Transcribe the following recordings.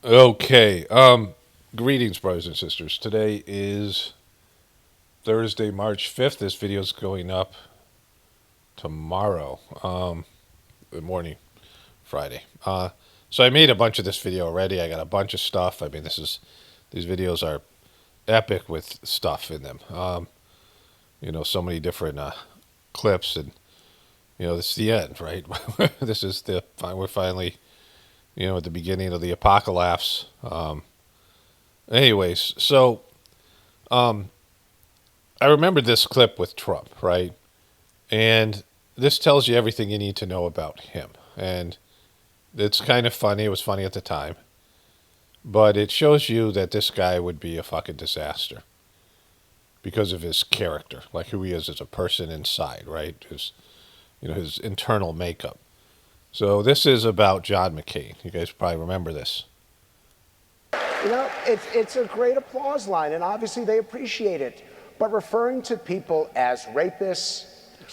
Okay. Greetings, brothers and sisters. Today is Thursday, March 5th. This video is going up tomorrow, the morning, Friday. So I made a bunch of this video already. I got a bunch of stuff. I mean, these videos are epic with stuff in them. So many different clips, and this is the end, right? This is we're finally, at the beginning of the apocalypse. Anyways, so um, I remember this clip with Trump, right? And this tells you everything you need to know about him. And it's kind of funny. It was funny at the time. But it shows you that this guy would be a fucking disaster because of his character, like who he is as a person inside, right? His internal makeup. So this is about John McCain. You guys probably remember this. It's a great applause line, and obviously they appreciate it. But referring to people as rapists,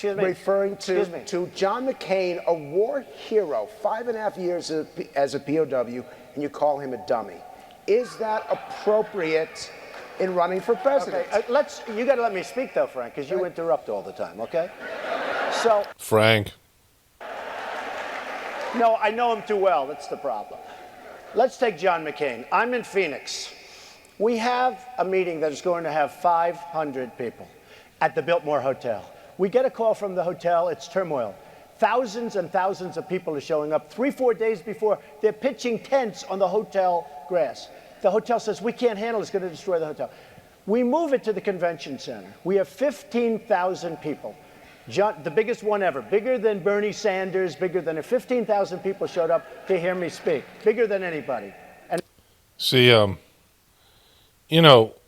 referring to John McCain, a war hero, 5.5 years as a POW, and you call him a dummy. Is that appropriate in running for president? Okay, you got to let me speak, though, Frank, because you interrupt all the time, okay? So, Frank. no, I know him too well. That's the problem. Let's take John McCain. I'm in Phoenix. We have a meeting that is going to have 500 people at the Biltmore Hotel. We get a call from the hotel. It's turmoil. Thousands and thousands of people are showing up. 3-4 days before, they're pitching tents on the hotel grass. The hotel says, we can't handle it. It's going to destroy the hotel. We move it to the convention center. We have 15,000 people. The biggest one ever, bigger than Bernie Sanders, bigger than 15,000 people showed up to hear me speak, bigger than anybody. And See,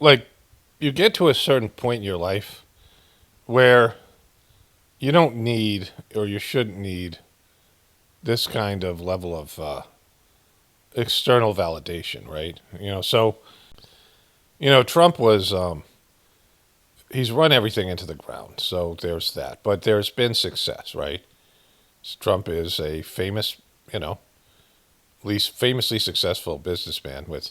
like you get to a certain point in your life where you don't need, or you shouldn't need, this kind of level of external validation, right? Trump was, he's run everything into the ground, so there's that. But there's been success, right? Trump is a famous, at least famously successful businessman with,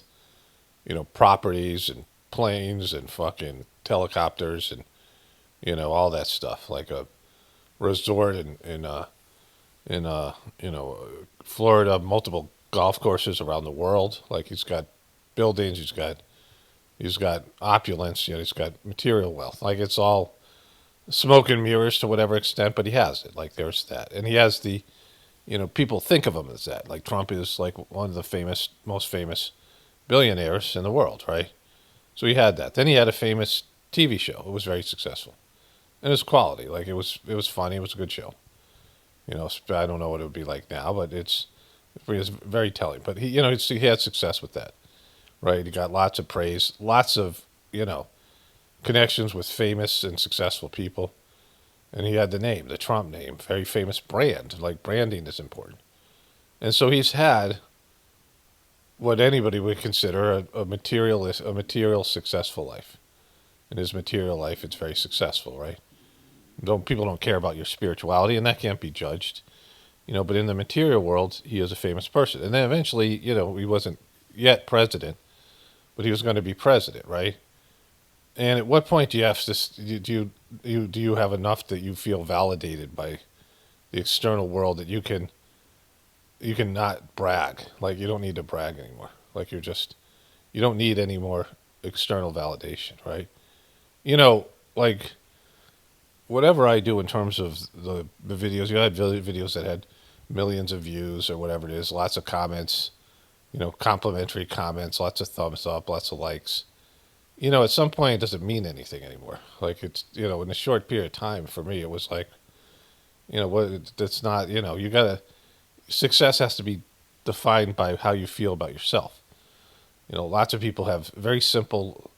properties and planes and fucking helicopters and, all that stuff, like a resort in Florida, multiple golf courses around the world. Like he's got buildings, he's got opulence, he's got material wealth. Like it's all smoke and mirrors to whatever extent, but he has it. Like there's that, and he has the, people think of him as that. Like Trump is like one of the most famous billionaires in the world, right? So he had that. Then he had a famous TV show. It was very successful, and it was quality. Like it was funny. It was a good show. I don't know what it would be like now, but it's very telling. But he had success with that, right? He got lots of praise, lots of connections with famous and successful people, and he had the Trump name, very famous brand. Like branding is important, and so he's had what anybody would consider a material successful life. In his material life, it's very successful, right? People don't care about your spirituality, and that can't be judged, But in the material world, he is a famous person, and then eventually, he wasn't yet president, but he was going to be president, right? And at what point do you have to do you have enough that you feel validated by the external world that you can not brag? Like you don't need to brag anymore. Like you don't need any more external validation, right? Like whatever I do in terms of the videos, I had videos that had millions of views or whatever it is, lots of comments, complimentary comments, lots of thumbs up, lots of likes. At some point it doesn't mean anything anymore. Like it's, in a short period of time for me, it was like, that's not, success has to be defined by how you feel about yourself. Lots of people have very simple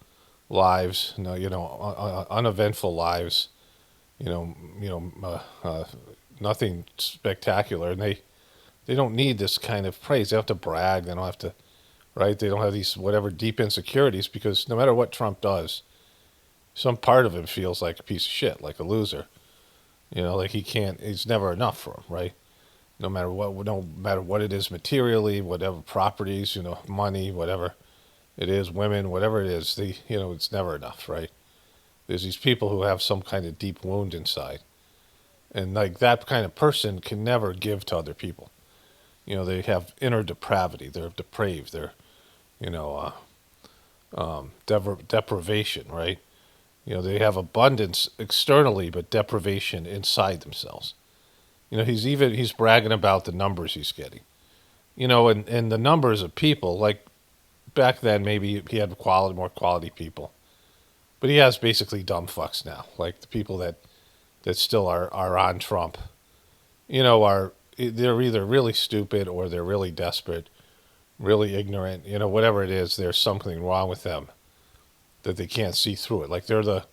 lives, uneventful lives, nothing spectacular, and they don't need this kind of praise. They don't have to brag. They don't have to, right? They don't have these whatever deep insecurities, because no matter what Trump does, some part of him feels like a piece of shit, like a loser. Like he's never enough for him, right? no matter what it is materially, whatever properties, money, whatever it is, women, whatever it is, it's never enough, right? There's these people who have some kind of deep wound inside, and like that kind of person can never give to other people. They have inner depravity. They're depraved. They're, you know, deprivation, right? They have abundance externally, but deprivation inside themselves. He's bragging about the numbers he's getting. And the numbers of people, like back then, maybe he had more quality people, but he has basically dumb fucks now, like the people that still are on Trump. They're either really stupid or they're really desperate, really ignorant. Whatever it is, there's something wrong with them that they can't see through it. Like they're the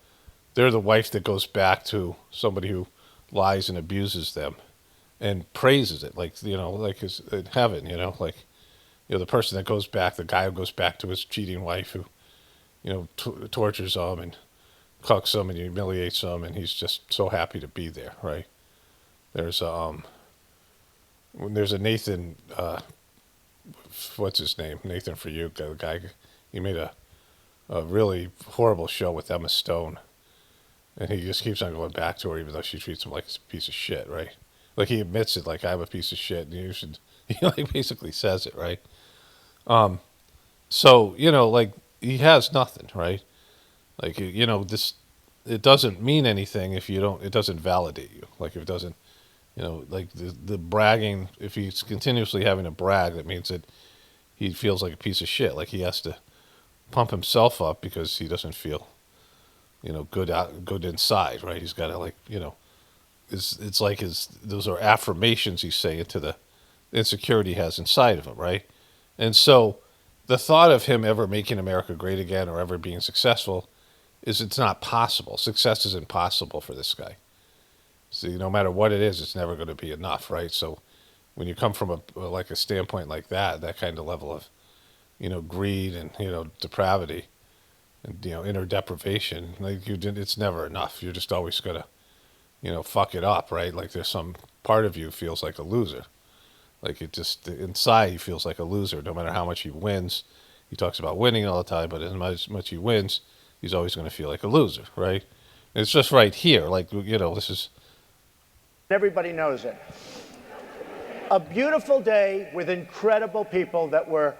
wife that goes back to somebody who lies and abuses them and praises it, like like is in heaven. The person that goes back, the guy who goes back to his cheating wife, who tortures him and cucks him and humiliates him, and he's just so happy to be there, right? There's there's a Nathan, what's his name? Nathan for you, the guy. He made a really horrible show with Emma Stone, and he just keeps on going back to her, even though she treats him like a piece of shit, right? Like he admits it, like I'm a piece of shit, and you should. He like basically says it, right? So like he has nothing, right? Like this, it doesn't mean anything if you don't. It doesn't validate you. Like if it doesn't, like the bragging. If he's continuously having to brag, that means that he feels like a piece of shit. Like he has to pump himself up because he doesn't feel, good inside, right? He's got to like, it's like those are affirmations he's saying to the insecurity he has inside of him, right? And so the thought of him ever making America great again or ever being successful it's not possible. Success is impossible for this guy. See, no matter what it is, it's never going to be enough, right? So when you come from a standpoint like that kind of level of, greed and, depravity and, inner deprivation, it's never enough. You're just always going to, fuck it up, right? Like there's some part of you feels like a loser. Like it just, inside he feels like a loser, no matter how much he wins. He talks about winning all the time, but as much he wins, he's always going to feel like a loser, right? And it's just right here. Like, this is... Everybody knows it. A beautiful day with incredible people that were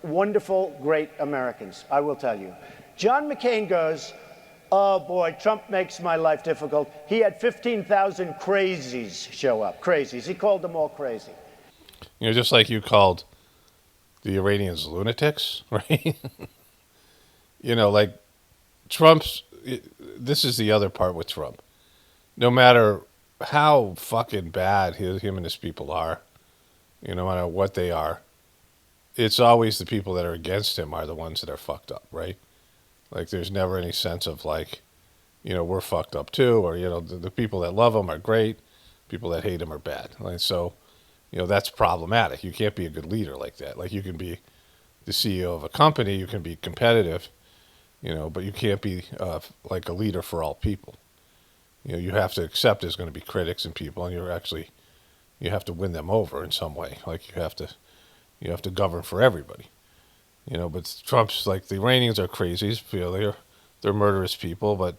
wonderful, great Americans, I will tell you. John McCain goes, oh boy, Trump makes my life difficult. He had 15,000 crazies show up. Crazies. He called them all crazy. Just like you called the Iranians lunatics, right? Like Trump's... This is the other part with Trump. No matter how fucking bad him and his people are, no matter what they are, it's always the people that are against him are the ones that are fucked up, right? Like there's never any sense of like, we're fucked up too, or, the people that love him are great, people that hate him are bad. Like, so, that's problematic. You can't be a good leader like that. Like you can be the CEO of a company, you can be competitive, but you can't be like a leader for all people. You have to accept there's going to be critics and people, and you have to win them over in some way. Like you have to govern for everybody. But Trump's like the Iranians are crazies. They're murderous people, but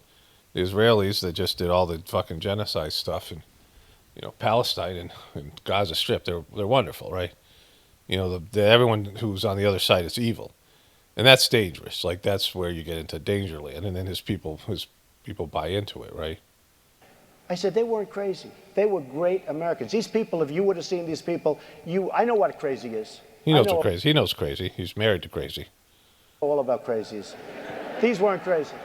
the Israelis that just did all the fucking genocide stuff in Palestine and Gaza Strip, they're wonderful, right? Everyone who's on the other side is evil, and that's dangerous. Like that's where you get into danger land, and then his people buy into it, right? I said, they weren't crazy. They were great Americans. These people, if you would have seen these people, I know what crazy is. He knows what crazy. He knows crazy. He's married to crazy. All about crazies. These weren't crazy.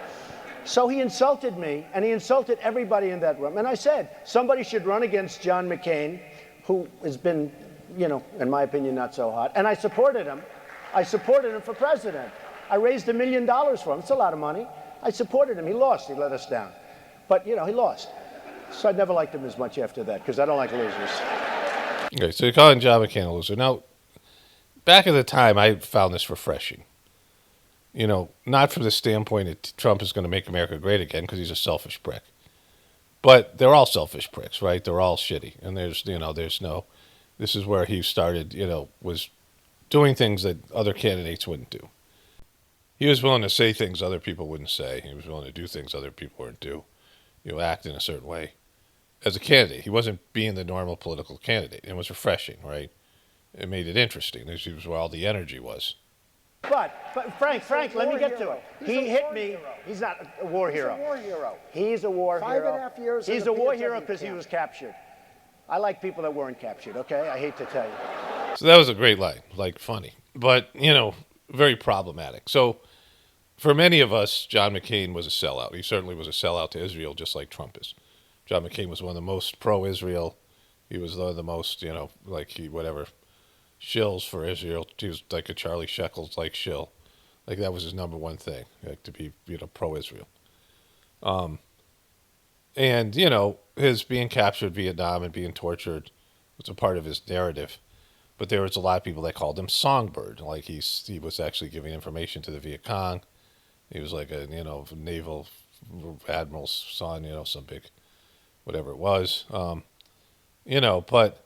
So he insulted me, and he insulted everybody in that room. And I said, somebody should run against John McCain, who has been, in my opinion, not so hot. And I supported him. I supported him for president. I raised $1 million for him. It's a lot of money. I supported him. He lost. He let us down. But, he lost. So I never liked him as much after that, because I don't like losers. Okay, so you're calling John McCain a loser. Now, back at the time, I found this refreshing. Not from the standpoint that Trump is going to make America great again, because he's a selfish prick. But they're all selfish pricks, right? They're all shitty. And there's no This is where he started, was doing things that other candidates wouldn't do. He was willing to say things other people wouldn't say. He was willing to do things other people wouldn't do. Act in a certain way. As a candidate, he wasn't being the normal political candidate. It was refreshing, right? It made it interesting. This was where all the energy was. But Frank, let me get to it. He hit me. He's not a war hero. He's a war hero. He's a war hero. 5.5 years. He's a war hero because he was captured. I like people that weren't captured, okay? I hate to tell you. So that was a great line, like funny, but, very problematic. So for many of us, John McCain was a sellout. He certainly was a sellout to Israel, just like Trump is. John McCain was one of the most pro-Israel. He was one of the most, shills for Israel. He was like a Charlie Shekels like shill. Like that was his number one thing, like to be, pro-Israel. And, his being captured Vietnam and being tortured was a part of his narrative. But there was a lot of people that called him Songbird. Like he was actually giving information to the Viet Cong. He was like a, naval admiral's son, some big, whatever it was. But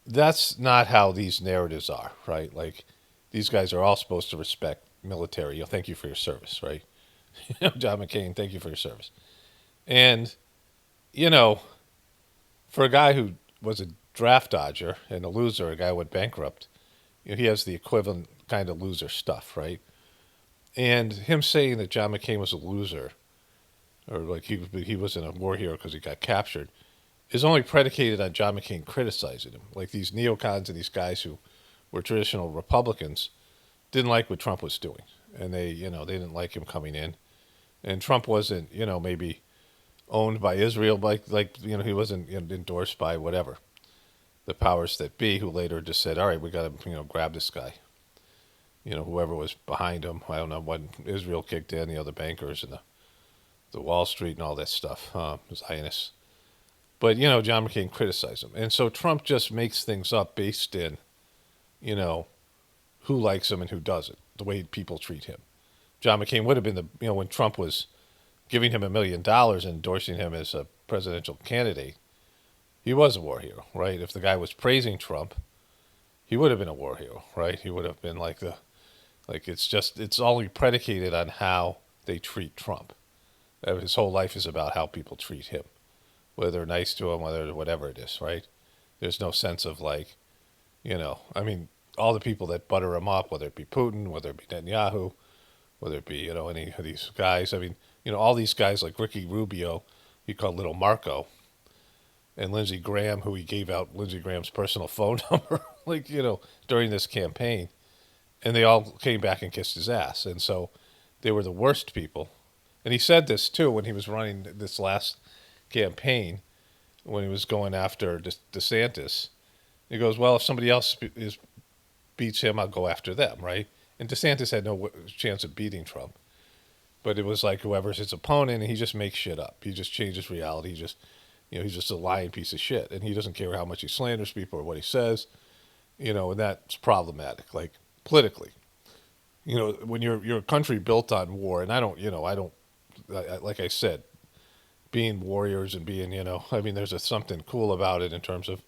that's not how these narratives are, right? Like these guys are all supposed to respect military. Thank you for your service, right? John McCain, thank you for your service. And, for a guy who was a draft dodger and a loser, a guy who went bankrupt, he has the equivalent kind of loser stuff, right? And him saying that John McCain was a loser, or like he wasn't a war hero because he got captured, is only predicated on John McCain criticizing him. Like these neocons and these guys who were traditional Republicans didn't like what Trump was doing, and they didn't like him coming in, and Trump wasn't maybe owned by Israel, he wasn't endorsed by whatever the powers that be, who later just said, all right, we got to grab this guy. Whoever was behind him, I don't know when Israel kicked in, the bankers and the Wall Street and all that stuff, Zionists. But, John McCain criticized him. And so Trump just makes things up based in, who likes him and who doesn't, the way people treat him. John McCain would have been when Trump was giving him $1 million and endorsing him as a presidential candidate, he was a war hero, right? If the guy was praising Trump, he would have been a war hero, right? He would have been it's only predicated on how they treat Trump. His whole life is about how people treat him, whether they're nice to him, whatever it is, right? There's no sense of all the people that butter him up, whether it be Putin, whether it be Netanyahu, whether it be, any of these guys. All these guys like Ricky Rubio, he called Little Marco, and Lindsey Graham, who he gave out Lindsey Graham's personal phone number, during this campaign. And they all came back and kissed his ass. And so they were the worst people. And he said this, too, when he was running this last campaign, when he was going after DeSantis. He goes, well, if somebody else beats him, I'll go after them, right? And DeSantis had no chance of beating Trump. But it was like whoever's his opponent, and he just makes shit up. He just changes reality. He's just a lying piece of shit. And he doesn't care how much he slanders people or what he says, and that's problematic, like politically. When you're a country built on war, and like I said, being warriors and being, there's something cool about it in terms of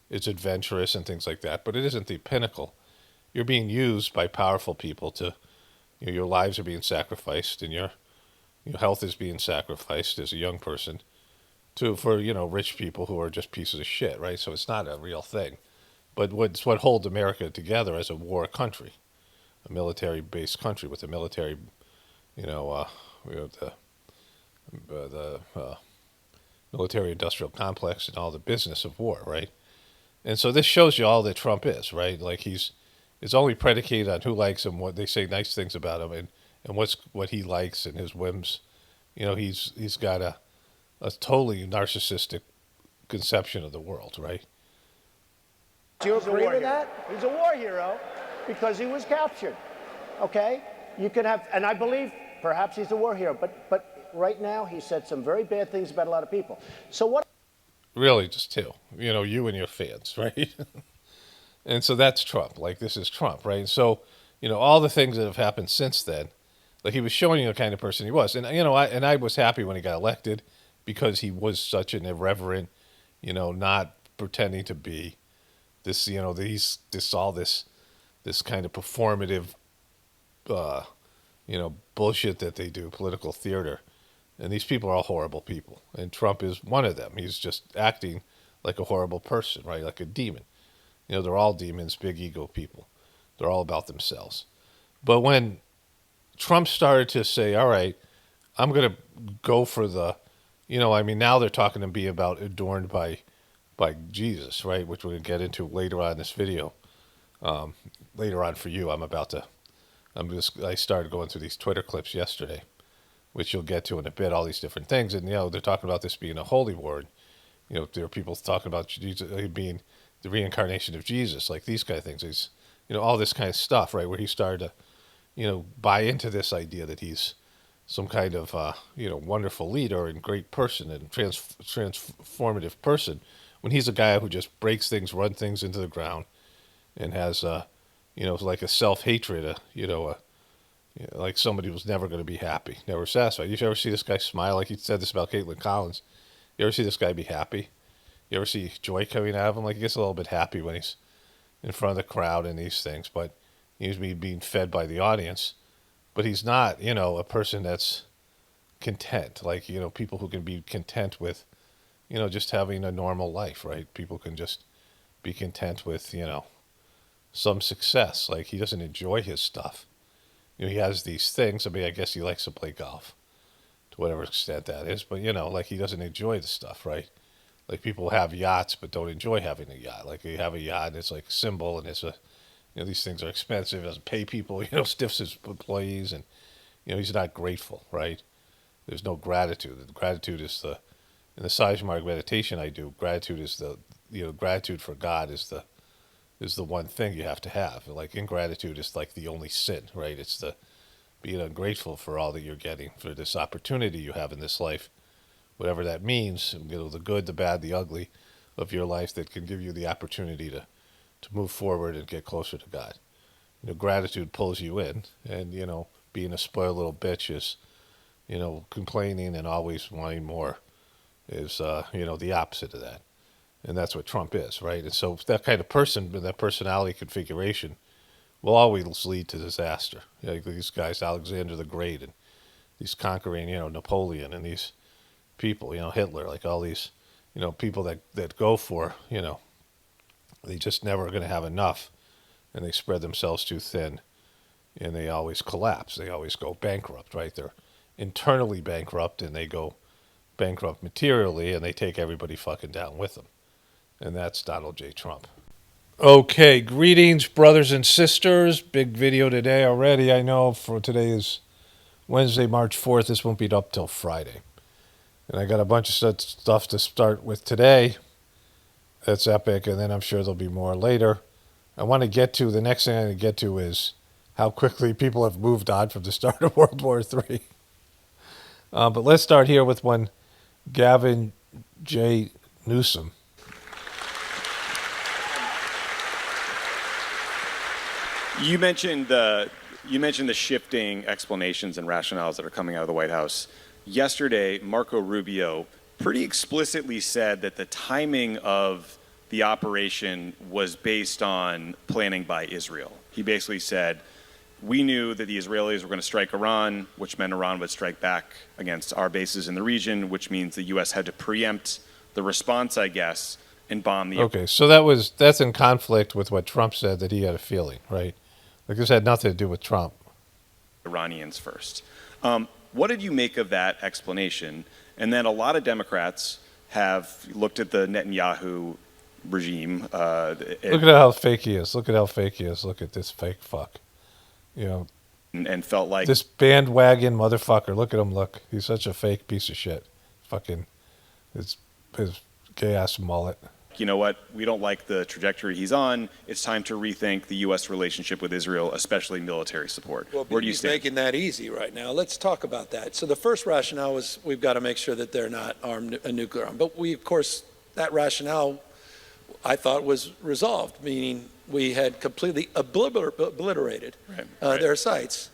it's adventurous and things like that, but it isn't the pinnacle. You're being used by powerful people to, your lives are being sacrificed, and your health is being sacrificed as a young person for rich people who are just pieces of shit, right? So it's not a real thing. But it's what holds America together as a war country, a military-based country with a military, the military-industrial complex and all the business of war, right? And so this shows you all that Trump is, right? Like it's only predicated on who likes him, what they say nice things about him, and what he likes and his whims. He's got a totally narcissistic conception of the world, right? Do you agree with that? He's a war hero because he was captured. Okay? You can have, and I believe perhaps he's a war hero, but right now he said some very bad things about a lot of people. So what? Really, just two. You and your fans, right? And so that's Trump. Like, this is Trump, right? And so, all the things that have happened since then, like he was showing you the kind of person he was. And, I was happy when he got elected because he was such an irreverent, not pretending to be, this, this kind of performative, uh, bullshit that they do, political theater. And these people are all horrible people. And Trump is one of them. He's just acting like a horrible person, right? Like a demon. They're all demons, big ego people. They're all about themselves. But when Trump started to say, all right, I'm going to go for the, now they're talking to be about adorned by Jesus, right? Which we're going to get into later on in this video. Later on for you, I started going through these Twitter clips yesterday, which you'll get to in a bit, all these different things. And, they're talking about this being a holy war. There are people talking about Jesus being the reincarnation of Jesus, like these kind of things. He's, all this kind of stuff, right? Where he started to, buy into this idea that he's some kind of, wonderful leader and great person and transformative person, when he's a guy who just breaks things, run things into the ground, and has, like a self-hatred, like somebody who's never going to be happy, never satisfied. You ever see this guy smile? Like he said this about Caitlin Collins. You ever see this guy be happy? You ever see joy coming out of him? Like he gets a little bit happy when he's in front of the crowd and these things, but he's being fed by the audience. But he's not, a person that's content. Like, people who can be content with, just having a normal life, right? People can just be content with, some success. Like he doesn't enjoy his stuff. He has these things. I mean, I guess he likes to play golf to whatever extent that is, but like he doesn't enjoy the stuff, right? Like people have yachts but don't enjoy having a yacht. Like they have a yacht and it's like a symbol and it's a, these things are expensive. He doesn't pay people, stiffs his employees, and he's not grateful, right? There's no gratitude. And gratitude is in the Sajmark meditation I do. Gratitude is gratitude for God is the one thing you have to have. Like ingratitude is like the only sin, right? It's the being ungrateful for all that you're getting, for this opportunity you have in this life, whatever that means, the good, the bad, the ugly of your life that can give you the opportunity to move forward and get closer to God. Gratitude pulls you in, and, being a spoiled little bitch is, complaining and always wanting more is, the opposite of that. And that's what Trump is, right? And so that kind of person, that personality configuration, will always lead to disaster. Like these guys, Alexander the Great, and these conquering, Napoleon, and these people, Hitler, like all these, people that go for, they just never are going to have enough, and they spread themselves too thin, and they always collapse. They always go bankrupt, right? They're internally bankrupt, and they go bankrupt materially, and they take everybody fucking down with them. And that's Donald J. Trump. Okay, greetings, brothers and sisters. Big video today already. I know for today is Wednesday, March 4th. This won't be up till Friday. And I got a bunch of stuff to start with today. That's epic, and then I'm sure there'll be more later. The next thing I'm going to get to is how quickly people have moved on from the start of World War III. But let's start here with one Gavin J. Newsom. You mentioned the shifting explanations and rationales that are coming out of the White House. Yesterday, Marco Rubio pretty explicitly said that the timing of the operation was based on planning by Israel. He basically said, we knew that the Israelis were going to strike Iran, which meant Iran would strike back against our bases in the region, which means the U.S. had to preempt the response, I guess, and bomb the... Okay, so that's in conflict with what Trump said, that he had a feeling, right? Like this had nothing to do with Trump. Iranians first. What did you make of that explanation? And then a lot of Democrats have looked at the Netanyahu regime. Look at how fake he is. Look at this fake fuck. And felt like... This bandwagon motherfucker. Look at him, look. He's such a fake piece of shit. Fucking his gay-ass mullet. You know what? We don't like the trajectory he's on. It's time to rethink the U.S. relationship with Israel, especially military support. Well, where do you stand? He's making that easy right now. Let's talk about that. So the first rationale was we've got to make sure that they're not a nuclear arm. But we, of course, that rationale, I thought, was resolved, meaning we had completely obliterated their sites.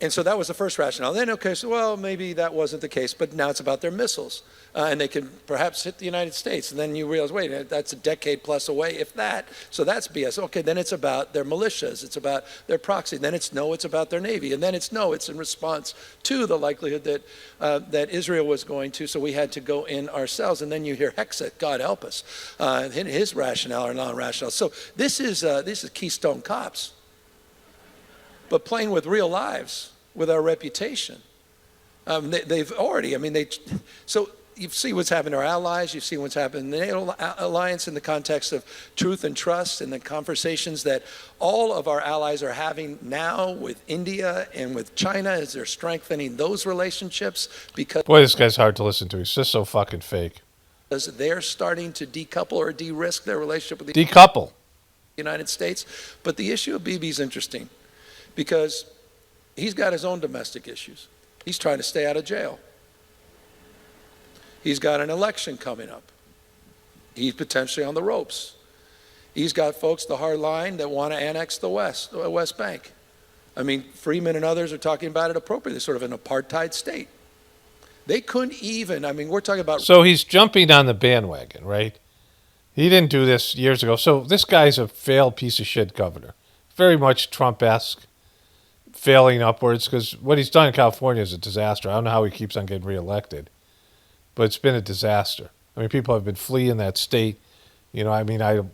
And so that was the first rationale. Then, okay, so well, maybe that wasn't the case, but now it's about their missiles. And they can perhaps hit the United States. And then you realize, wait, that's a decade plus away, if that. So that's BS. Okay, then it's about their militias. It's about their proxy. Then it's about their Navy. And then it's in response to the likelihood that that Israel was going to, so we had to go in ourselves. And then you hear Hexet, God help us, his rationale or non-rationale. So this is Keystone Cops, but playing with real lives, with our reputation. They've already, so you see what's happened to our allies, you see what's happened in the NATO alliance in the context of truth and trust and the conversations that all of our allies are having now with India and with China as they're strengthening those relationships because... Boy, this guy's hard to listen to. He's just so fucking fake. Because they're starting to decouple or de-risk their relationship with the United States. But the issue of Bibi is interesting because he's got his own domestic issues. He's trying to stay out of jail. He's got an election coming up. He's potentially on the ropes. He's got folks, the hard line, that want to annex the West Bank. Freeman and others are talking about it appropriately, sort of an apartheid state. They couldn't even, we're talking about... So he's jumping on the bandwagon, right? He didn't do this years ago. So this guy's a failed piece of shit governor. Very much Trump-esque, failing upwards, because what he's done in California is a disaster. I don't know how he keeps on getting reelected, but it's been a disaster. People have been fleeing that state. I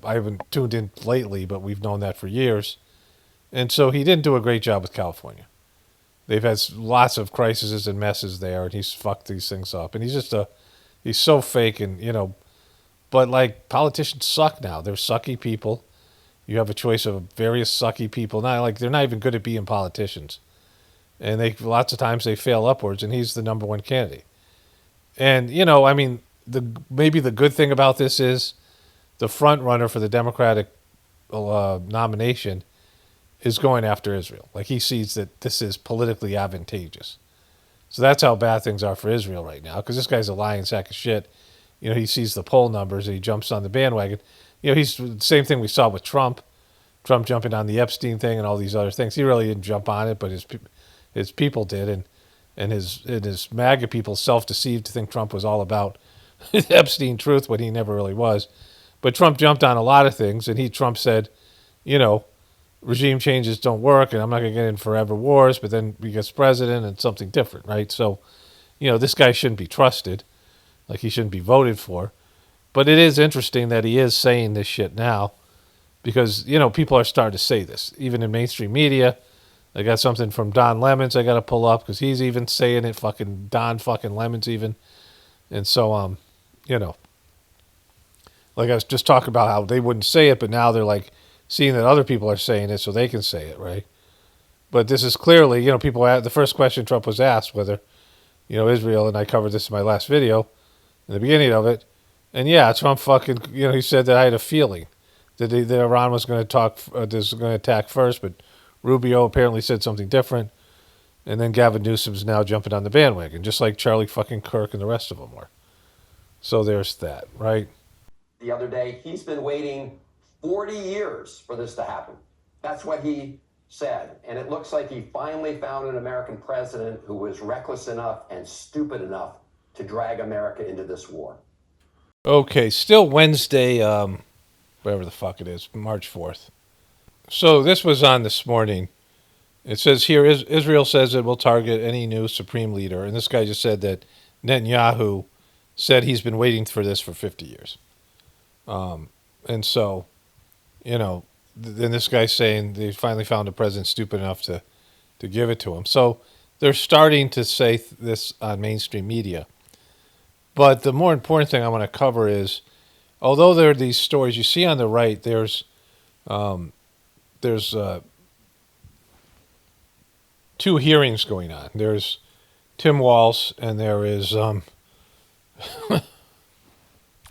haven't tuned in lately, but we've known that for years. And so he didn't do a great job with California. They've had lots of crises and messes there, and he's fucked these things up. And he's so fake, and, but politicians suck now. They're sucky people. You have a choice of various sucky people. They're not even good at being politicians. And lots of times they fail upwards, and he's the number one candidate. And, maybe the good thing about this is the front runner for the Democratic nomination is going after Israel. He sees that this is politically advantageous. So that's how bad things are for Israel right now, because this guy's a lying sack of shit. He sees the poll numbers and he jumps on the bandwagon. He's the same thing we saw with Trump. Trump jumping on the Epstein thing and all these other things. He really didn't jump on it, but his people did, and his MAGA people self-deceived to think Trump was all about Epstein truth when he never really was. But Trump jumped on a lot of things, and Trump said, regime changes don't work, and I'm not going to get in forever wars, but then he gets president and something different, right? So, this guy shouldn't be trusted, he shouldn't be voted for. But it is interesting that he is saying this shit now because, people are starting to say this. Even in mainstream media, I got something from Don Lemons I got to pull up because he's even saying it, fucking Don fucking Lemons even. And so, I was just talking about how they wouldn't say it, but now they're seeing that other people are saying it so they can say it, right? But this is clearly, people, the first question Trump was asked whether, Israel, and I covered this in my last video, in the beginning of it, and yeah, Trump fucking, he said that I had a feeling that Iran was going to attack first, but Rubio apparently said something different, and then Gavin Newsom's now jumping on the bandwagon, just like Charlie fucking Kirk and the rest of them were. So there's that, right? The other day, he's been waiting 40 years for this to happen. That's what he said. And it looks like he finally found an American president who was reckless enough and stupid enough to drag America into this war. Okay, still Wednesday, whatever the fuck it is, March 4th. So this was on this morning. It says here, Israel says it will target any new supreme leader. And this guy just said that Netanyahu said he's been waiting for this for 50 years. And so, then this guy's saying they finally found a president stupid enough to give it to him. So they're starting to say this on mainstream media. But the more important thing I want to cover is, although there are these stories, you see on the right, there's two hearings going on. There's Tim Walz and there is Kristi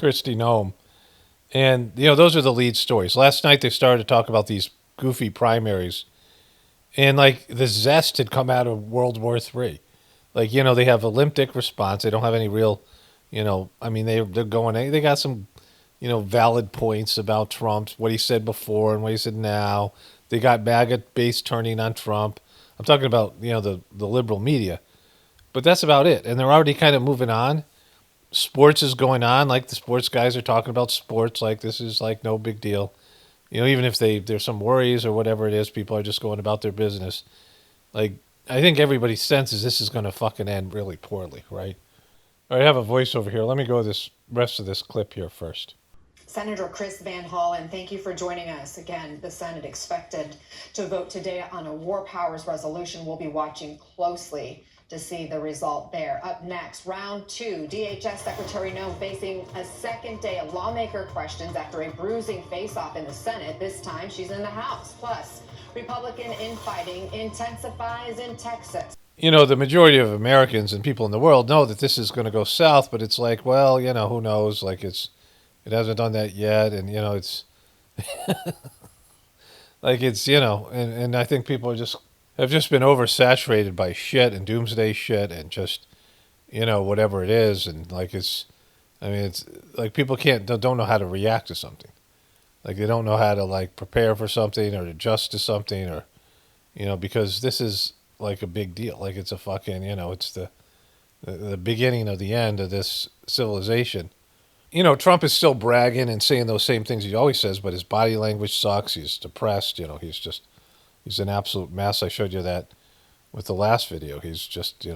Noem. And, those are the lead stories. Last night they started to talk about these goofy primaries. And, the zest had come out of World War III. They have a limp dick response. They don't have any real, they're going, they got some, valid points about Trump, what he said before and what he said now. They got MAGA base turning on Trump. I'm talking about, the liberal media. But that's about it. And they're already kind of moving on. Sports is going on. Like the sports guys are talking about sports. Like this is like no big deal. Even if there's some worries or whatever it is, people are just going about their business. Like, I think everybody senses this is going to fucking end really poorly, right? All right, I have a voice over here. Let me go this rest of this clip here first. Senator Chris Van Hollen, thank you for joining us. Again, the Senate expected to vote today on a war powers resolution. We'll be watching closely to see the result there. Up next, round two, DHS Secretary No facing a second day of lawmaker questions after a bruising face-off in the Senate. This time, she's in the House. Plus, Republican infighting intensifies in Texas. The majority of Americans and people in the world know that this is going to go south, but it's like, well, who knows? Like it hasn't done that yet, and it's like and I think people have just been oversaturated by shit and doomsday shit and just whatever it is, and it's like people don't know how to react to something, like they don't know how to like prepare for something or adjust to something, or because this is like a big deal, like it's a fucking it's the beginning of the end of this civilization. Trump is still bragging and saying those same things he always says, but his body language sucks. He's depressed. He's an absolute mess. I showed you that with the last video. He's just,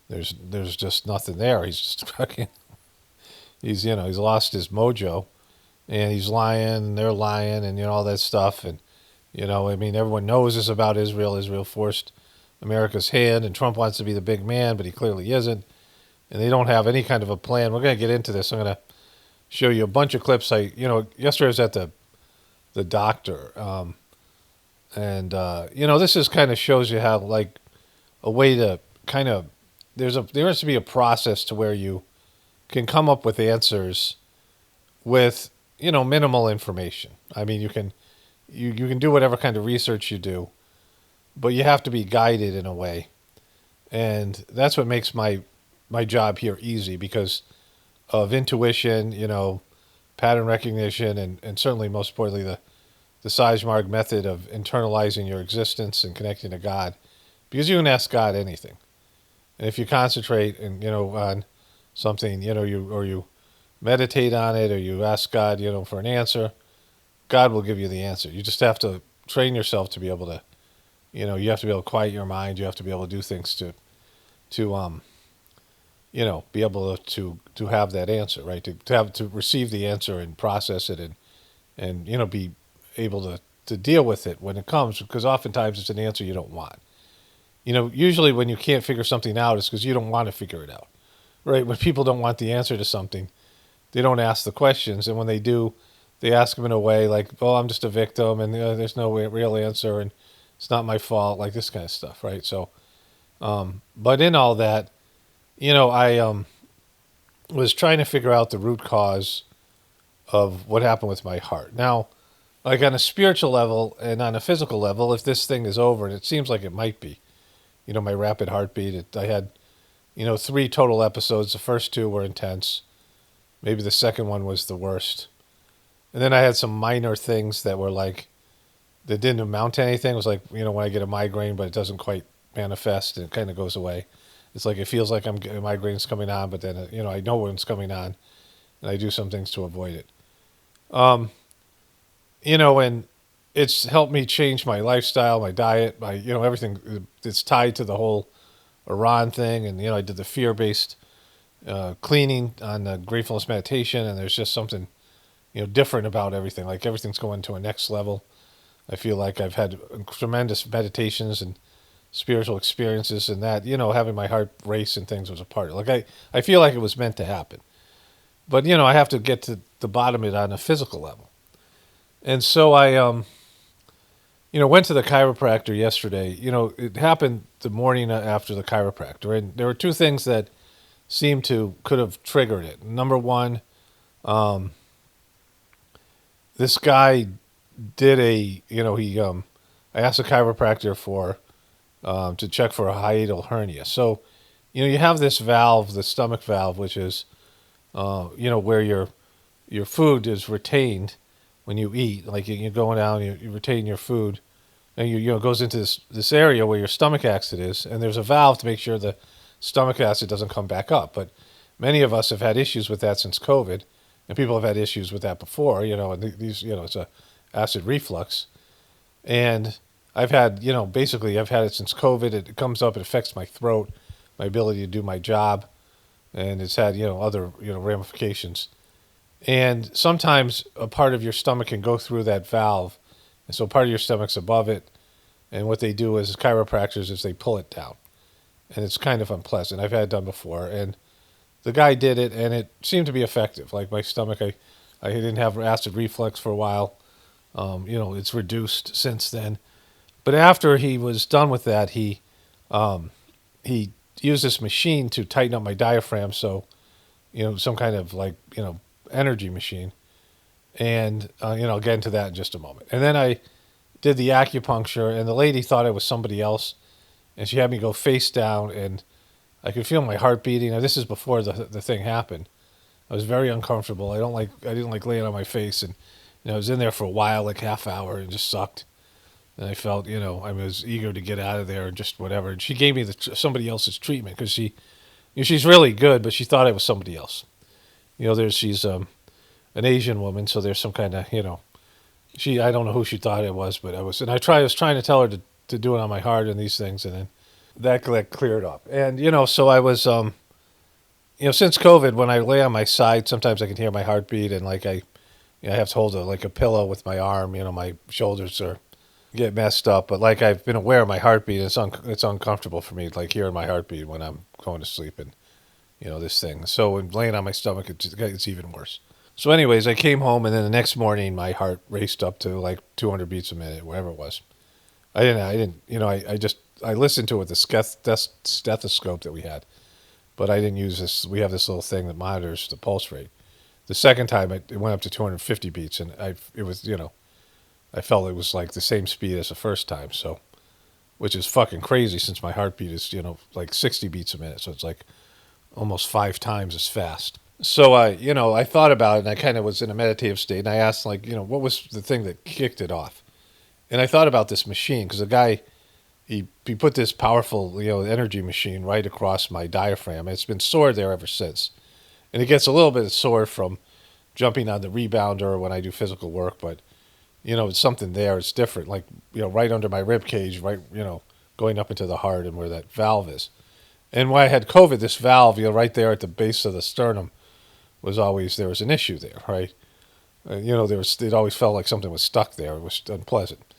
there's just nothing there. He's just fucking, he's lost his mojo, and he's lying, and they're lying, and, all that stuff. And, everyone knows this about Israel. Israel forced America's hand, and Trump wants to be the big man, but he clearly isn't. And they don't have any kind of a plan. We're going to get into this. I'm going to show you a bunch of clips. Yesterday I was at the doctor, and this is kind of shows you how like a way to kind of there has to be a process to where you can come up with answers with minimal information. I mean, you can do whatever kind of research you do, but you have to be guided in a way, and that's what makes my job here easy, because of intuition, pattern recognition, and certainly most importantly the Sizemore method of internalizing your existence and connecting to God, because you can ask God anything, and if you concentrate and on something, you meditate on it, or you ask God, for an answer, God will give you the answer. You just have to train yourself to be able to, you have to be able to quiet your mind. You have to be able to do things to be able to have that answer, right? To receive the answer and process it, and be able to deal with it when it comes, because oftentimes it's an answer you don't want. Usually when you can't figure something out, it's because you don't want to figure it out, right? When people don't want the answer to something, they don't ask the questions, and when they do, they ask them in a way like, "Oh, I'm just a victim, and there's no real answer, and it's not my fault," like this kind of stuff, right? So, but in all that, I was trying to figure out the root cause of what happened with my heart. Now, like on a spiritual level and on a physical level, if this thing is over, and it seems like it might be, my rapid heartbeat, I had, 3 total episodes. The first 2 were intense. Maybe the second one was the worst. And then I had some minor things that were like, that didn't amount to anything. It was like, when I get a migraine, but it doesn't quite manifest, and it kind of goes away. It's like, it feels like a migraine's coming on, but then, I know when it's coming on, and I do some things to avoid it. And it's helped me change my lifestyle, my diet, my, everything. It's tied to the whole Iran thing. And, I did the fear-based cleaning on the Gratefullness meditation, and there's just something, different about everything. Like everything's going to a next level. I feel like I've had tremendous meditations and spiritual experiences, and that, having my heart race and things was a part of it. Like I feel like it was meant to happen. But, I have to get to the bottom of it on a physical level. And so I, went to the chiropractor yesterday. It happened the morning after the chiropractor, and there were 2 things that could have triggered it. Number one, this guy did I asked the chiropractor to check for a hiatal hernia. So, you have this valve, the stomach valve, which is, where your food is retained when you eat. Like you're going down, you retain your food and it goes into this area where your stomach acid is, and there's a valve to make sure the stomach acid doesn't come back up. But many of us have had issues with that since COVID, and people have had issues with that before. And these, it's a acid reflux, and I've had, basically I've had it since COVID. It comes up, it affects my throat, my ability to do my job, and it's had, other, ramifications. And sometimes a part of your stomach can go through that valve, and so part of your stomach's above it. And what they do as chiropractors is they pull it down, and it's kind of unpleasant. I've had it done before, and the guy did it, and it seemed to be effective. Like my stomach, I didn't have acid reflux for a while. It's reduced since then. But after he was done with that, he used this machine to tighten up my diaphragm. So, some kind of like, energy machine. And, I'll get into that in just a moment. And then I did the acupuncture, and the lady thought it was somebody else. And she had me go face down, and I could feel my heart beating. Now, this is before the thing happened. I was very uncomfortable. I didn't like laying on my face. And, I was in there for a while, like half hour, and just sucked. And I felt, I was eager to get out of there and just whatever. And she gave me somebody else's treatment because she's really good, but she thought I was somebody else. She's an Asian woman, so there's some kind of, I don't know who she thought it was, but I was trying to tell her to do it on my heart and these things, and then that cleared up. And, so I was, since COVID, when I lay on my side, sometimes I can hear my heartbeat, and like I have to hold a pillow with my arm, my shoulders get messed up, but like I've been aware of my heartbeat. It's uncomfortable for me, like hearing my heartbeat when I'm going to sleep, and this thing. So when laying on my stomach, it's even worse. So anyways, I came home, and then the next morning my heart raced up to like 200 beats a minute, whatever it was. I didn't, I listened to it with the stethoscope that we had, but I didn't use this. We have this little thing that monitors the pulse rate. The second time it went up to 250 beats, and it was, I felt it was like the same speed as the first time, so, which is fucking crazy since my heartbeat is, like 60 beats a minute, so it's like almost 5 times as fast. So I thought about it, and I kind of was in a meditative state, and I asked, like, what was the thing that kicked it off? And I thought about this machine, because the guy, he put this powerful, energy machine right across my diaphragm, and it's been sore there ever since. And it gets a little bit sore from jumping on the rebounder when I do physical work, but it's something there. It's different, like, right under my rib cage, right, going up into the heart and where that valve is. And when I had COVID, this valve, right there at the base of the sternum there was an issue there, right? It always felt like something was stuck there. It was unpleasant.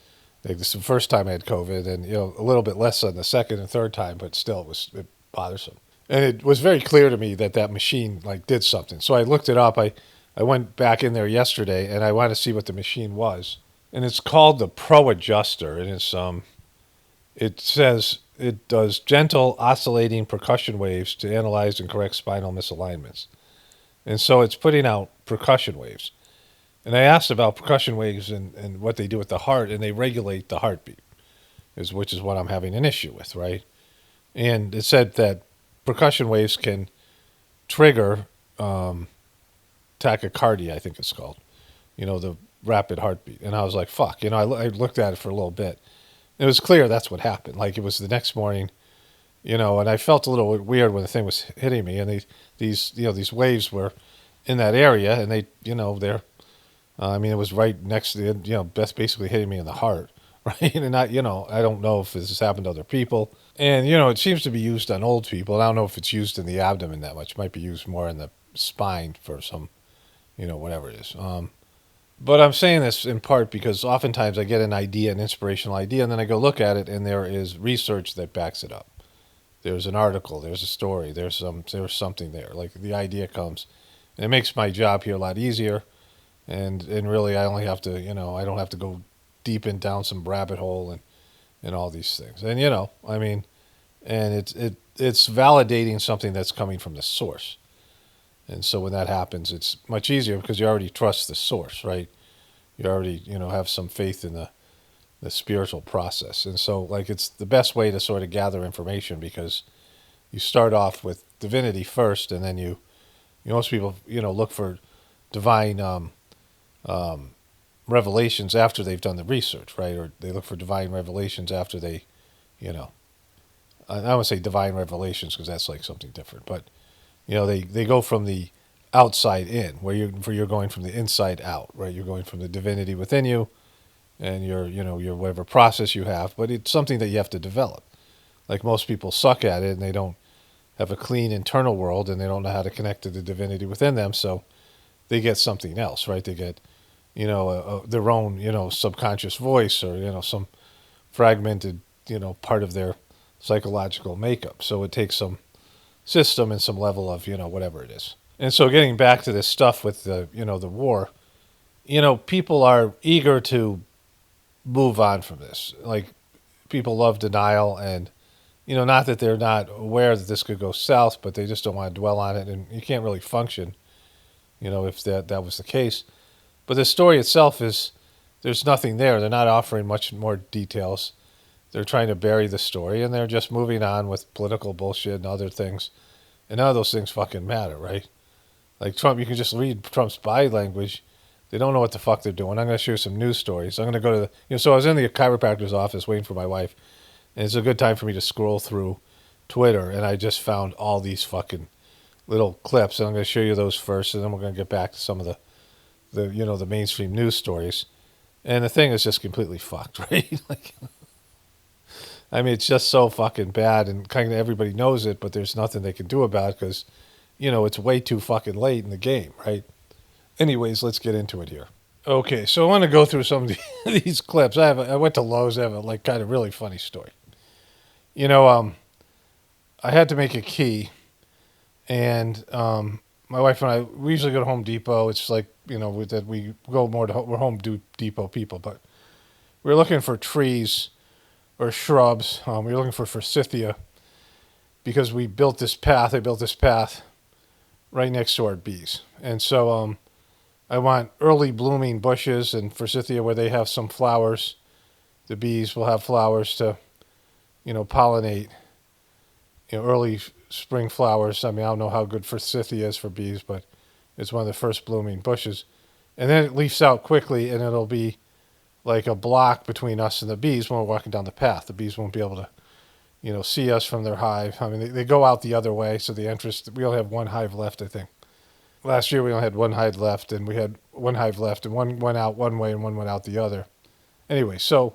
Like, this is the first time I had COVID, and, a little bit less on the second and third time, but still it was bothersome. And it was very clear to me that machine, like, did something. So I looked it up. I went back in there yesterday, and I wanted to see what the machine was. And it's called the Pro Adjuster, and it says it does gentle oscillating percussion waves to analyze and correct spinal misalignments. And so it's putting out percussion waves. And I asked about percussion waves and what they do with the heart, and they regulate the heartbeat, which is what I'm having an issue with, right? And it said that percussion waves can trigger tachycardia, I think it's called, the rapid heartbeat. And I was like, fuck, I looked at it for a little bit. It was clear that's what happened. Like, it was the next morning, and I felt a little weird when the thing was hitting me, and these waves were in that area, and they, they're, it was right next to the, that's basically hitting me in the heart, right? And I don't know if this has happened to other people, and it seems to be used on old people. I don't know if it's used in the abdomen that much. It might be used more in the spine for some, whatever it is. But I'm saying this in part because oftentimes I get an idea, an inspirational idea, and then I go look at it, and there is research that backs it up. There's an article, there's a story, there's something there. Like, the idea comes, and it makes my job here a lot easier. And really, I only have to, I don't have to go deep down some rabbit hole and all these things. And and it's validating something that's coming from the source. And so when that happens, it's much easier because you already trust the source, right? You already, have some faith in the spiritual process. And so, like, it's the best way to sort of gather information, because you start off with divinity first, and then most people, look for divine, revelations after they've done the research, right? Or they look for divine revelations after they, you know, I don't want to say divine revelations because that's like something different, but you know, they go from the outside in, where you're going from the inside out, right? You're going from the divinity within you, and your whatever process you have, but it's something that you have to develop. Like most people suck at it, and they don't have a clean internal world, and they don't know how to connect to the divinity within them, so they get something else, right? They get, their own, subconscious voice, or some fragmented, part of their psychological makeup. So it takes some system and some level of, whatever it is. And so getting back to this stuff with the war, people are eager to move on from this. Like, people love denial, and, not that they're not aware that this could go south, but they just don't want to dwell on it, and you can't really function, if that was the case. But the story itself there's nothing there. They're not offering much more details. They're trying to bury the story, and they're just moving on with political bullshit and other things. And none of those things fucking matter, right? Like Trump, you can just read Trump's body language. They don't know what the fuck they're doing. I'm going to show you some news stories. I'm going to go to so I was in the chiropractor's office waiting for my wife, and it's a good time for me to scroll through Twitter, and I just found all these fucking little clips, and I'm going to show you those first, and then we're going to get back to some of the mainstream news stories. And the thing is just completely fucked, right? Like, I mean, it's just so fucking bad, and kind of everybody knows it, but there's nothing they can do about it because, it's way too fucking late in the game, right? Anyways, let's get into it here. Okay, so I want to go through some of these clips. I went to Lowe's. I have a kind of really funny story. I had to make a key, and my wife and I, we usually go to Home Depot. It's like, that we go more to, we're Home Depot people, but we were looking for trees or shrubs. We were looking for forsythia because we built this path. I built this path right next to our bees. And so I want early blooming bushes and forsythia where they have some flowers. The bees will have flowers to, pollinate, early spring flowers. I mean, I don't know how good forsythia is for bees, but it's one of the first blooming bushes. And then it leaves out quickly, and it'll be like a block between us and the bees when we're walking down the path. The bees won't be able to, see us from their hive. I mean, they go out the other way, so the entrance, we only have one hive left, I think. Last year we only had one hive left, and one went out one way and one went out the other. Anyway, so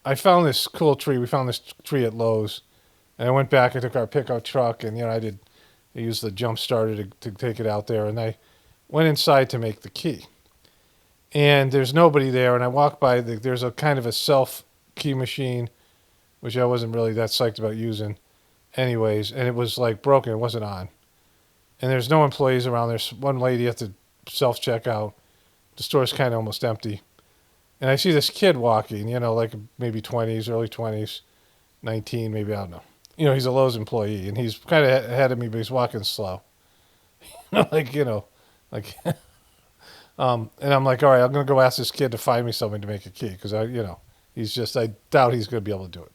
I found this cool tree. We found this tree at Lowe's, and I went back. I took our pickup truck, and I used the jump starter to take it out there, and I went inside to make the key. And there's nobody there, and I walk by. There's a kind of a self key machine, which I wasn't really that psyched about using, anyways. And it was like broken; it wasn't on. And there's no employees around. There's one lady at the self checkout. The store's kind of almost empty. And I see this kid walking, like maybe 20s, early 20s, 19, maybe, I don't know. He's a Lowe's employee, and he's kind of ahead of me, but he's walking slow. like. And I'm like, all right, I'm going to go ask this kid to find me something to make a key, because I doubt he's going to be able to do it.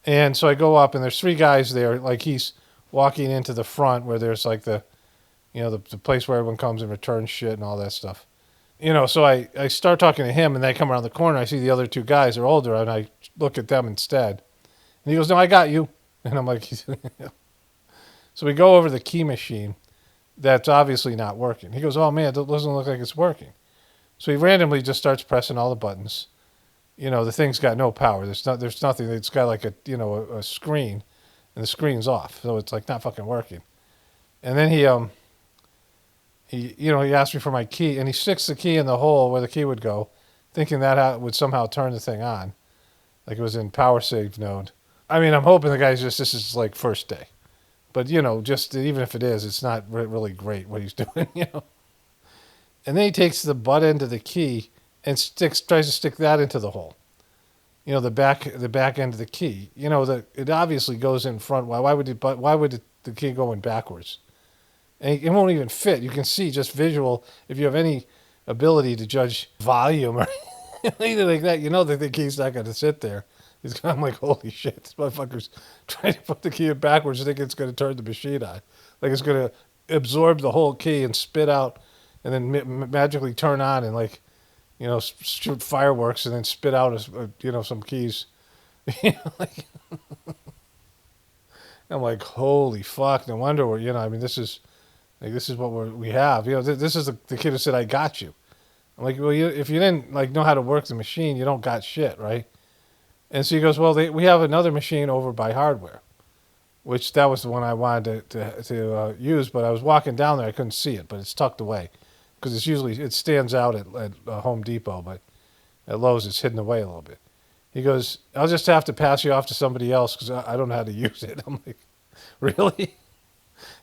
And so I go up, and there's three guys there, like he's walking into the front where there's like the place where everyone comes and returns shit and all that stuff. So I start talking to him, and they come around the corner. I see the other two guys, they're older, and I look at them instead. And he goes, no, I got you. And I'm like, so we go over the key machine. That's obviously not working. He goes, oh man, it doesn't look like it's working. So he randomly just starts pressing all the buttons. The thing's got no power. There's nothing. It's got like a screen, and the screen's off. So it's like not fucking working. And then he asked me for my key, and he sticks the key in the hole where the key would go, thinking that would somehow turn the thing on. Like it was in power save mode. I mean, I'm hoping the guy's this is like first day. But, just even if it is, it's not really great what he's doing, And then he takes the butt end of the key and tries to stick that into the hole. The back end of the key. It obviously goes in front. Why would the key go in backwards? And it won't even fit. You can see just visual, if you have any ability to judge volume or anything like that, that the key's not going to sit there. I'm like, holy shit, this motherfucker's trying to put the key in backwards, thinking it's going to turn the machine on. Like it's going to absorb the whole key and spit out and then magically turn on in like, shoot fireworks and then spit out, some keys. Like, I'm like, holy fuck! No wonder we're, this is what we have. This is the kid who said, "I got you." I'm like, well, if you didn't know how to work the machine, you don't got shit, right? And so he goes, well, we have another machine over by hardware, which that was the one I wanted to use, but I was walking down there, I couldn't see it, but it's tucked away, because it stands out at Home Depot, but at Lowe's it's hidden away a little bit. He goes, I'll just have to pass you off to somebody else because I don't know how to use it. I'm like, really?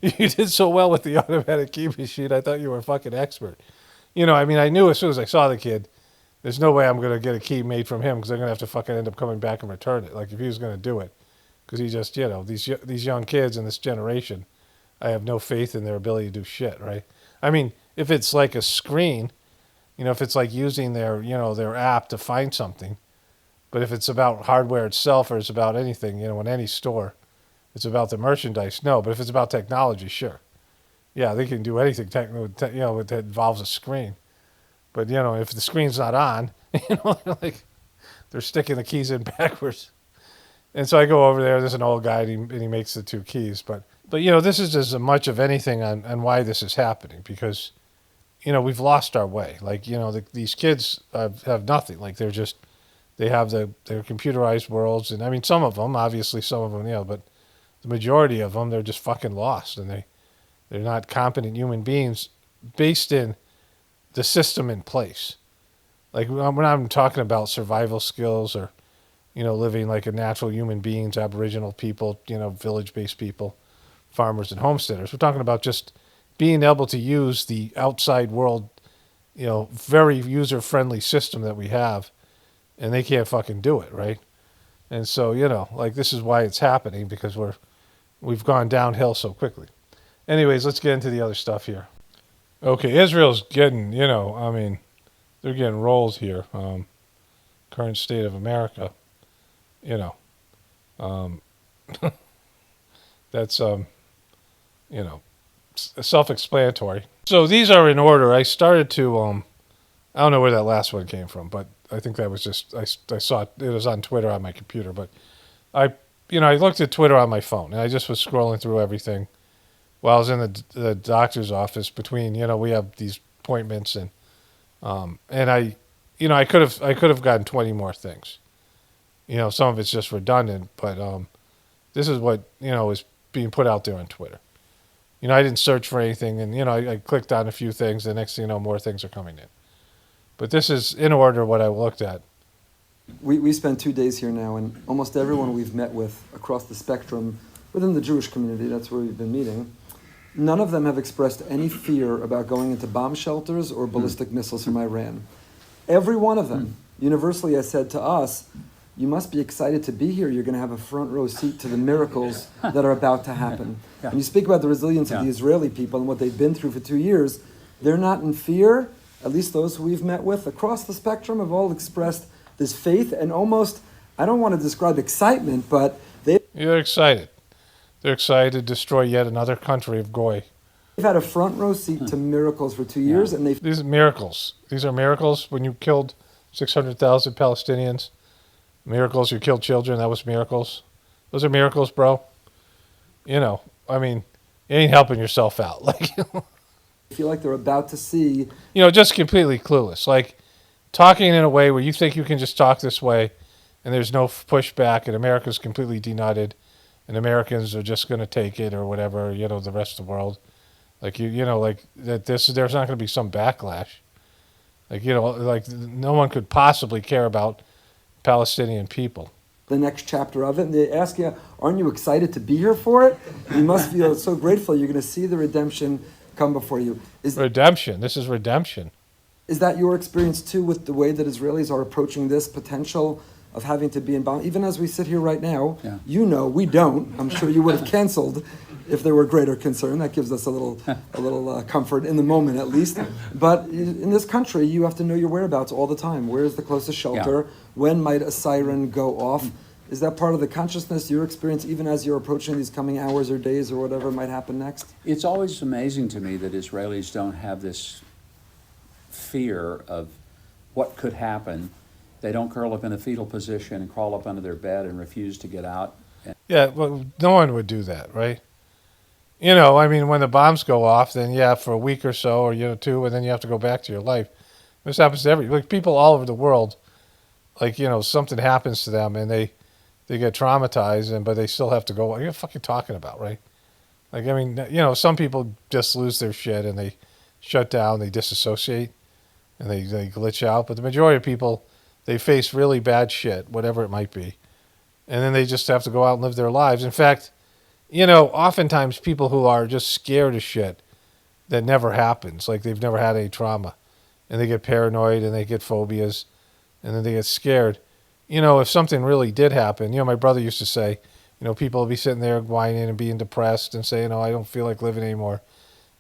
You did so well with the automatic key machine. I thought you were a fucking expert. I knew as soon as I saw the kid, there's no way I'm going to get a key made from him because I'm going to have to fucking end up coming back and return it. Like, if he was going to do it. Because he just, these young kids in this generation, I have no faith in their ability to do shit, right? I mean, if it's like a screen, if it's like using their app to find something, but if it's about hardware itself or it's about anything, in any store, it's about the merchandise, no. But if it's about technology, sure. Yeah, they can do anything, that involves a screen. But, if the screen's not on, they're sticking the keys in backwards. And so I go over there, there's an old guy, and he makes the 2 keys. But this is as much of anything on why this is happening, because, we've lost our way. Like, these kids have nothing. Like, they have their computerized worlds. And, I mean, some of them, but the majority of them, they're just fucking lost. And they're not competent human beings based in the system in place. Like, when I'm talking about survival skills or, living like a natural human beings, Aboriginal people, village-based people, farmers and homesteaders. We're talking about just being able to use the outside world, very user-friendly system that we have, and they can't fucking do it, right? And so, this is why it's happening, because we've gone downhill so quickly. Anyways, let's get into the other stuff here. Okay, Israel's getting, they're getting rolled here. Current state of America, that's, self-explanatory. So these are in order. I started to, I don't know where that last one came from, but I think that was just, I saw it was on Twitter on my computer, but I looked at Twitter on my phone, and I just was scrolling through everything while I was in the doctor's office between, we have these appointments, and I could have gotten 20 more things. Some of it's just redundant, but this is what, is being put out there on Twitter. I didn't search for anything, and, I clicked on a few things. The next thing you know, more things are coming in. But this is in order what I looked at. We spent 2 days here now, and almost everyone we've met with across the spectrum within the Jewish community, that's where we've been meeting, none of them have expressed any fear about going into bomb shelters or ballistic missiles from Iran. Every one of them universally has said to us, you must be excited to be here. You're going to have a front row seat to the miracles that are about to happen. Yeah. When you speak about the resilience of the Israeli people and what they've been through for 2 years, they're not in fear. At least those who we've met with across the spectrum have all expressed this faith and almost, I don't want to describe excitement, but they're excited. They're excited to destroy yet another country of Goy. They've had a front row seat to miracles for 2 years, and these are miracles. These are miracles. When you killed 600,000 Palestinians, miracles. You killed children. That was miracles. Those are miracles, bro. You ain't helping yourself out. Like, I feel like they're about to see. Just completely clueless. Like, talking in a way where you think you can just talk this way, and there's no pushback, and America's completely denutted, and Americans are just going to take it or whatever. The rest of the world, like like that. There's not going to be some backlash. Like like no one could possibly care about Palestinian people. The next chapter of it, and they ask you, aren't you excited to be here for it? You must feel so grateful. You're going to see the redemption come before you. Redemption. This is redemption. Is that your experience too with the way that Israelis are approaching this potential of having to be in bomb? Even as we sit here right now, we don't. I'm sure you would have canceled if there were greater concern. That gives us a little comfort in the moment, at least. But in this country, you have to know your whereabouts all the time. Where's the closest shelter? Yeah. When might a siren go off? Is that part of the consciousness, your experience, even as you're approaching these coming hours or days or whatever might happen next? It's always amazing to me that Israelis don't have this fear of what could happen. They don't curl up in a fetal position and crawl up under their bed and refuse to get out. Yeah, well, no one would do that, right? You know, I mean, when the bombs go off, then yeah, for a week or so, or two, and then you have to go back to your life. This happens to like people all over the world. Like, something happens to them and they get traumatized, but they still have to go. What are you fucking talking about, right? Like, I mean, some people just lose their shit and they shut down, they disassociate, and they glitch out. But the majority of people, they face really bad shit, whatever it might be, and then they just have to go out and live their lives. In fact, oftentimes people who are just scared of shit that never happens, like they've never had any trauma, and they get paranoid and they get phobias, and then they get scared. If something really did happen, my brother used to say, people will be sitting there whining and being depressed and saying, oh, I don't feel like living anymore.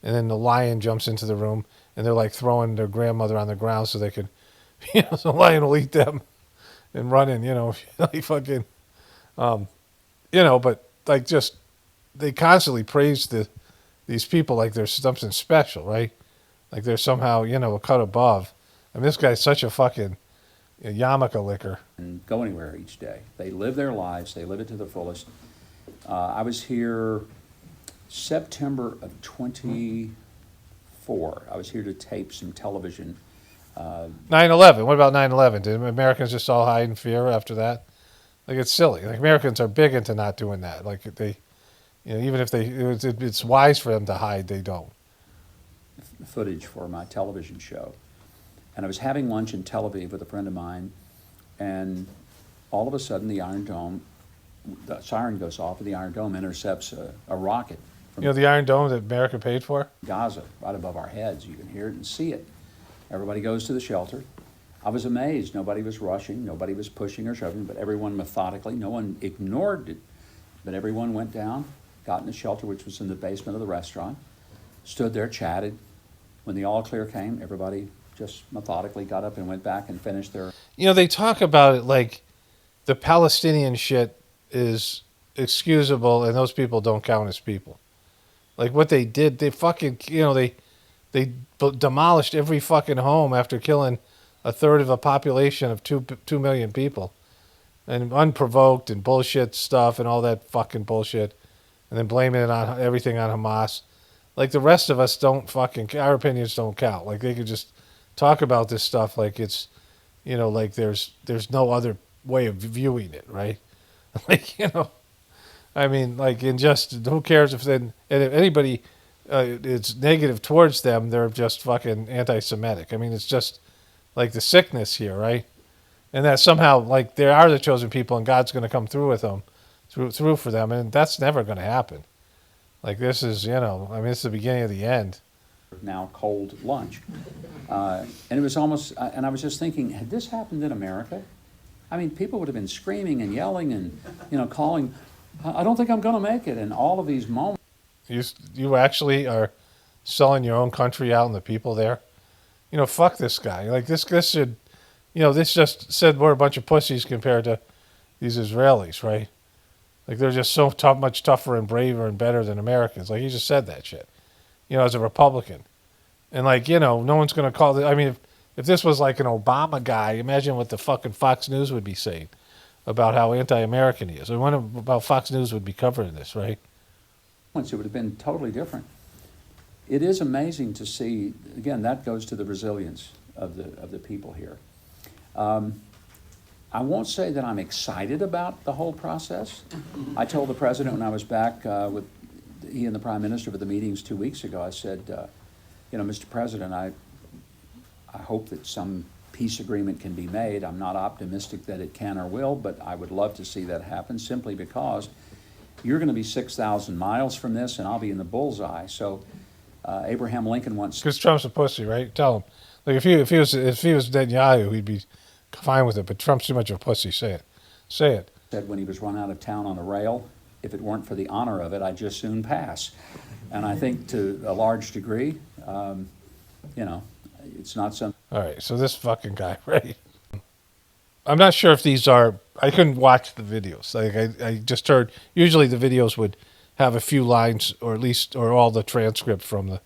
And then the lion jumps into the room and they're like throwing their grandmother on the ground so they could, so the lion will eat them and running, like fucking, but like just, they constantly praise these people like they're something special, right? Like they're somehow, a cut above. I mean, this guy's such a fucking yarmulke licker. And go anywhere each day. They live their lives. They live it to the fullest. I was here September of 24. I was here to tape some television. 9/11. What about 9/11? Did Americans just all hide in fear after that? Like, it's silly. Like, Americans are big into not doing that. Like, they, even if it's wise for them to hide, they don't. Footage for my television show. And I was having lunch in Tel Aviv with a friend of mine, and all of a sudden the Iron Dome, the siren goes off, and the Iron Dome intercepts a rocket from the Iron Dome that America paid for? Gaza, right above our heads. You can hear it and see it. Everybody goes to the shelter. I was amazed. Nobody was rushing. Nobody was pushing or shoving, but everyone methodically, no one ignored it. But everyone went down, got in the shelter, which was in the basement of the restaurant, stood there, chatted. When the all clear came, everybody just methodically got up and went back and finished their... They talk about it like the Palestinian shit is excusable and those people don't count as people. Like what they did, they fucking, they demolished every fucking home after killing a third of a population of 2 million people. And unprovoked and bullshit stuff and all that fucking bullshit. And then blaming it on everything on Hamas. Like the rest of us don't fucking, our opinions don't count. Like they could just talk about this stuff like it's, like there's no other way of viewing it, right? Like, I mean, like in just, who cares if if anybody is negative towards them, they're just fucking anti-Semitic. I mean, it's just like the sickness here, right? And that somehow, like, they are the chosen people and God's going to come through with them, through for them, and that's never going to happen. Like, this is, it's the beginning of the end. Now cold lunch. And it was almost, and I was just thinking, had this happened in America? I mean, people would have been screaming and yelling and, calling, I don't think I'm going to make it, and all of these moments. You actually are selling your own country out and the people there? Fuck this guy. Like, this should, this just said we're a bunch of pussies compared to these Israelis, right? Like, they're just so much tougher and braver and better than Americans. Like, he just said that shit, as a Republican. And, like, no one's going to call it. I mean, if this was like an Obama guy, imagine what the fucking Fox News would be saying about how anti-American he is. I wonder about Fox News would be covering this, right? It would have been totally different. It is amazing to see, again, that goes to the resilience of the people here. I won't say that I'm excited about the whole process. I told the president when I was back with he and the prime minister for the meetings 2 weeks ago, I said, Mr. President, I hope that some peace agreement can be made. I'm not optimistic that it can or will, but I would love to see that happen simply because you're going to be 6,000 miles from this and I'll be in the bullseye. So Abraham Lincoln once... Because Trump's a pussy, right? Tell him. Like, if he was Netanyahu, he'd be fine with it, but Trump's too much of a pussy. Say it. Said when he was run out of town on a rail, if it weren't for the honor of it, I'd just soon pass. And I think to a large degree, it's not some... All right, so this fucking guy, right? I'm not sure if these are... I couldn't watch the videos. Like, I just heard... Usually the videos would have a few lines, or at least, or all the transcript from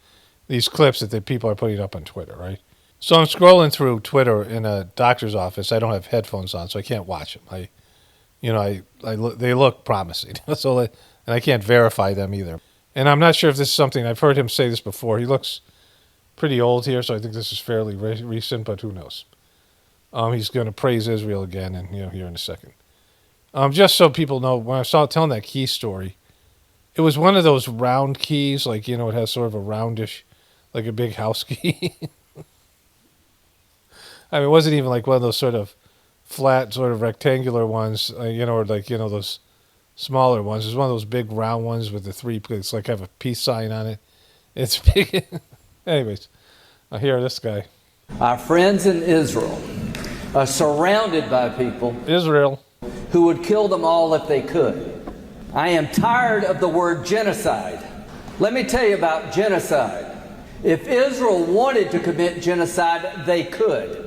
these clips that the people are putting up on Twitter, right? So I'm scrolling through Twitter in a doctor's office. I don't have headphones on, so I can't watch them. They look promising. And I can't verify them either. And I'm not sure if this is something, I've heard him say this before. He looks pretty old here, so I think this is fairly recent, but who knows? He's going to praise Israel again, and here in a second. Just so people know, when I saw telling that key story, it was one of those round keys, like, it has sort of a roundish, like a big house key. I mean, it wasn't even like one of those sort of flat, sort of rectangular ones, or like, those smaller ones. It was one of those big round ones with the three, it's like have a peace sign on it. It's big. Anyways, I hear this guy. Our friends in Israel are surrounded by people Israel who would kill them all if they could. I am tired of the word genocide. Let me tell you about genocide. If Israel wanted to commit genocide, they could.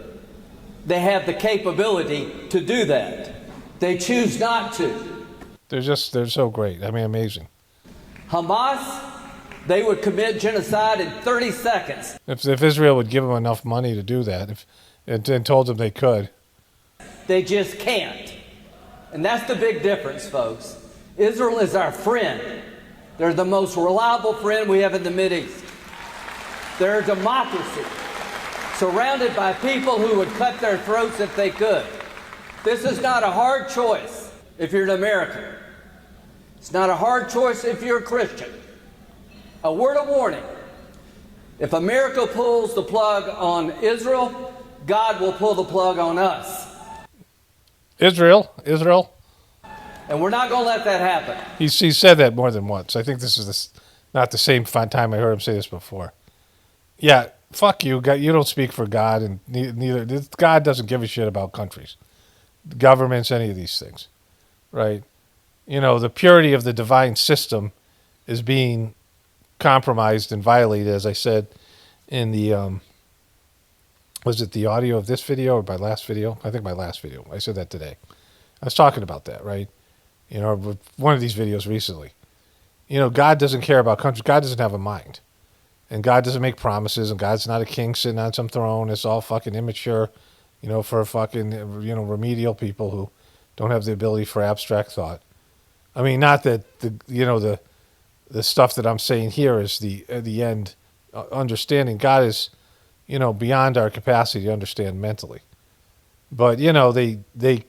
They have the capability to do that. They choose not to. They're so great. I mean, amazing. Hamas, they would commit genocide in 30 seconds. If Israel would give them enough money to do that, and told them they could. They just can't. And that's the big difference, folks. Israel is our friend. They're the most reliable friend we have in the Mideast. They're a democracy, surrounded by people who would cut their throats if they could. This is not a hard choice if you're an American. It's not a hard choice if you're a Christian. A word of warning. If America pulls the plug on Israel, God will pull the plug on us. Israel. And we're not going to let that happen. He said that more than once. I think this is not the same time I heard him say this before. Yeah, fuck you. You don't speak for God, and neither God doesn't give a shit about countries, governments, any of these things, right? The purity of the divine system is being compromised and violated, as I said in the was it the audio of this video or my last video? I think my last video. I said that today. I was talking about that, right? One of these videos recently. God doesn't care about countries. God doesn't have a mind. And God doesn't make promises, and God's not a king sitting on some throne. It's all fucking immature, for fucking, remedial people who don't have the ability for abstract thought. I mean, not that the stuff that I'm saying here is the end understanding. God is, beyond our capacity to understand mentally. But, they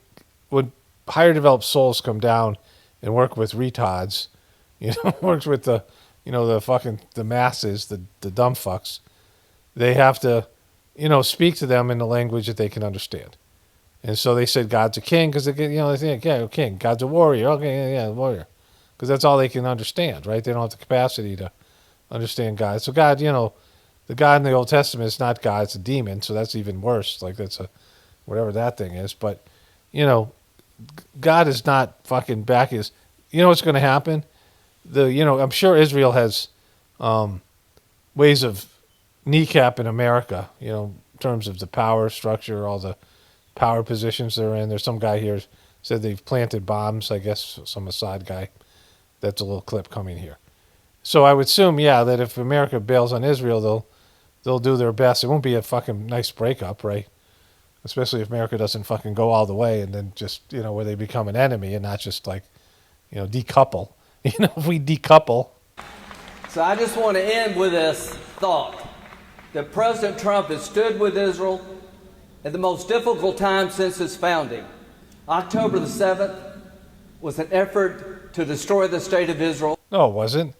would higher developed souls come down and work with retards, works with the masses, the dumb fucks. They have to, speak to them in the language that they can understand. And so they said God's a king because they think, yeah, king. God's a warrior. Okay, yeah, warrior. Because that's all they can understand, right? They don't have the capacity to understand God. So God, the God in the Old Testament is not God, it's a demon. So that's even worse. Like that's whatever that thing is. But, God is not fucking back his, what's going to happen? I'm sure Israel has ways of kneecapping America, in terms of the power structure, all the power positions they're in. There's some guy here said they've planted bombs, I guess, some Assad guy. That's a little clip coming here. So I would assume, that if America bails on Israel, they'll do their best. It won't be a fucking nice breakup, right? Especially if America doesn't fucking go all the way and then just, where they become an enemy and not just like, decouple. If we decouple. So I just want to end with this thought that President Trump has stood with Israel at the most difficult time since its founding. October the 7th was an effort to destroy the state of Israel. No, it wasn't.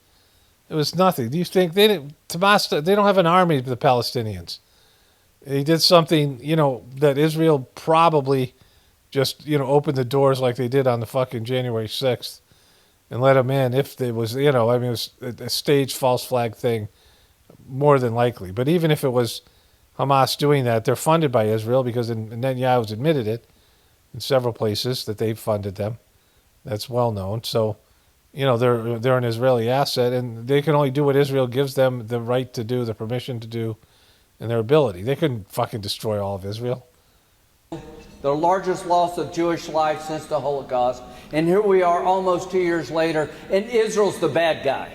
It was nothing. Do you think they don't have an army of the Palestinians? He did something, that Israel probably just, opened the doors like they did on the fucking January 6th and let them in if there was, it was a staged false flag thing, more than likely. But even if it was Hamas doing that, they're funded by Israel because Netanyahu's admitted it in several places that they've funded them. That's well known. So, they're an Israeli asset, and they can only do what Israel gives them the right to do, the permission to do, and their ability. They couldn't fucking destroy all of Israel. The largest loss of Jewish life since the Holocaust. And here we are almost 2 years later, and Israel's the bad guy.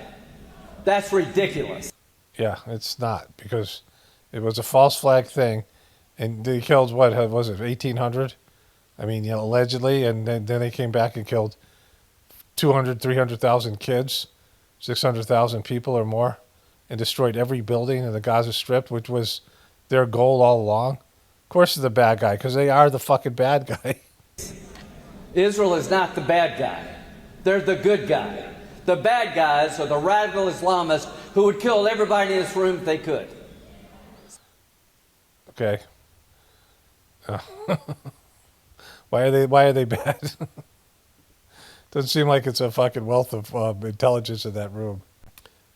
That's ridiculous. Yeah, it's not, because It was a false flag thing, and they killed what was it, 1,800? I mean, allegedly, and then they came back and killed 200, 300,000 kids, 600,000 people or more, and destroyed every building in the Gaza Strip, which was their goal all along. Of course, they're the bad guy because they are the fucking bad guy. Israel is not the bad guy. They're the good guy. The bad guys are the radical Islamists who would kill everybody in this room if they could. Okay. Why are they bad? Doesn't seem like it's a fucking wealth of intelligence in that room.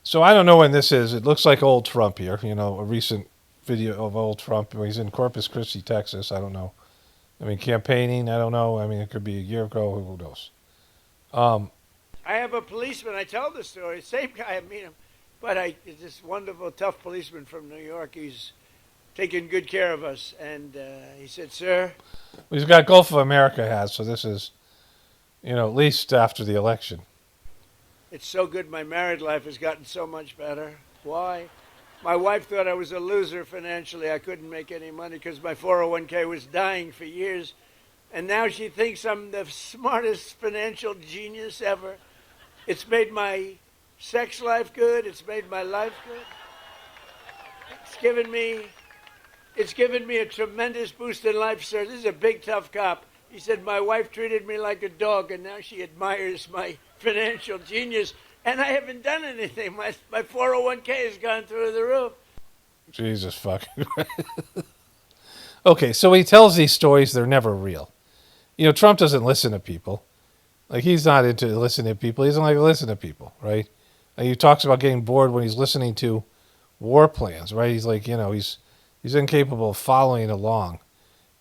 So I don't know when this is. It looks like old Trump here. A recent video of old Trump. He's in Corpus Christi, Texas. I don't know. I mean, campaigning. I don't know. I mean, it could be a year ago. Who knows? I have a policeman. I tell the story. Same guy. I meet him, but it's this wonderful, tough policeman from New York. He's taking good care of us, and he said, "Sir." Well, he's got Gulf of America has. So this is, at least after the election. It's so good. My married life has gotten so much better. Why? My wife thought I was a loser financially. I couldn't make any money because my 401k was dying for years. And now she thinks I'm the smartest financial genius ever. It's made my sex life good. It's made my life good. It's given me a tremendous boost in life, sir. This is a big, tough cop. He said, my wife treated me like a dog, and now she admires my financial genius. And I haven't done anything. My 401k has gone through the roof. Jesus fucking Christ. Okay, so he tells these stories. They're never real. Trump doesn't listen to people. Like, he's not into listening to people. He doesn't like to listen to people, right? And he talks about getting bored when he's listening to war plans, right? He's like, he's incapable of following along.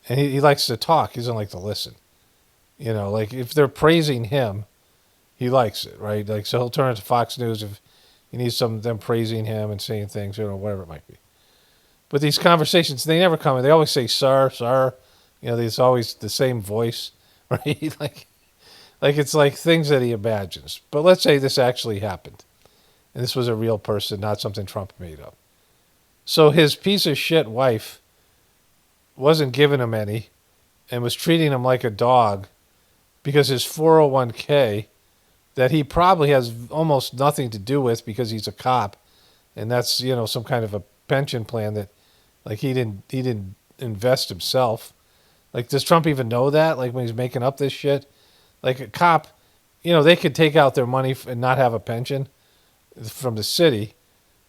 And he likes to talk. He doesn't like to listen. Like, if they're praising him, he likes it, right? Like, so he'll turn it to Fox News if he needs some of them praising him and saying things, whatever it might be. But these conversations, they never come in. They always say, sir, sir. There's always the same voice, right? like it's like things that he imagines. But let's say this actually happened. And this was a real person, not something Trump made up. So his piece of shit wife wasn't giving him any and was treating him like a dog because his 401k that he probably has almost nothing to do with because he's a cop, and that's, some kind of a pension plan that, like, he didn't invest himself. Like, does Trump even know that? Like, when he's making up this shit? Like, a cop, they could take out their money and not have a pension from the city,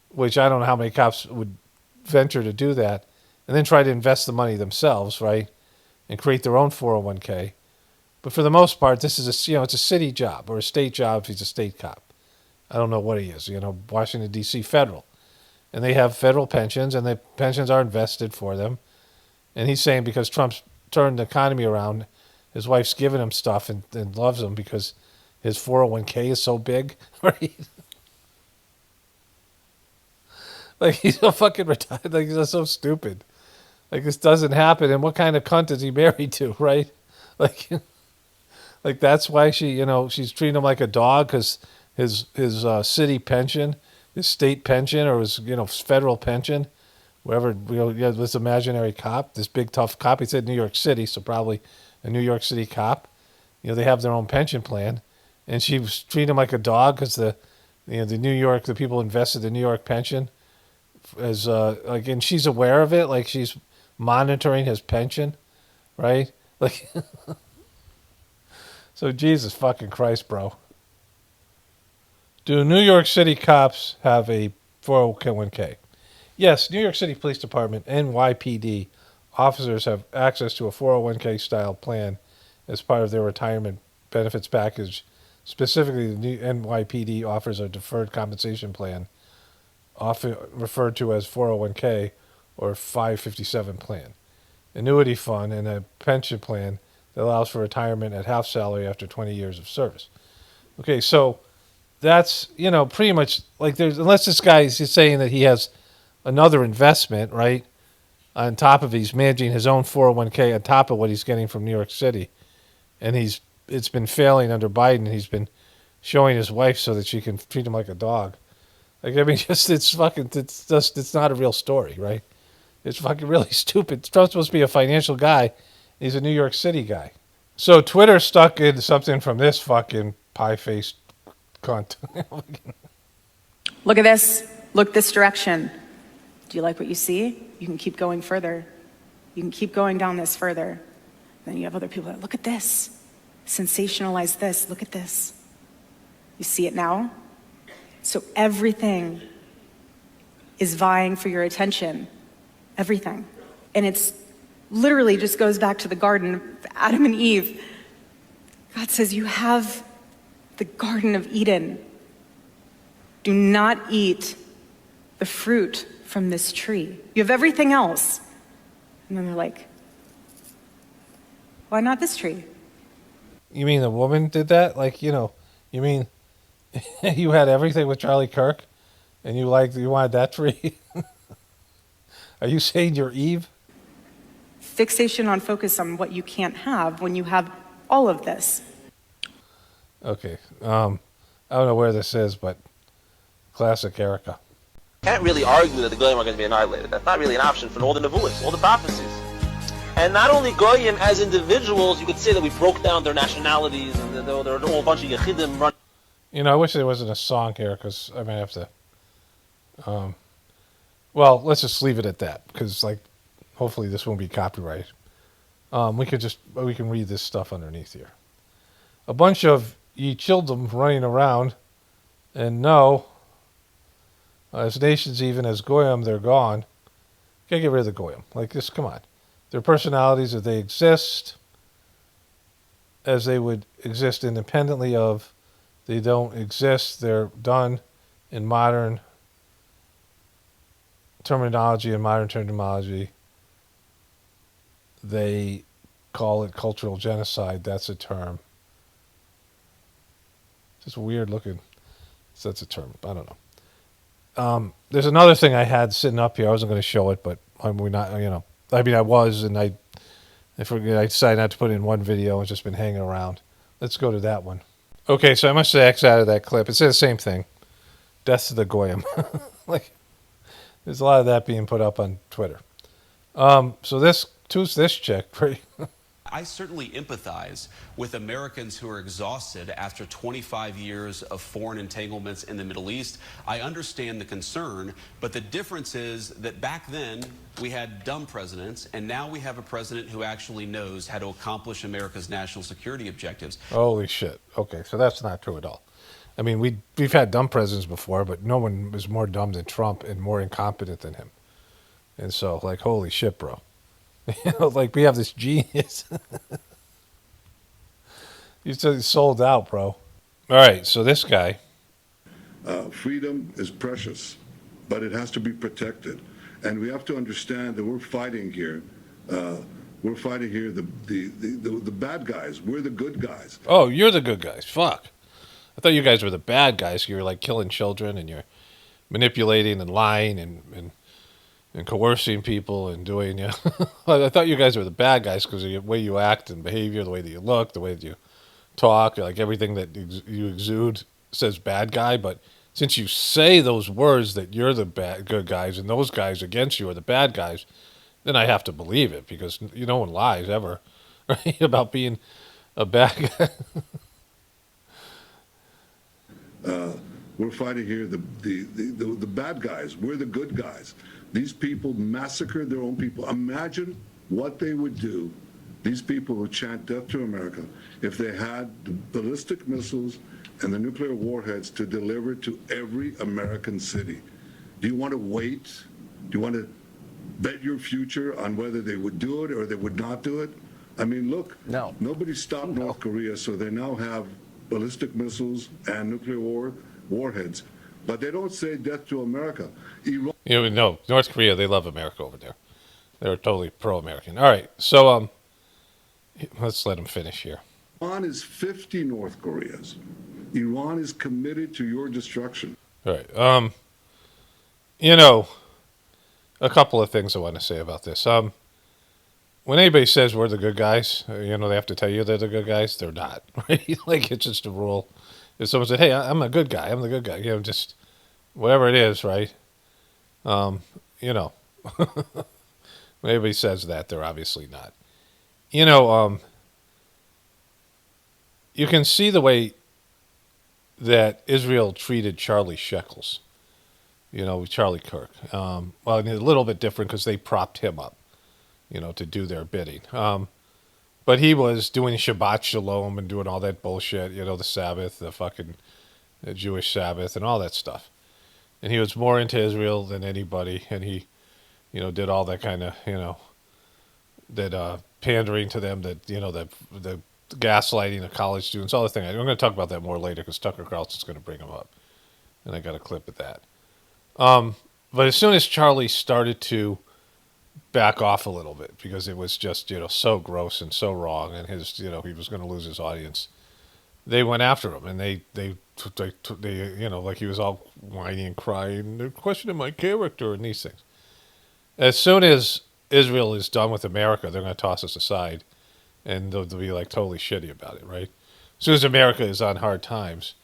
which I don't know how many cops would venture to do that, and then try to invest the money themselves, right, and create their own 401k. But for the most part, this is it's a city job or a state job if he's a state cop. I don't know what he is, Washington, D.C. federal. And they have federal pensions, and the pensions are invested for them. And he's saying because Trump's turned the economy around, his wife's giving him stuff and loves him because his 401k is so big, right? Like, he's so fucking retired. Like, he's so stupid. Like, this doesn't happen. And what kind of cunt is he married to, right? Like that's why she's treating him like a dog because his city pension, his state pension, or his federal pension, wherever this imaginary cop, this big tough cop. He said New York City, so probably a New York City cop. They have their own pension plan, and she was treating him like a dog because the people invested in New York pension as and she's aware of it, like she's monitoring his pension, right? Like. So Jesus fucking Christ, bro. Do New York City cops have a 401k? Yes, New York City Police Department, NYPD, officers have access to a 401k style plan as part of their retirement benefits package. Specifically, the new NYPD offers a deferred compensation plan, often referred to as 401k or 557 plan, annuity fund, and a pension plan that allows for retirement at half salary after 20 years of service. Okay, so that's, pretty much like unless this guy is saying that he has another investment, right, on top of he's managing his own 401k on top of what he's getting from New York City. And it's been failing under Biden. He's been showing his wife so that she can treat him like a dog. Like, I mean, it's not a real story, right? It's fucking really stupid. Trump's supposed to be a financial guy. He's a New York City guy. So Twitter stuck in something from this fucking pie-faced cunt. Look at this. Look this direction. Do you like what you see? You can keep going further. You can keep going down this further. Then you have other people that look at this. Sensationalize this. Look at this. You see it now? So everything is vying for your attention. Everything. And it's literally just goes back to the garden of Adam and Eve. God says, you have the Garden of Eden. Do not eat the fruit from this tree. You have everything else. And then they're like, why not this tree? You mean the woman did that? Like, you mean you had everything with Charlie Kirk and you wanted that tree? Are you saying you're Eve? Fixation on focus on what you can't have when you have all of this. Okay. I don't know where this is, but classic Erica. Can't really argue that the Goyim are going to be annihilated. That's not really an option for all the Nevuahs, all the prophecies. And not only Goyim as individuals, you could say that we broke down their nationalities and there are a whole bunch of Yechidim running. I wish there wasn't a song here because I might have to. Well, let's just leave it at that because, hopefully this won't be copyrighted. We can read this stuff underneath here. A bunch of ye children running around, and no, as nations even as Goyim, they're gone. Can't get rid of the Goyim. Just come on. Their personalities, if they exist as they would exist independently of, they don't exist. They're done in modern terminology and modern terminology. They call it cultural genocide. That's a term. Just weird looking. So that's a term. I don't know. There's another thing I had sitting up here. I wasn't going to show it, but we're not. I was, and I decided not to put it in one video. It's just been hanging around. Let's go to that one. Okay, so I must have X out of that clip. It said the same thing. Death to the Goyim. There's a lot of that being put up on Twitter. So who's this chick? I certainly empathize with Americans who are exhausted after 25 years of foreign entanglements in the Middle East. I understand the concern, but the difference is that back then we had dumb presidents, and now we have a president who actually knows how to accomplish America's national security objectives. Holy shit. Okay, so that's not true at all. I mean, we've had dumb presidents before, but no one was more dumb than Trump and more incompetent than him. And so, holy shit, bro. We have this genius. You sold out, bro. All right, so this guy. Freedom is precious, but it has to be protected. And we have to understand that we're fighting here. We're fighting here the bad guys. We're the good guys. Oh, you're the good guys. Fuck. I thought you guys were the bad guys. You were killing children and you're manipulating and lying and coercing people and doing, I thought you guys were the bad guys because of the way you act and behavior, the way that you look, the way that you talk, everything that you exude says bad guy. But since you say those words that you're the good guys and those guys against you are the bad guys, then I have to believe it because no one lies ever, right, about being a bad guy. We're fighting here the bad guys. We're the good guys. These people massacred their own people. Imagine what they would do, these people who chant death to America, if they had the ballistic missiles and the nuclear warheads to deliver to every American city. Do you want to wait? Do you want to bet your future on whether they would do it or they would not do it? I mean, look, nobody stopped North Korea, so they now have ballistic missiles and nuclear warheads. But they don't say death to America. No, North Korea, they love America over there. They're totally pro-American. All right, so let's let them finish here. Iran is 50 North Koreas. Iran is committed to your destruction. All right. A couple of things I want to say about this. When anybody says we're the good guys, they have to tell you they're the good guys. They're not, right? It's just a rule. If someone said, hey, I'm a good guy, I'm the good guy, just whatever it is, right? When everybody says that, they're obviously not. You know, you can see the way that Israel treated Charlie Shekels. You know, Charlie Kirk. Well, a little bit different because they propped him up, you know, to do their bidding. But he was doing Shabbat Shalom and doing all that bullshit, you know, the Sabbath, the fucking Jewish Sabbath and all that stuff. And he was more into Israel than anybody. And he, you know, did all that kind of, you know, that pandering to them, that, you know, the gaslighting of college students, all the thing. I'm going to talk about that more later because Tucker Carlson's going to bring him up. And I got a clip of that. But as soon as Charlie started to back off a little bit because it was just, you know, so gross and so wrong, and his, you know, he was going to lose his audience, they went after him, and they you know, like he was all whining and crying, they're questioning my character and these things. As soon as Israel is done with America, they're going to toss us aside, and they'll be like totally shitty about it, right? As soon as America is on hard times,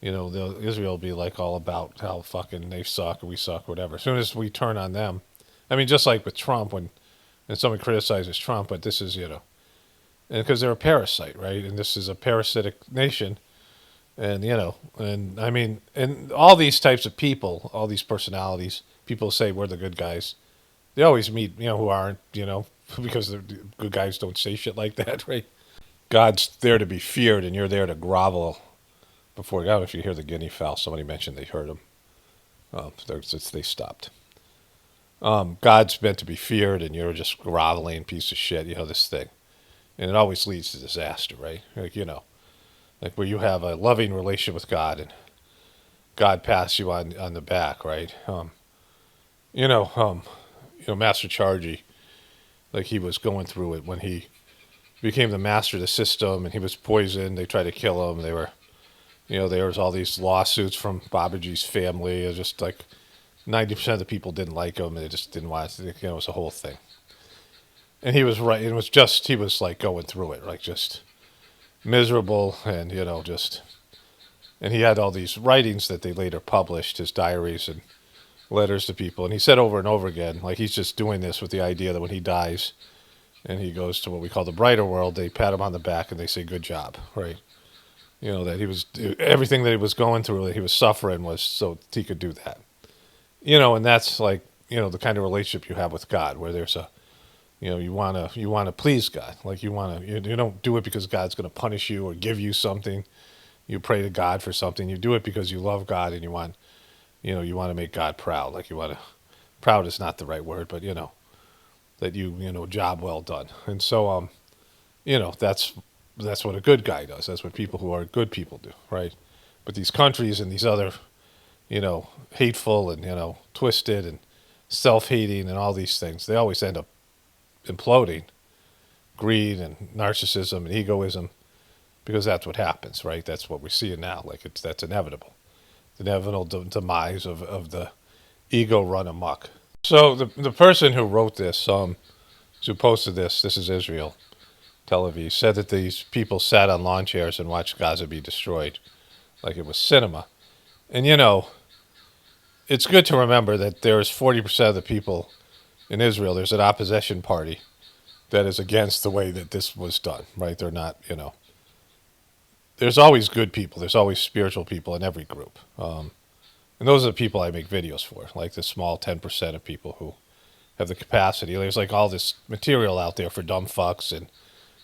you know, Israel will be like all about how fucking they suck or we suck or whatever. As soon as we turn on them, I mean, just like with Trump, when someone criticizes Trump, but this is, you know, and because they're a parasite, right? And this is a parasitic nation. And, you know, and I mean, and all these types of people, all these personalities, people say we're the good guys. They always meet, you know, who aren't, you know, because the good guys don't say shit like that, right? God's there to be feared, and you're there to grovel before God. If you hear the guinea fowl, somebody mentioned they heard them. They stopped. God's meant to be feared, and you're just groveling piece of shit, you know, this thing. And it always leads to disaster, right? Like, you know, like where you have a loving relationship with God, and God pats you on the back, right? You know, Master Chargy, like he was going through it when he became the master of the system, and he was poisoned. They tried to kill him. They were, you know, there was all these lawsuits from Babaji's family. It was just like 90% of the people didn't like him. They just didn't want to, you know, it was a whole thing. And he was right. It was just, he was like going through it, like just miserable, and, you know, just, and he had all these writings that they later published, his diaries and letters to people. And he said over and over again, like he's just doing this with the idea that when he dies and he goes to what we call the brighter world, they pat him on the back and they say, good job, right? You know, that he was, everything that he was going through, that he was suffering, was so he could do that. You know, and that's like, you know, the kind of relationship you have with God, where there's a, you know, you want to please God. Like you don't do it because God's going to punish you or give you something. You pray to God for something. You do it because you love God, and you want to make God proud. Like proud is not the right word, but, you know, that you know, job well done. And so, you know, that's what a good guy does. That's what people who are good people do, right? But these countries and these other, you know, hateful and, you know, twisted and self-hating and all these things, they always end up imploding. Greed and narcissism and egoism, because that's what happens, right? That's what we're seeing now. Like that's inevitable. The inevitable demise of the ego run amok. So the person who wrote this, who posted this is Israel, Tel Aviv, said that these people sat on lawn chairs and watched Gaza be destroyed like it was cinema. And, you know, it's good to remember that there's 40% of the people in Israel, there's an opposition party that is against the way that this was done, right? They're not, you know, there's always good people. There's always spiritual people in every group. And those are the people I make videos for, like the small 10% of people who have the capacity. There's like all this material out there for dumb fucks and,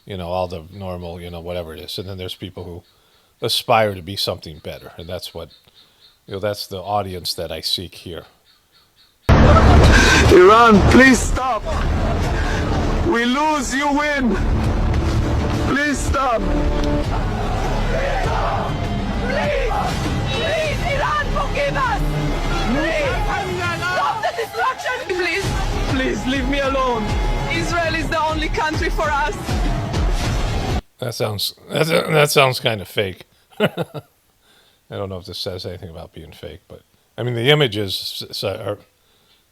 you know, all the normal, you know, whatever it is. And then there's people who aspire to be something better. And that's what, you know, that's the audience that I seek here. Iran, please stop. We lose, you win. Please stop. Please, Iran, forgive us. Please, stop the destruction. Please leave me alone. Israel is the only country for us. That sounds kind of fake. I don't know if this says anything about being fake, but I mean the images are,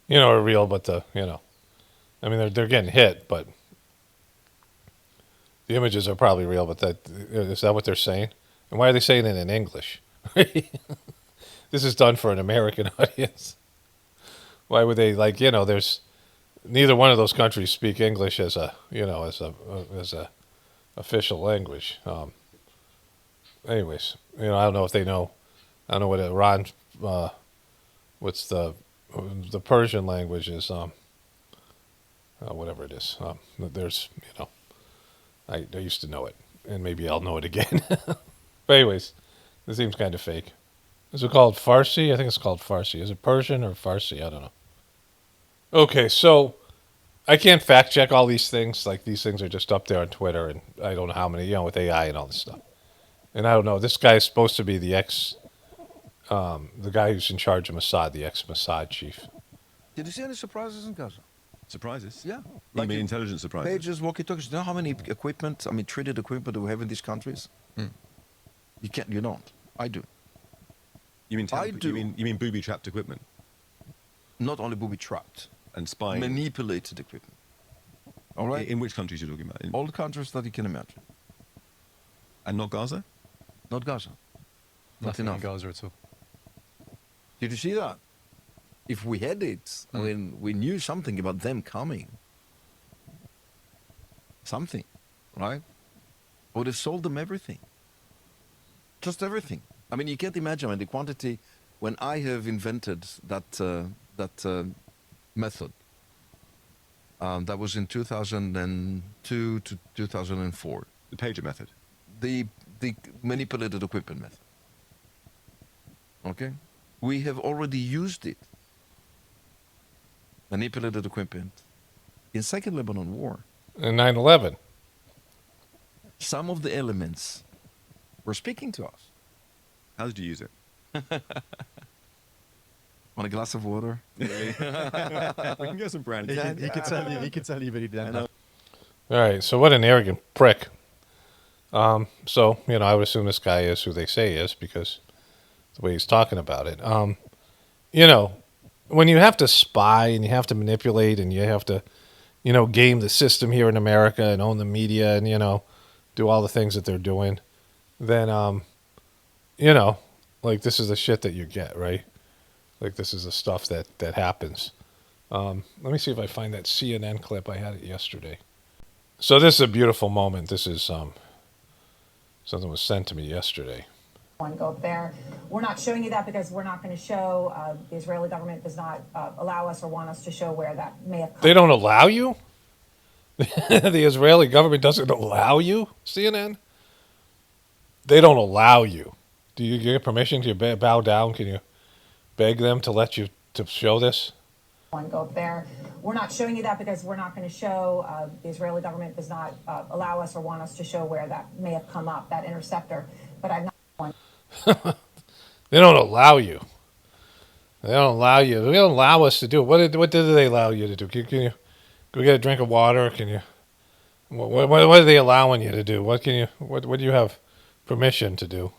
you know, are real, but you know, I mean they're getting hit, but the images are probably real. But is that what they're saying? And why are they saying it in English? This is done for an American audience. Why would they, like, you know, there's neither one of those countries speak English as a as a official language. Anyways, I don't know if they know. I don't know what Iran. What's the Persian language is? Whatever it is. There's I used to know it, and maybe I'll know it again. But anyways, it seems kind of fake. Is it called Farsi? I think it's called Farsi. Is it Persian or Farsi? I don't know. Okay, so I can't fact check all these things. Like, these things are just up there on Twitter, and I don't know how many, with AI and all this stuff. And I don't know. This guy is supposed to be the guy who's in charge of Mossad, the ex-Mossad chief. Did you see any surprises in Gaza? Surprises? Yeah. You mean intelligence surprises? Pages, walkie-talkies. Do you know how many treated equipment do we have in these countries? You don't. I do. You mean booby-trapped equipment? Not only booby-trapped. And spying? Manipulated equipment. All right? In which countries are you talking about? All the countries that you can imagine. And not Gaza? Not Gaza. Nothing enough. in Gaza at all. Did you see that? If we had it, when we knew something about them coming, something, right? Would have sold them everything. Just everything. I mean, you can't imagine the quantity. When I have invented that method, that was in 2002 to 2004. The pager method. The manipulated equipment method. Okay, we have already used it. Manipulated equipment in Second Lebanon War. In 9/11. Some of the elements were speaking to us. How did you use it? On a glass of water. We can get some brandy. He could tell you, but he didn't. All right, so what an arrogant prick. So, I would assume this guy is who they say he is, because the way he's talking about it. When you have to spy and you have to manipulate and you have to, game the system here in America and own the media and, do all the things that they're doing, then, like, this is the shit that you get, right? Like, this is the stuff that happens. Let me see if I find that CNN clip. I had it yesterday. So this is a beautiful moment. This is something was sent to me yesterday. Want to go up there. We're not showing you that because we're not going to show, the Israeli government does not allow us or want us to show where that may have come. They don't allow you? The Israeli government doesn't allow you, CNN? They don't allow you. Do you get permission? Can you bow down? Can you beg them to let you to show this? Want to go up there. We're not showing you that because we're not going to show, the Israeli government does not allow us or want us to show where that may have come up, that interceptor. But I'm not one. They don't allow you. They don't allow you. They don't allow us to do it. What did they allow you to do? Can you go get a drink of water? Can you? What are they allowing you to do? What can you? What do you have permission to do?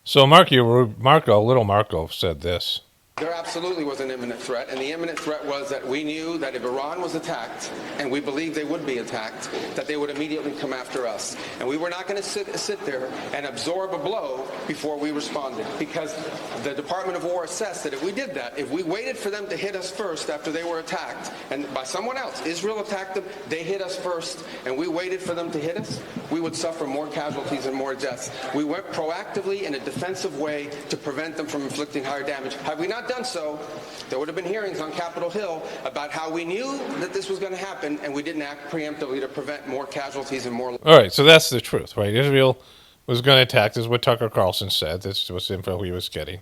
So little Marco said this. There absolutely was an imminent threat, and the imminent threat was that we knew that if Iran was attacked, and we believed they would be attacked, that they would immediately come after us. And we were not going to sit there and absorb a blow before we responded, because the Department of War assessed that if we did that, if we waited for them to hit us first after they were attacked, and by someone else, Israel attacked them, they hit us first, and we waited for them to hit us, we would suffer more casualties and more deaths. We went proactively in a defensive way to prevent them from inflicting higher damage. Had we not done so, there would have been hearings on Capitol Hill about how we knew that this was going to happen, and we didn't act preemptively to prevent more casualties and more. All right, so that's the truth, right? Israel was going to attack. This is what Tucker Carlson said. This was the info he was getting.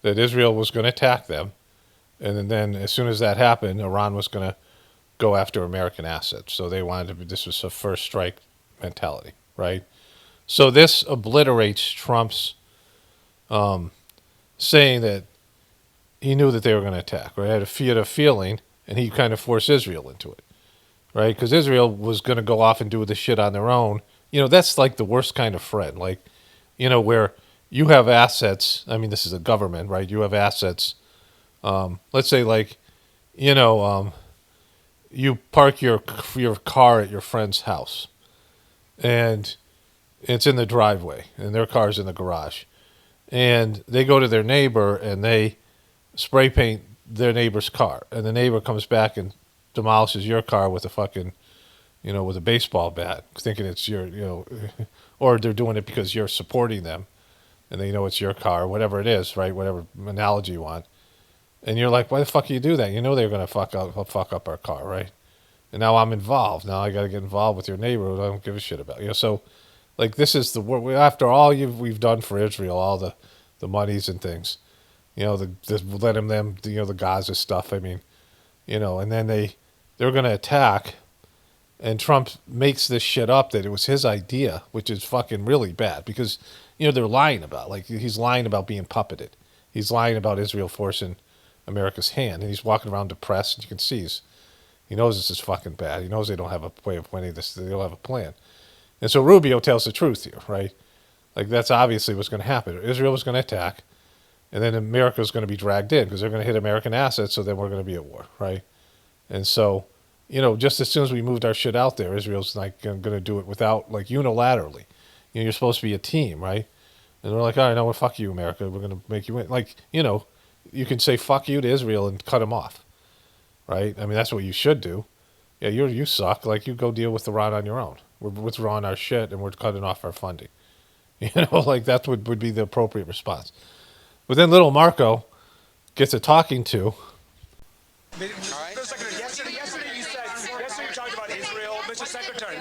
That Israel was going to attack them, and then as soon as that happened, Iran was going to go after American assets. So they wanted to be, this was a first strike mentality, right? So this obliterates Trump's saying that he knew that they were going to attack, right? He had a feeling, and he kind of forced Israel into it, right? Because Israel was going to go off and do the shit on their own. That's like the worst kind of friend, like, where you have assets. I mean, this is a government, right? You have assets. Let's say, like, you park your car at your friend's house, and it's in the driveway, and their car's in the garage, and they go to their neighbor and they spray paint their neighbor's car, and the neighbor comes back and demolishes your car with a fucking, with a baseball bat, thinking it's your, or they're doing it because you're supporting them, and they know it's your car, whatever it is, right? Whatever analogy you want, and you're like, why the fuck do you do that? You know they're gonna fuck up our car, right? And now I'm involved. Now I got to get involved with your neighbor who I don't give a shit about. So, like, this is after all we've done for Israel, all the monies and things, letting them, the Gaza stuff. I mean, and then they're going to attack, and Trump makes this shit up that it was his idea, which is fucking really bad because, they're lying about, like, he's lying about being puppeted. He's lying about Israel forcing America's hand, and he's walking around depressed, and you can see he knows this is fucking bad. He knows they don't have a way of winning this. They don't have a plan. And so Rubio tells the truth here, right? Like, that's obviously what's going to happen. Israel was going to attack, and then America was going to be dragged in because they're going to hit American assets, so then we're going to be at war, right? And so, just as soon as we moved our shit out there, Israel's like going to do it without, like, unilaterally. You're supposed to be a team, right? And they're like, all right, no, well, fuck you, America. We're going to make you win. Like, you can say fuck you to Israel and cut them off. Right? I mean, that's what you should do. Yeah, you suck. Like, you go deal with Iran on your own. We're withdrawing our shit and we're cutting off our funding. Like, that's what would be the appropriate response. But then little Marco gets a talking to. Yesterday you talked about Israel. Mr. Secretary.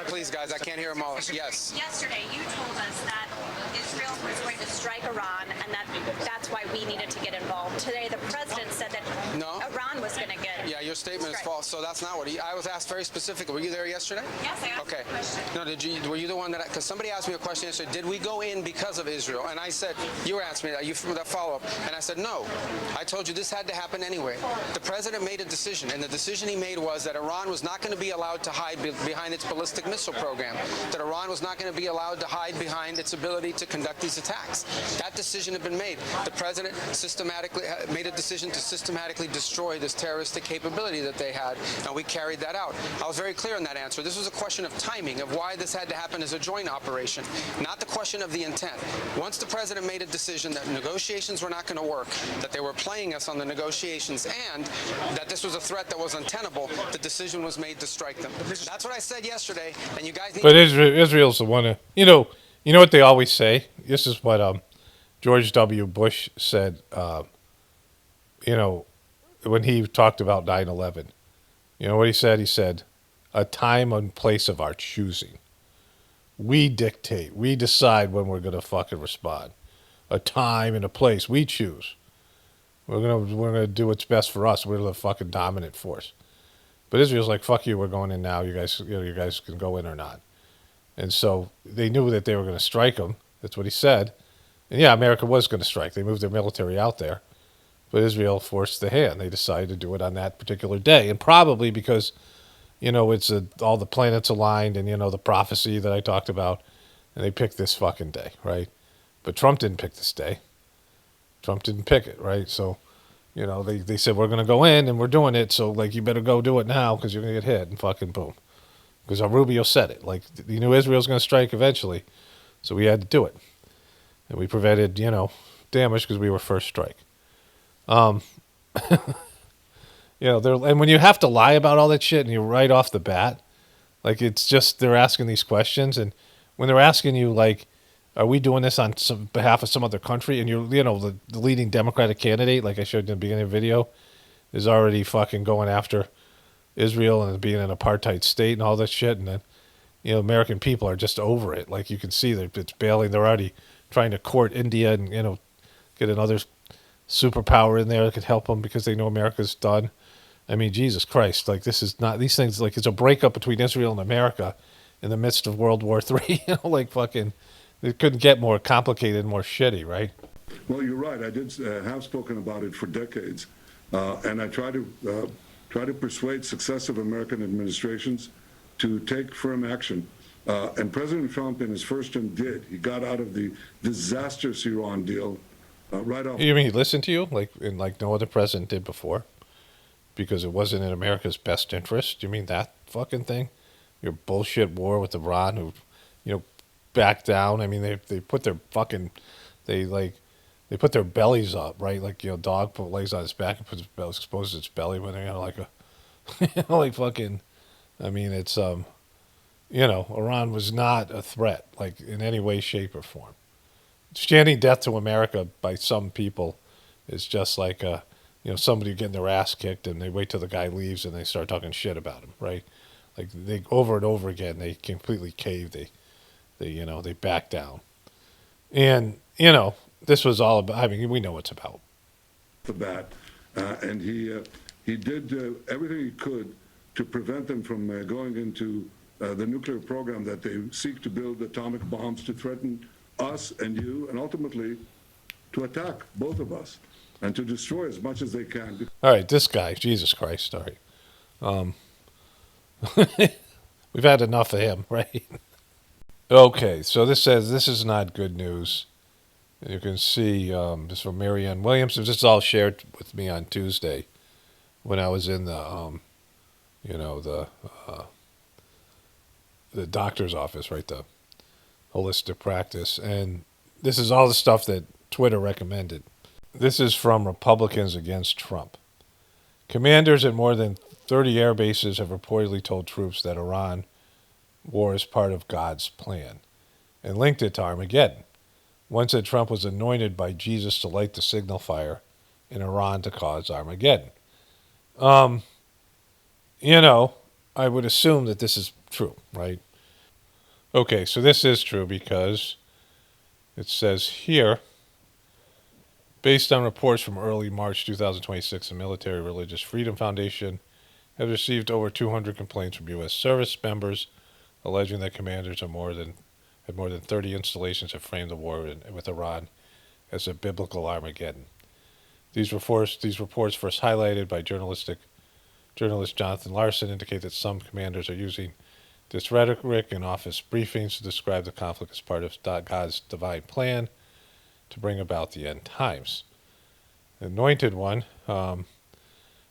Please, guys, I can't hear them all. Yes. Yesterday you told us that Israel was going to strike Iran and that's why we needed to get involved. Today the president said that Iran was going to get Yeah, your statement is false. So that's not what I was asked very specifically. Were you there yesterday? Yes, I asked Okay. a question. No, were you the one that, because somebody asked me a question yesterday, did we go in because of Israel? And I said, you were asking me that follow-up. And I said, no. I told you this had to happen anyway. The president made a decision, and the decision he made was that Iran was not going to be allowed to hide behind its ballistic missile program, that Iran was not going to be allowed to hide behind its ability to conduct these attacks. That decision had been made. The president systematically made a decision to systematically destroy this terroristic capability that they had, and we carried that out. I was very clear in that answer. This was a question of timing, of why this had to happen as a joint operation, not the question of the intent. Once the president made a decision that negotiations were not going to work, that they were playing us on the negotiations, and that this was a threat that was untenable, the decision was made to strike them. That's what I said yesterday, and you guys need But Israel's the one you know what they always say? This is what George W. Bush said, when he talked about 9/11. You know what he said? He said, a time and place of our choosing. We dictate. We decide when we're going to fucking respond. A time and a place. We choose. We're gonna do what's best for us. We're the fucking dominant force. But Israel's like, fuck you, we're going in now. You guys can go in or not. And so they knew that they were going to strike them. That's what he said. And yeah, America was going to strike. They moved their military out there. But Israel forced the hand. They decided to do it on that particular day. And probably because, it's all the planets aligned and, the prophecy that I talked about. And they picked this fucking day, right? But Trump didn't pick this day. Trump didn't pick it, right? So, they said, we're going to go in and we're doing it. So, like, you better go do it now because you're going to get hit and fucking boom. Because Rubio said it. Like, he knew Israel's going to strike eventually. So we had to do it. And we prevented, damage because we were first strike. And when you have to lie about all that shit and you're right off the bat, like, it's just, they're asking these questions. And when they're asking you, like, are we doing this on behalf of some other country? And you're, the leading Democratic candidate, like I showed in the beginning of the video, is already fucking going after Israel and being an apartheid state and all that shit. And then, American people are just over it. Like, you can see that it's bailing. They're already trying to court India and, get another superpower in there that could help them because they know America's done. I mean, Jesus Christ. Like, this is not, these things, like, it's a breakup between Israel and America in the midst of World War III. Like, fucking, it couldn't get more complicated and more shitty, right? Well, you're right. I did have spoken about it for decades, and I try to persuade successive American administrations to take firm action. And President Trump, in his first term, did. He got out of the disastrous Iran deal right off. You mean he listened to you like no other president did before? Because it wasn't in America's best interest? You mean that fucking thing? Your bullshit war with Iran, who, back down. I mean, they put their fucking, they put their bellies up, right? Like, dog lays on his back and exposes its belly when they're like Like fucking, I mean, it's, Iran was not a threat, like in any way, shape, or form. Chanting death to America by some people is just like, somebody getting their ass kicked and they wait till the guy leaves and they start talking shit about him, right? Like they over and over again, they completely cave. They back down. And, this was all about, I mean, we know what's about. The bat, and he did everything he could to prevent them from going into the nuclear program that they seek to build atomic bombs to threaten us and you, and ultimately to attack both of us and to destroy as much as they can. All right, this guy, Jesus Christ, all right. We've had enough of him, right? Okay, so this says this is not good news. And you can see this from Marianne Williams. This is all shared with me on Tuesday when I was in the, the doctor's office, right? The holistic practice. And this is all the stuff that Twitter recommended. This is from Republicans Against Trump. Commanders at more than 30 air bases have reportedly told troops that Iran war is part of God's plan and linked it to Armageddon. One said Trump was anointed by Jesus to light the signal fire in Iran to cause Armageddon. I would assume that this is true, right? Okay, so this is true because it says here, based on reports from early March 2026, the Military Religious Freedom Foundation has received over 200 complaints from U.S. service members alleging that commanders had more than 30 installations have framed the war with Iran as a biblical Armageddon. These reports first highlighted by journalist Jonathan Larson, indicate that some commanders are using this rhetoric in office briefings to describe the conflict as part of God's divine plan to bring about the end times. Anointed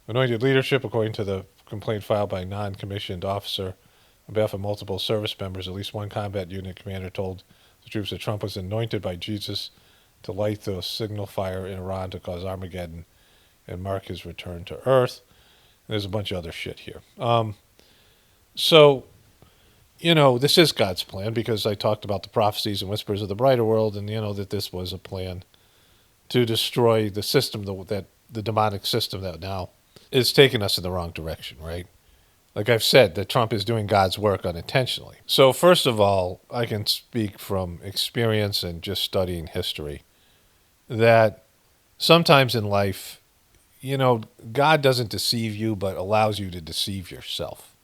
leadership, according to the complaint filed by a non-commissioned officer on behalf of multiple service members, at least one combat unit commander told the troops that Trump was anointed by Jesus to light the signal fire in Iran to cause Armageddon and mark his return to Earth. And there's a bunch of other shit here. This is God's plan because I talked about the prophecies and whispers of the brighter world, and that this was a plan to destroy the system, the demonic system that now is taking us in the wrong direction, right? Like I've said, that Trump is doing God's work unintentionally. So first of all, I can speak from experience and just studying history that sometimes in life, God doesn't deceive you, but allows you to deceive yourself.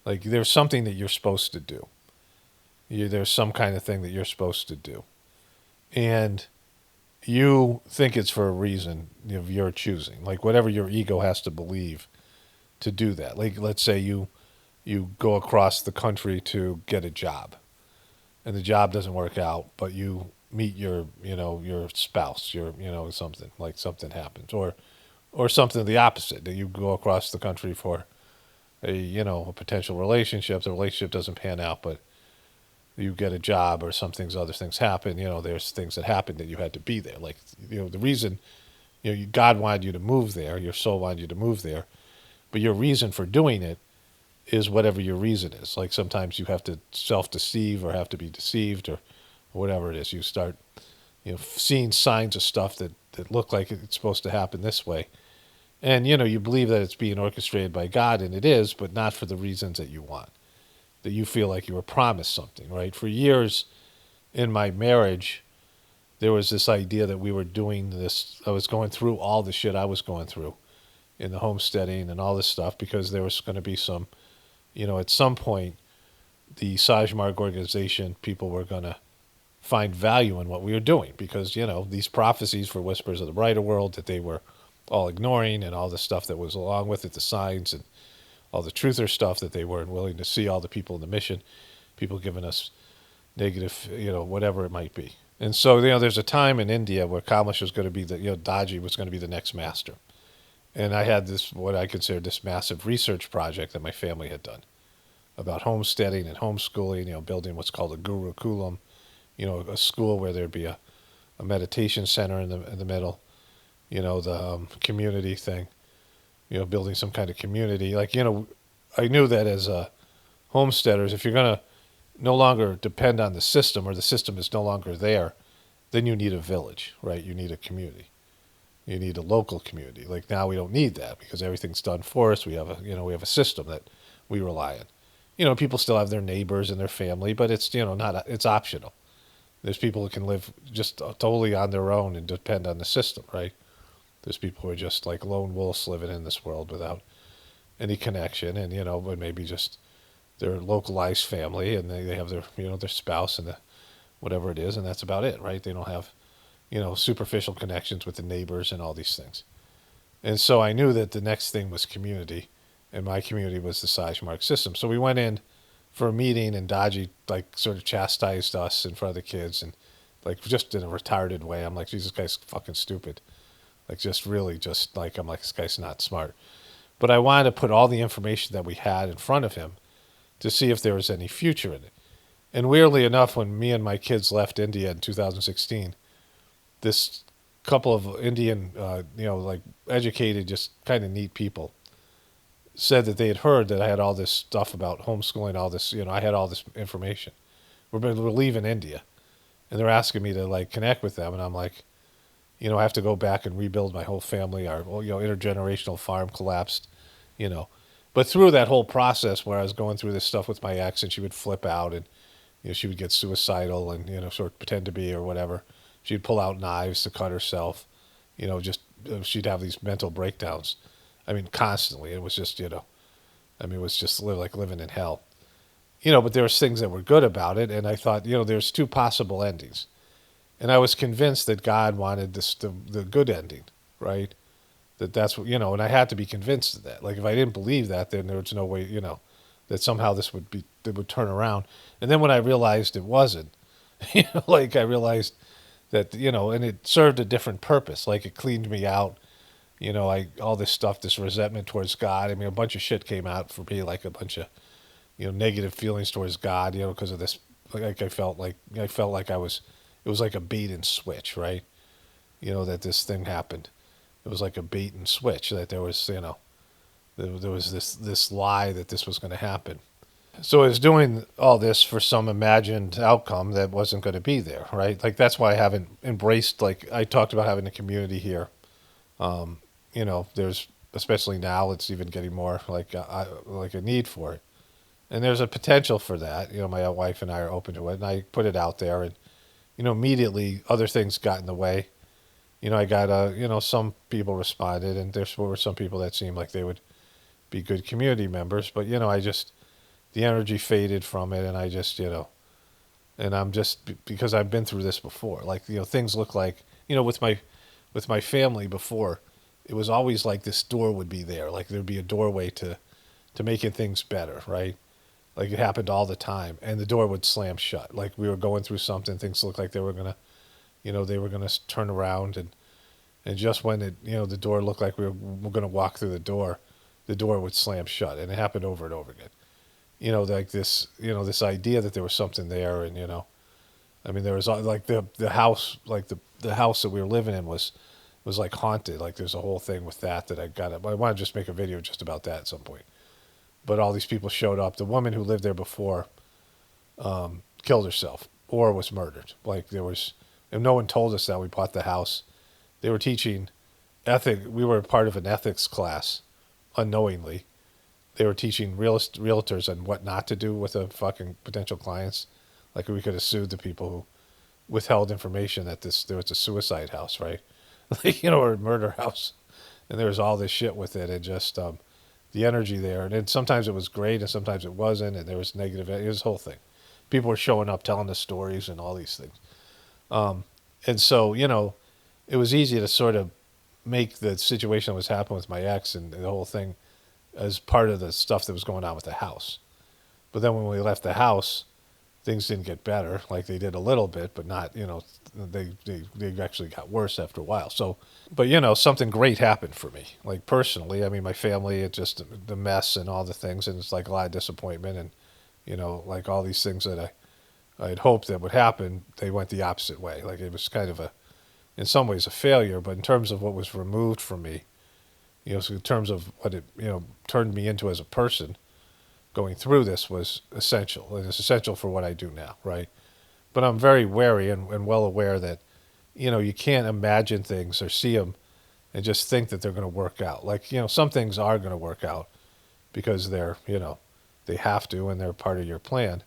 Like there's something that you're supposed to do. There's some kind of thing that you're supposed to do. And you think it's for a reason of your choosing. Like whatever your ego has to believe to do that. Like let's say you go across the country to get a job. And the job doesn't work out, but you meet your spouse, something happens. Or something the opposite, that you go across the country for a potential relationship. The relationship doesn't pan out, but you get a job or other things happen. There's things that happen that you had to be there. Like, the reason, God wanted you to move there, your soul wanted you to move there, but your reason for doing it is whatever your reason is. Like sometimes you have to self-deceive or have to be deceived or whatever it is. You start, seeing signs of stuff that look like it's supposed to happen this way. And, you believe that it's being orchestrated by God, and it is, but not for the reasons that you want. That you feel like you were promised something, right? For years in my marriage, there was this idea that we were doing this. I was going through all the shit I was going through in the homesteading and all this stuff because there was going to be some, at some point, the Sajmark organization, people were going to find value in what we were doing because, these prophecies for Whispers of the Brighter World that they were all ignoring and all the stuff that was along with it, the signs and all the truther stuff that they weren't willing to see, all the people in the mission, people giving us negative, whatever it might be. And so, there's a time in India where Kamish was going to be Daji was going to be the next master. And I had this, what I consider this massive research project that my family had done about homesteading and homeschooling, building what's called a Gurukulam, a school where there'd be a meditation center in the middle, the community thing, building some kind of community. Like, I knew that as homesteaders, if you're going to no longer depend on the system, or the system is no longer there, then you need a village, right? You need a community. You need a local community. Like now we don't need that because everything's done for us. We have a system that we rely on. People still have their neighbors and their family, but it's, it's optional. There's people who can live just totally on their own and depend on the system, right? There's people who are just like lone wolves living in this world without any connection, and but maybe just their localized family, and they have their their spouse and whatever it is, and that's about it, right? They don't have superficial connections with the neighbors and all these things. And so I knew that the next thing was community, and my community was the Sizemore system. So we went in for a meeting, and Dodgy like sort of chastised us in front of the kids, and like just in a retarded way. I'm like, Jesus, guy's fucking stupid. Like just really just like, I'm like, this guy's not smart. But I wanted to put all the information that we had in front of him to see if there was any future in it. And weirdly enough, when me and my kids left India in 2016, this couple of Indian, like educated, just kind of neat people said that they had heard that I had all this stuff about homeschooling, all this, I had all this information. We're leaving India, and they're asking me to like connect with them, and I'm like, I have to go back and rebuild my whole family. Our intergenerational farm collapsed, But through that whole process where I was going through this stuff with my ex, and she would flip out, and she would get suicidal, and sort of pretend to be or whatever. She'd pull out knives to cut herself, she'd have these mental breakdowns. I mean, constantly. It was just, it was just like living in hell. But there was things that were good about it, and I thought, there's two possible endings. And I was convinced that God wanted the good ending, right? That's what, and I had to be convinced of that. Like, if I didn't believe that, then there was no way, that somehow this would turn around. And then when I realized it wasn't, like I realized that, and it served a different purpose. Like, it cleaned me out. All this stuff, this resentment towards God. I mean, a bunch of shit came out for me, like a bunch of, negative feelings towards God, because of this. Like I felt like it was like a bait and switch, right? That this thing happened. It was like a bait and switch, that there was, there was this lie that this was going to happen. So I was doing all this for some imagined outcome that wasn't going to be there, right? Like, that's why I haven't embraced, like, I talked about having a community here. There's, especially now, it's even getting more like a need for it. And there's a potential for that. My wife and I are open to it, and I put it out there, and, immediately other things got in the way. I got, some people responded, and there were some people that seemed like they would be good community members, but, the energy faded from it, and I just, and I'm just, because I've been through this before, like, things look like, with my family before, it was always like this door would be there, like there'd be a doorway to making things better, right? Like, it happened all the time, and the door would slam shut. Like, we were going through something, things looked like they were gonna, they were gonna turn around, and just when it, the door looked like we were gonna walk through the door would slam shut, and it happened over and over again. Like this, this idea that there was something there, and I mean, there was like the house, like the house that we were living in was like haunted. Like, there's a whole thing with that I want to just make a video just about that at some point. But all these people showed up. The woman who lived there before killed herself or was murdered. Like, and no one told us that. We bought the house. They were teaching we were part of an ethics class unknowingly. They were teaching realtors on what not to do with the fucking potential clients. Like, we could have sued the people who withheld information that there was a suicide house, right? Like, or a murder house. And there was all this shit with it, and just the energy there. And then sometimes it was great, and sometimes it wasn't, and there was negative. It was the whole thing. People were showing up, telling us stories and all these things. And so, it was easy to sort of make the situation that was happening with my ex and the whole thing as part of the stuff that was going on with the house. But then when we left the house, things didn't get better. Like, they did a little bit, but not, they actually got worse after a while. So, but, something great happened for me. Like, personally, I mean, my family, it just, the mess and all the things, and it's like a lot of disappointment, and, like all these things that I had hoped that would happen, they went the opposite way. Like, it was kind of in some ways a failure, but in terms of what was removed from me, So in terms of what it, turned me into as a person, going through this was essential. And it's essential for what I do now, right? But I'm very wary and well aware that, you can't imagine things or see them and just think that they're going to work out. Like, some things are going to work out because they're, they have to and they're part of your plan.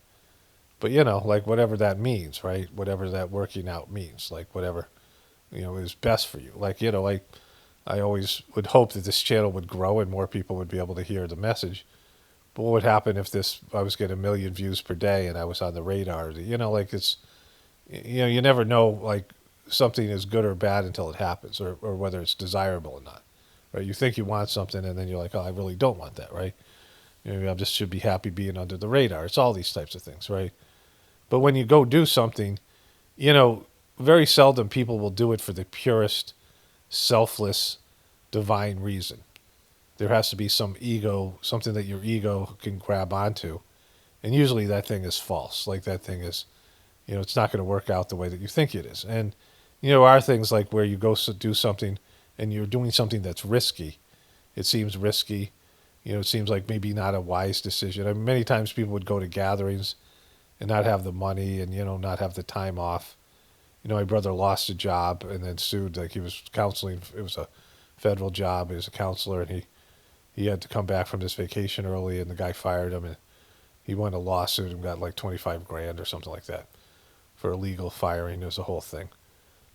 But, like whatever that means, right? Whatever that working out means, like whatever, is best for you. Like, like I always would hope that this channel would grow and more people would be able to hear the message. But what would happen if I was getting 1 million views per day and I was on the radar? Like it's, you never know, like something is good or bad until it happens, or whether it's desirable or not, right? You think you want something and then you're like, oh, I really don't want that, right? I just should be happy being under the radar. It's all these types of things, right? But when you go do something, very seldom people will do it for the purest, selfless, divine reason. There has to be some ego, something that your ego can grab onto. And usually that thing is false. Like that thing is, it's not going to work out the way that you think it is. And, there are things like where you go do something and you're doing something that's risky. It seems risky. It seems like maybe not a wise decision. I mean, many times people would go to gatherings and not have the money and, not have the time off. My brother lost a job and then sued. Like he was counseling. It was a federal job. He was a counselor and he had to come back from this vacation early and the guy fired him and he won a lawsuit and got like 25 grand or something like that for illegal firing. It was a whole thing.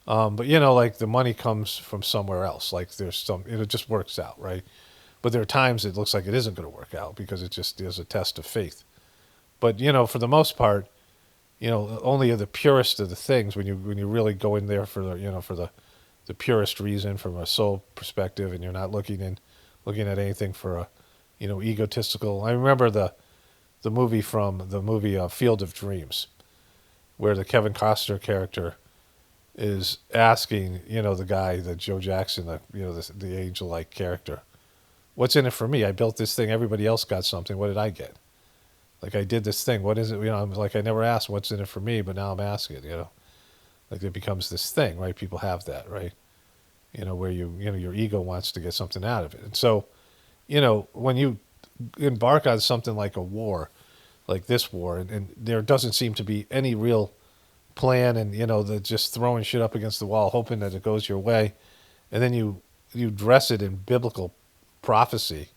But like the money comes from somewhere else. Like there's it just works out, right? But there are times it looks like it isn't going to work out because it just is a test of faith. But, for the most part, only the purest of the things, when you really go in there for the purest reason from a soul perspective, and you're not looking at anything for a, egotistical. I remember the movie Field of Dreams, where the Kevin Costner character is asking, the guy, the Joe Jackson, the angel-like character, what's in it for me? I built this thing. Everybody else got something. What did I get? Like I did this thing. What is it? I'm like, I never asked what's in it for me, but now I'm asking, like it becomes this thing, right? People have that, right? Where your ego wants to get something out of it. And so, when you embark on something like a war, like this war, and there doesn't seem to be any real plan and, the just throwing shit up against the wall, hoping that it goes your way. And then you dress it in biblical prophecy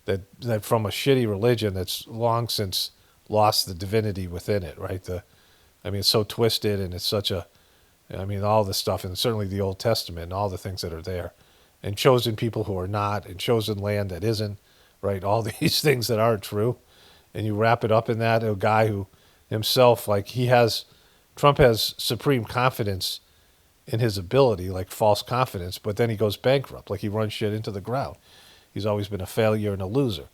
that from a shitty religion that's long since lost the divinity within it, right? It's so twisted and it's such all the stuff, and certainly the Old Testament and all the things that are there, and chosen people who are not, and chosen land that isn't, right? All these things that aren't true, and you wrap it up in that, a guy who himself, like Trump has supreme confidence in his ability, like false confidence, but then he goes bankrupt, like he runs shit into the ground. He's always been a failure and a loser.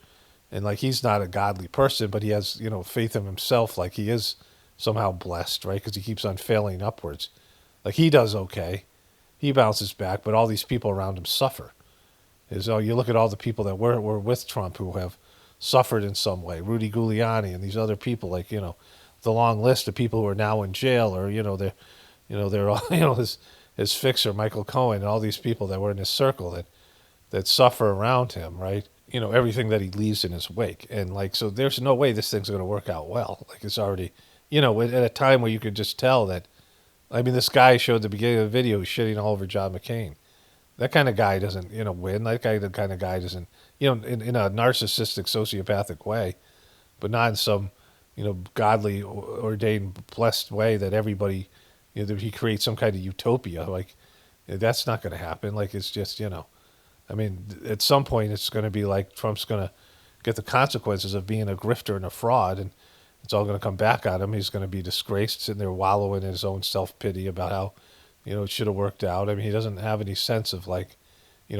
And like he's not a godly person, but he has, faith in himself, like he is somehow blessed, right? Because he keeps on failing upwards. Like he does okay. He bounces back, but all these people around him suffer. You look at all the people that were with Trump who have suffered in some way. Rudy Giuliani and these other people, like, the long list of people who are now in jail, or, they're all, his fixer, Michael Cohen, and all these people that were in his circle that suffer around him, right? Everything that he leaves in his wake. And like, so there's no way this thing's going to work out well. Like it's already, at a time where you could just tell that, this guy showed the beginning of the video, he's shitting all over John McCain. That kind of guy doesn't, win. The kind of guy doesn't, in a narcissistic, sociopathic way, but not in some, godly, ordained, blessed way that everybody, that he creates some kind of utopia. Like, that's not going to happen. Like, it's just, at some point it's going to be like Trump's going to get the consequences of being a grifter and a fraud, and it's all going to come back on him. He's going to be disgraced, sitting there wallowing in his own self-pity about how, it should have worked out. He doesn't have any sense of like,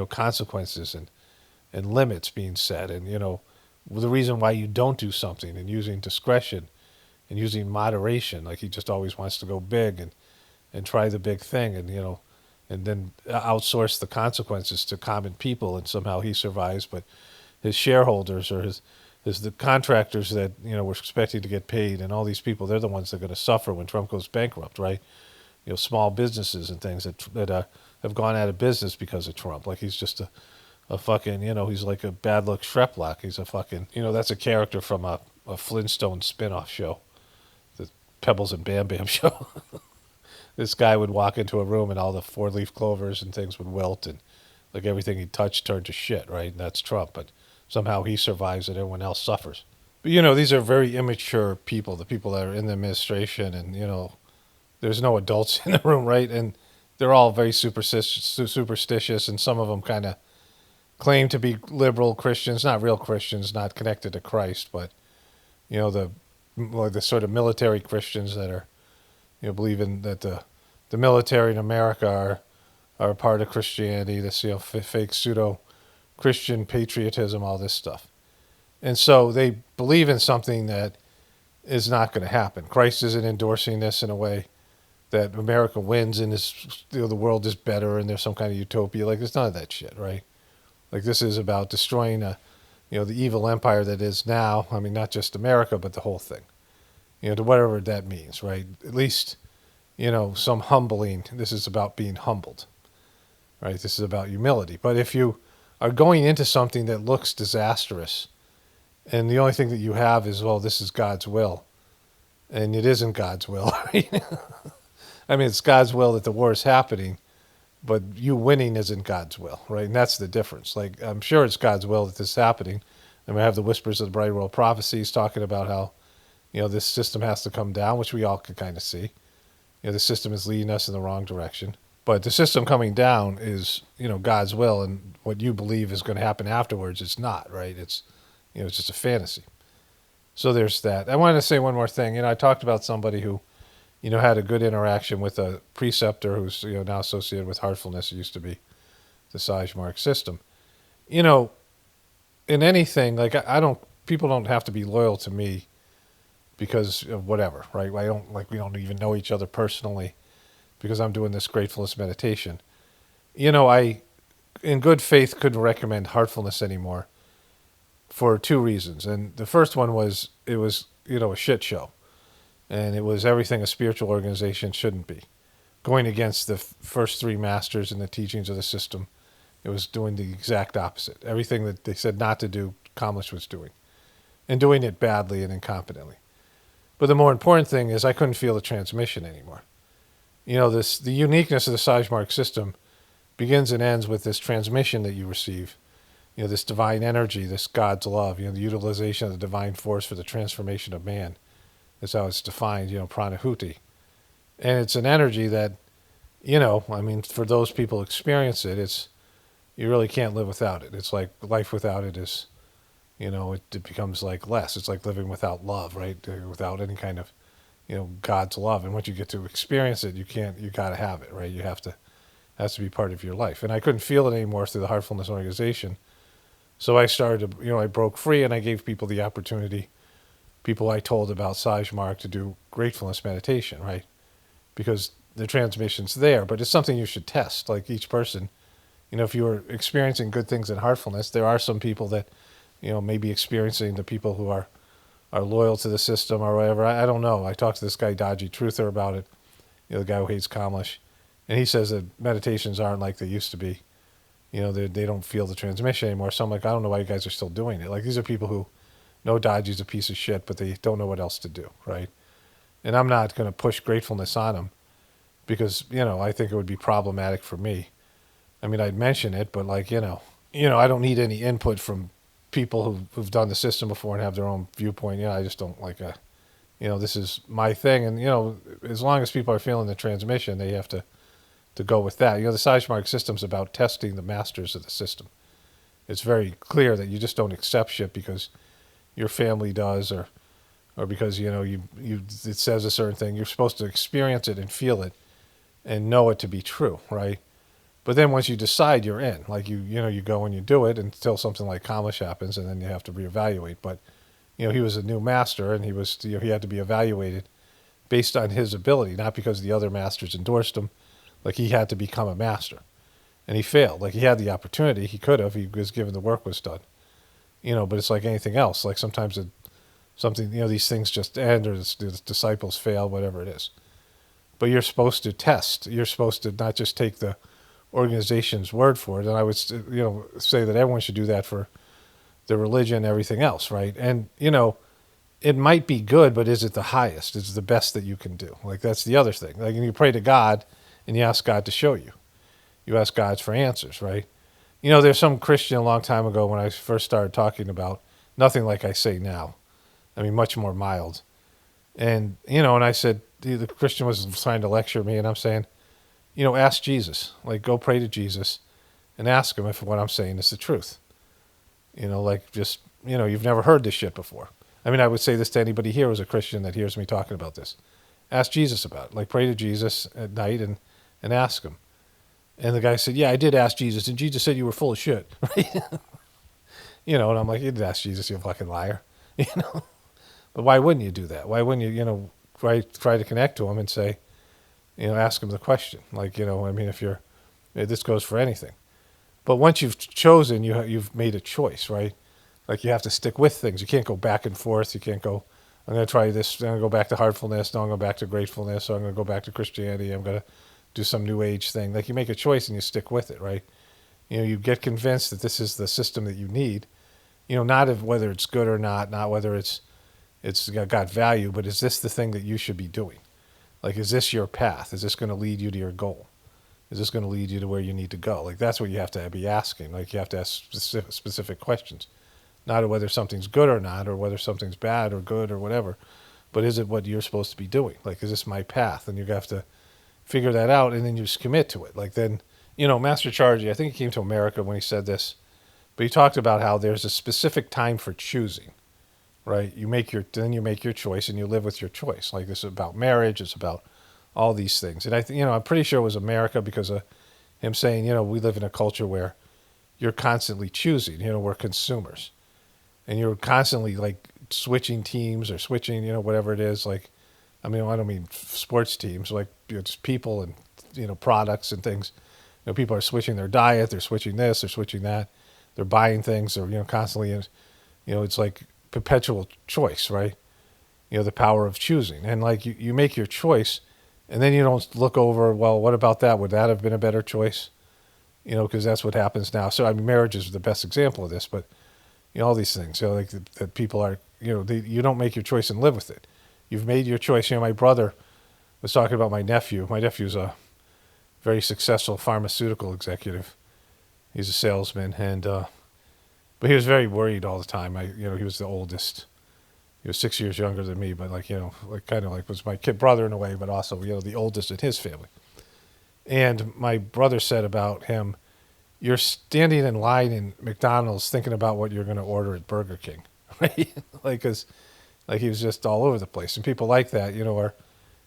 consequences and limits being set, and, the reason why you don't do something, and using discretion and using moderation. Like he just always wants to go big and try the big thing, and, and then outsource the consequences to common people, and somehow he survives, but his shareholders or the contractors that, were expecting to get paid, and all these people, they're the ones that are going to suffer when Trump goes bankrupt, right? Small businesses and things that have gone out of business because of Trump. Like he's just a a fucking, he's like a bad luck Shreplock. He's a fucking, that's a character from a Flintstone spin-off show, the Pebbles and Bam Bam show. This guy would walk into a room and all the four-leaf clovers and things would wilt, and like everything he touched turned to shit, right? And that's Trump, but somehow he survives and everyone else suffers. But, these are very immature people, the people that are in the administration, and, there's no adults in the room, right? And they're all very superstitious, and some of them kind of claim to be liberal Christians, not real Christians, not connected to Christ, but, the sort of military Christians that are, believing that the military in America are a part of Christianity, this, fake pseudo-Christian patriotism, all this stuff. And so they believe in something that is not going to happen. Christ isn't endorsing this in a way that America wins and the world is better and there's some kind of utopia. Like, there's none of that shit, right? Like, this is about destroying the evil empire that is now. I mean, not just America, but the whole thing. To whatever that means, right? At least, some humbling. This is about being humbled, right? This is about humility. But if you are going into something that looks disastrous, and the only thing that you have is, well, this is God's will, and it isn't God's will. I mean, it's God's will that the war is happening, but you winning isn't God's will, right? And that's the difference. Like, I'm sure it's God's will that this is happening. And we have the whispers of the Bright World Prophecies talking about how, this system has to come down, which we all can kind of see. The system is leading us in the wrong direction. But the system coming down is, God's will, and what you believe is going to happen afterwards, it's not, right? It's just a fantasy. So there's that. I wanted to say one more thing. I talked about somebody who, had a good interaction with a preceptor who's, now associated with Heartfulness. It used to be the Sage-Mark system. In anything, like, people don't have to be loyal to me because of whatever, right? We don't even know each other personally because I'm doing this gratefulness meditation. I, in good faith, couldn't recommend Heartfulness anymore for two reasons. And the first one was, it was, a shit show. And it was everything a spiritual organization shouldn't be. Going against the first three masters in the teachings of the system, it was doing the exact opposite. Everything that they said not to do, Kamlish was doing. And doing it badly and incompetently. But the more important thing is I couldn't feel the transmission anymore. The uniqueness of the Sage-Mark system begins and ends with this transmission that you receive. This divine energy, this God's love, the utilization of the divine force for the transformation of man. That's how it's defined, Pranhuiti. And it's an energy that, for those people who experience it, you really can't live without it. It's like life without it is, it becomes like less. It's like living without love, right? Without any kind of, God's love. And once you get to experience it, you got to have it, right? It has to be part of your life. And I couldn't feel it anymore through the Heartfulness organization. So I started to, I broke free and I gave people the opportunity, people I told about Sage-Mark, to do gratefulness meditation, right? Because the transmission's there, but it's something you should test. Like, each person, if you are experiencing good things in Heartfulness, there are some people that, may be experiencing the people who are loyal to the system or whatever. I don't know. I talked to this guy, Dodgy Truther, about it, the guy who hates Kamlish, and he says that meditations aren't like they used to be. They don't feel the transmission anymore. So I'm like, I don't know why you guys are still doing it. Like, these are people who know Dodgy's a piece of shit, but they don't know what else to do, right? And I'm not going to push gratefulness on them because, I think it would be problematic for me. I mean, I'd mention it, but I don't need any input from people who've done the system before and have their own viewpoint. I just don't like this is my thing. And, as long as people are feeling the transmission, they have to go with that. The Sage-Mark system's about testing the masters of the system. It's very clear that you just don't accept shit because your family does or because, it says a certain thing. You're supposed to experience it and feel it and know it to be true, right? But then once you decide, you're in. Like, you go and you do it until something like Kamlish happens, and then you have to reevaluate. But, he was a new master, and he had to be evaluated based on his ability, not because the other masters endorsed him. Like, he had to become a master. And he failed. Like, he had the opportunity. He could have. He was given the work was done. But it's like anything else. Like, sometimes these things just end, or the disciples fail, whatever it is. But you're supposed to test. You're supposed to not just take the organization's word for it, and I would say that everyone should do that for their religion and everything else, right? And it might be good, but is it the highest? Is it the best that you can do? Like, that's the other thing. Like, you pray to God and you ask God to show you. You ask God for answers, right? There's some Christian a long time ago when I first started talking about nothing like I say now. I mean, much more mild. And, and I said, the Christian was trying to lecture me, and I'm saying, ask Jesus. Like, go pray to Jesus and ask him if what I'm saying is the truth. You've never heard this shit before. I mean, I would say this to anybody here who's a Christian that hears me talking about this. Ask Jesus about it. Like, pray to Jesus at night and ask him. And the guy said, yeah, I did ask Jesus, and Jesus said you were full of shit. And I'm like, you did ask Jesus, you fucking liar. But why wouldn't you do that? Why wouldn't you, try to connect to him and say, ask him the question. Like, I mean, this goes for anything. But once you've chosen, you've made a choice, right? Like, you have to stick with things. You can't go back and forth. You can't go, I'm going to try this. I'm going to go back to heartfulness. No, I'm going back to gratefulness. So I'm going to go back to Christianity. I'm going to do some new age thing. Like, you make a choice and you stick with it, right? You get convinced that this is the system that you need. Not of whether it's good or not whether it's got value, but is this the thing that you should be doing? Like, is this your path? Is this going to lead you to your goal? Is this going to lead you to where you need to go? Like, that's what you have to be asking. Like, you have to ask specific questions. Not whether something's good or not, or whether something's bad or good or whatever, but is it what you're supposed to be doing? Like, is this my path? And you have to figure that out, and then you just commit to it. Like, then, Master Chargy, I think he came to America when he said this, but he talked about how there's a specific time for choosing, right? Then you make your choice and you live with your choice. Like, this is about marriage. It's about all these things. And I'm pretty sure it was America because of him saying, we live in a culture where you're constantly choosing, we're consumers. And you're constantly, like, switching teams or switching, whatever it is. Like, I don't mean sports teams, like, just people and, products and things. People are switching their diet. They're switching this. They're switching that. They're buying things. They're, constantly, it's like perpetual choice, right? The power of choosing. And, like, you make your choice, and then you don't look over, well, what about that? Would that have been a better choice? Because that's what happens now. So, I mean, marriage is the best example of this, but, all these things. Like, that people are, you don't make your choice and live with it. You've made your choice. My brother was talking about my nephew. My nephew's a very successful pharmaceutical executive. He's a salesman, and but he was very worried all the time. He was the oldest. He was 6 years younger than me, but kind of was my kid brother in a way, but also the oldest in his family. And my brother said about him, you're standing in line in McDonald's thinking about what you're going to order at Burger King, right? Because he was just all over the place. And people like that, are,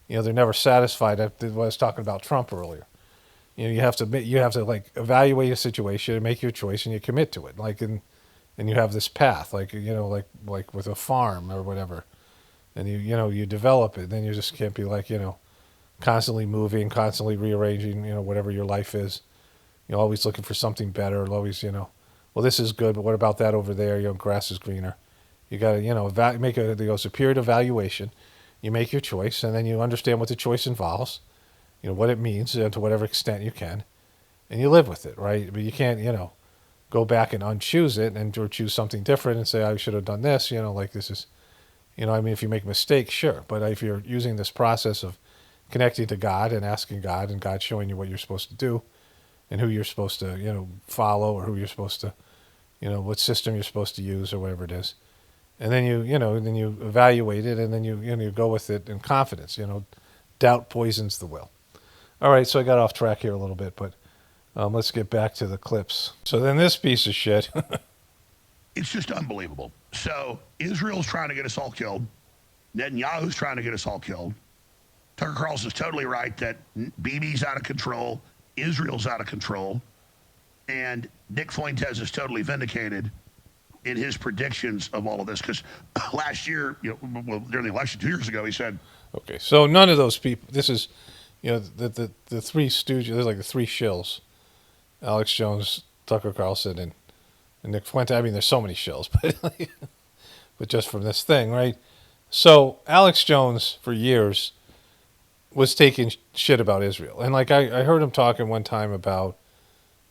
they're never satisfied. I was talking about Trump earlier. You have to like evaluate a situation and make your choice, and you commit to it. And you have this path, like with a farm or whatever, and you develop it. Then you just can't be like constantly moving, constantly rearranging, whatever your life is. You're always looking for something better. Always, well, this is good, but what about that over there? Grass is greener. You got to, make a period evaluation. You make your choice, and then you understand what the choice involves, what it means to whatever extent you can, and you live with it, right? But you can't, go back and unchoose it or choose something different and say, I should have done this, like this is, if you make mistakes, sure. But if you're using this process of connecting to God and asking God and God showing you what you're supposed to do, and who you're supposed to, follow, or who you're supposed to, what system you're supposed to use or whatever it is. And then then you evaluate it, and then you go with it in confidence. Doubt poisons the will. All right, so I got off track here a little bit, but let's get back to the clips. So then this piece of shit. It's just unbelievable. So Israel's trying to get us all killed. Netanyahu's trying to get us all killed. Tucker Carlson's totally right that Bibi's out of control. Israel's out of control, and Nick Fuentes is totally vindicated in his predictions of all of this, because last year, during the election 2 years ago, he said, okay, so none of those people, this is, the three stooges, there's like the three shills, Alex Jones, Tucker Carlson, and Nick Fuentes. I mean, there's so many shills, but just from this thing, right? So Alex Jones, for years, was taking shit about Israel. And I heard him talking one time about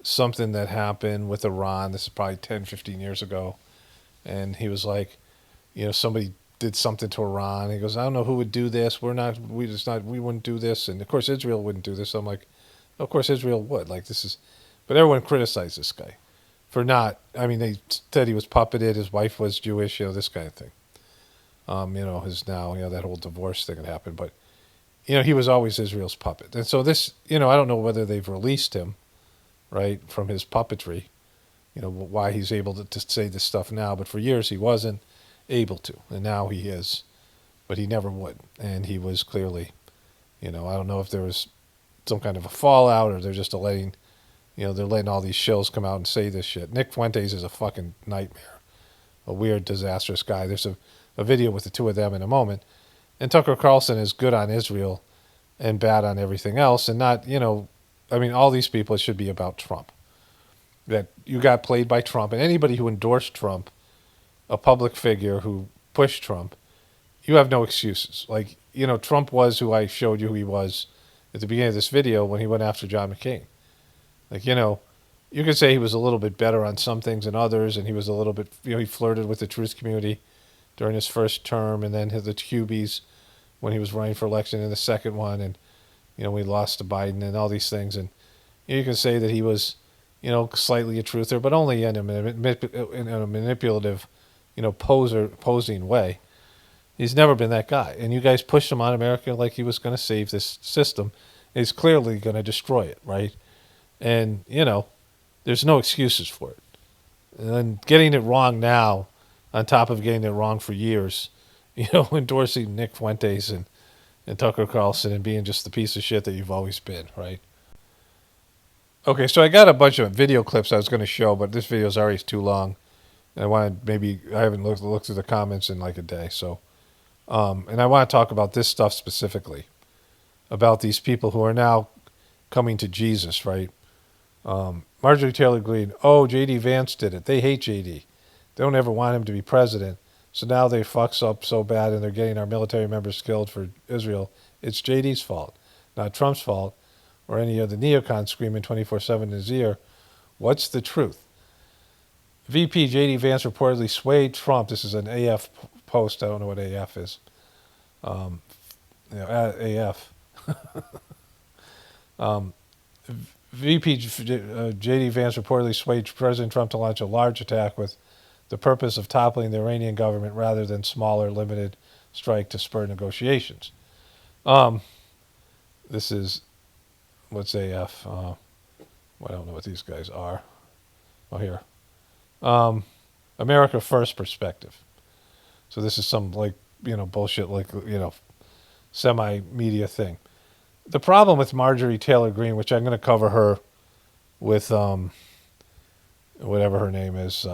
something that happened with Iran. This is probably 10, 15 years ago. And he was like, somebody did something to Iran. He goes, I don't know who would do this. We wouldn't do this. And of course, Israel wouldn't do this. So I'm like, of course, Israel would. Like, but everyone criticized this guy for not, they said he was puppeted. His wife was Jewish, this kind of thing. That whole divorce thing had happened. But, he was always Israel's puppet. And so this, I don't know whether they've released him, right, from his puppetry, why he's able to say this stuff now. But for years, he wasn't able to. And now he is. But he never would. And he was clearly, I don't know if there was some kind of a fallout or they're just letting, they're letting all these shills come out and say this shit. Nick Fuentes is a fucking nightmare. A weird, disastrous guy. There's a video with the two of them in a moment. And Tucker Carlson is good on Israel and bad on everything else. And not, all these people, it should be about Trump. That you got played by Trump. And anybody who endorsed Trump, a public figure who pushed Trump, you have no excuses. Like, Trump was who I showed you who he was at the beginning of this video when he went after John McCain. Like, you could say he was a little bit better on some things than others, and he was a little bit, he flirted with the truth community during his first term, and then the Cubies when he was running for election in the second one, and, we lost to Biden and all these things. And you can say that he was, slightly a truther, but only in a manipulative, posing way. He's never been that guy. And you guys pushed him on America like he was going to save this system. He's clearly going to destroy it, right? And, there's no excuses for it. And then getting it wrong now, on top of getting it wrong for years, endorsing Nick Fuentes and Tucker Carlson and being just the piece of shit that you've always been, right? Okay, so I got a bunch of video clips I was going to show, but this video is already too long. And I haven't looked through the comments in like a day, so. And I want to talk about this stuff specifically, about these people who are now coming to Jesus, right? Marjorie Taylor Greene, J.D. Vance did it. They hate J.D. They don't ever want him to be president. So now they fucks up so bad and they're getting our military members killed for Israel. It's J.D.'s fault, not Trump's fault, or any of the neocons screaming 24/7 in his ear. What's the truth? VP J.D. Vance reportedly swayed Trump. This is an AF post. I don't know what AF is. AF. VP J.D. Vance reportedly swayed President Trump to launch a large attack with the purpose of toppling the Iranian government rather than smaller, limited strike to spur negotiations. This is, what's AF? I don't know what these guys are. Here. America First perspective. So this is some bullshit, semi-media thing. The problem with Marjorie Taylor Greene, which I'm going to cover her with whatever her name is,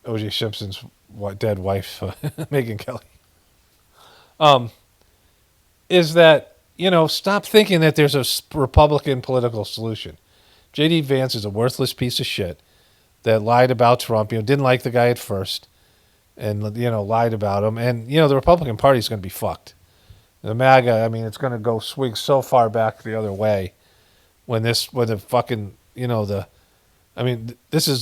O.J. Simpson's dead wife, Megyn Kelly, is that, stop thinking that there's a Republican political solution. J.D. Vance is a worthless piece of shit that lied about Trump, didn't like the guy at first, and, lied about him. And, the Republican Party is going to be fucked. The MAGA, it's going to go swing so far back the other way when this is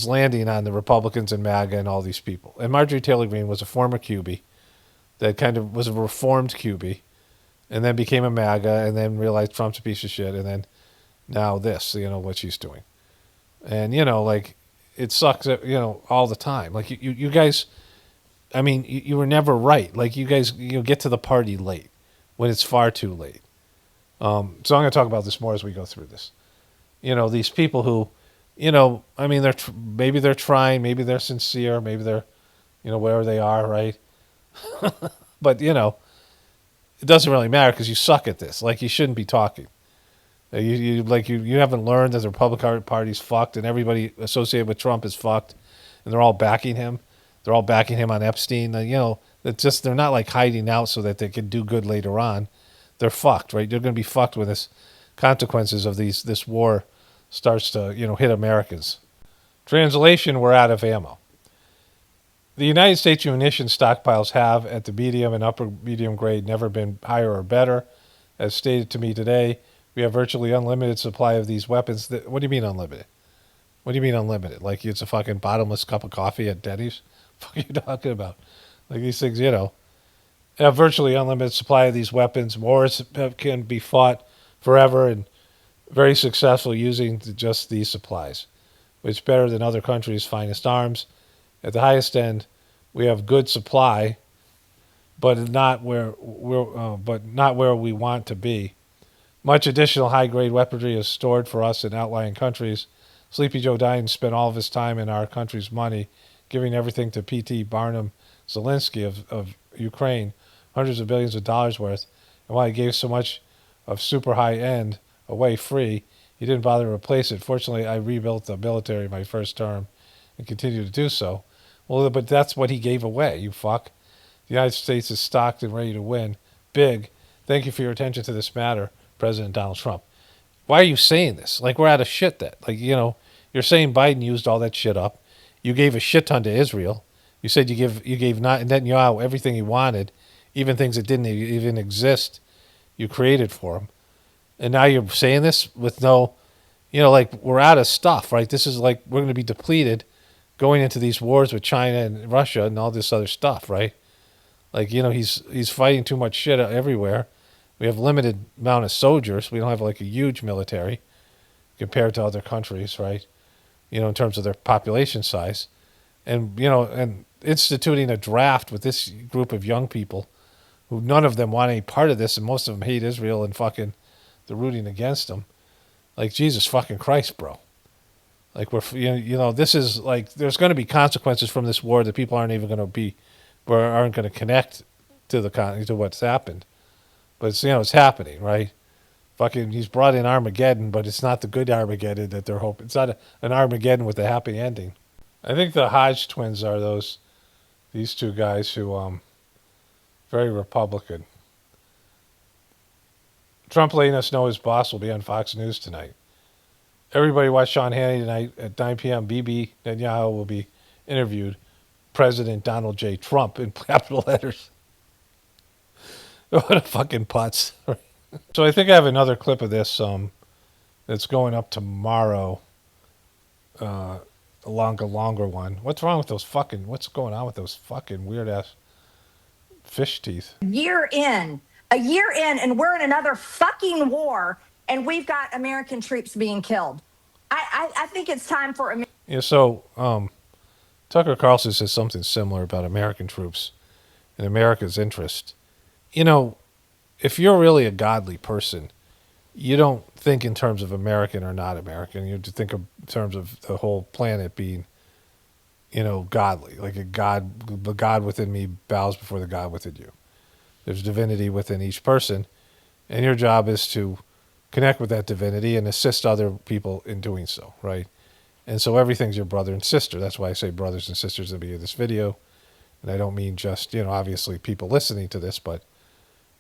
landing on the Republicans and MAGA and all these people. And Marjorie Taylor Greene was a former QB that kind of was a reformed QB and then became a MAGA and then realized Trump's a piece of shit. And then now this, what she's doing. And, it sucks, all the time. Like you guys, you were never right. Like you guys, get to the party late when it's far too late. So I'm going to talk about this more as we go through this. These people who, maybe they're trying, maybe they're sincere, maybe they're, wherever they are, right? But, it doesn't really matter because you suck at this. Like, you shouldn't be talking. You haven't learned that the Republican Party's fucked and everybody associated with Trump is fucked and they're all backing him. They're all backing him on Epstein. They're not like hiding out so that they can do good later on. They're fucked, right? They're going to be fucked when this consequences of this war starts to, hit Americans. Translation, we're out of ammo. The United States munition stockpiles have, at the medium and upper medium grade, never been higher or better. As stated to me today, We have virtually unlimited supply of these weapons. What do you mean unlimited? What do you mean unlimited? Like it's a fucking bottomless cup of coffee at Denny's? What are you talking about? Like these things, have virtually unlimited supply of these weapons. Wars can be fought forever and very successful using just these supplies, which is better than other countries' finest arms. At the highest end, we have good supply, but not where we want to be. Much additional high-grade weaponry is stored for us in outlying countries. Sleepy Joe Biden spent all of his time and our country's money giving everything to P.T. Barnum Zelensky of Ukraine, hundreds of billions of dollars worth. And while he gave so much of super high-end away free, he didn't bother to replace it. Fortunately, I rebuilt the military in my first term and continue to do so. Well, but that's what he gave away, you fuck. The United States is stocked and ready to win. Big. Thank you for your attention to this matter, President Donald Trump. Why are you saying this? Like, we're out of shit that. Like, you're saying Biden used all that shit up. You gave a shit ton to Israel. You said you gave Netanyahu everything he wanted, even things that didn't even exist, you created for him. And now you're saying this with no, like we're out of stuff, right? This is like we're going to be depleted going into these wars with China and Russia and all this other stuff, right? Like, he's fighting too much shit everywhere. We have limited amount of soldiers. We don't have like a huge military compared to other countries, right? In terms of their population size. And, and instituting a draft with this group of young people who none of them want any part of this, and most of them hate Israel and fucking they're rooting against them. Like, Jesus fucking Christ, bro. Like, this is like, there's going to be consequences from this war that people aren't even going to aren't going to connect to what's happened. But it's happening, right? Fucking, he's brought in Armageddon, but it's not the good Armageddon that they're hoping. It's not an Armageddon with a happy ending. I think the Hodge twins are these two guys who, very Republican. Trump letting us know his boss will be on Fox News tonight. Everybody watch Sean Hannity tonight at 9 p.m. Bibi Netanyahu will be interviewed. President Donald J. Trump in capital letters. What a fucking putz. So I think I have another clip of this that's going up tomorrow. A longer one. What's wrong with what's going on with those fucking weird ass fish teeth? A year in, and we're in another fucking war, and we've got American troops being killed. I think it's time for Tucker Carlson says something similar about American troops and America's interest. If you're really a godly person, you don't think in terms of American or not American. You think in terms of the whole planet being, godly. Like the God within me bows before the God within you. There's divinity within each person, and your job is to connect with that divinity and assist other people in doing so, right? And so everything's your brother and sister. That's why I say brothers and sisters at the beginning of this video. And I don't mean just, obviously people listening to this, but,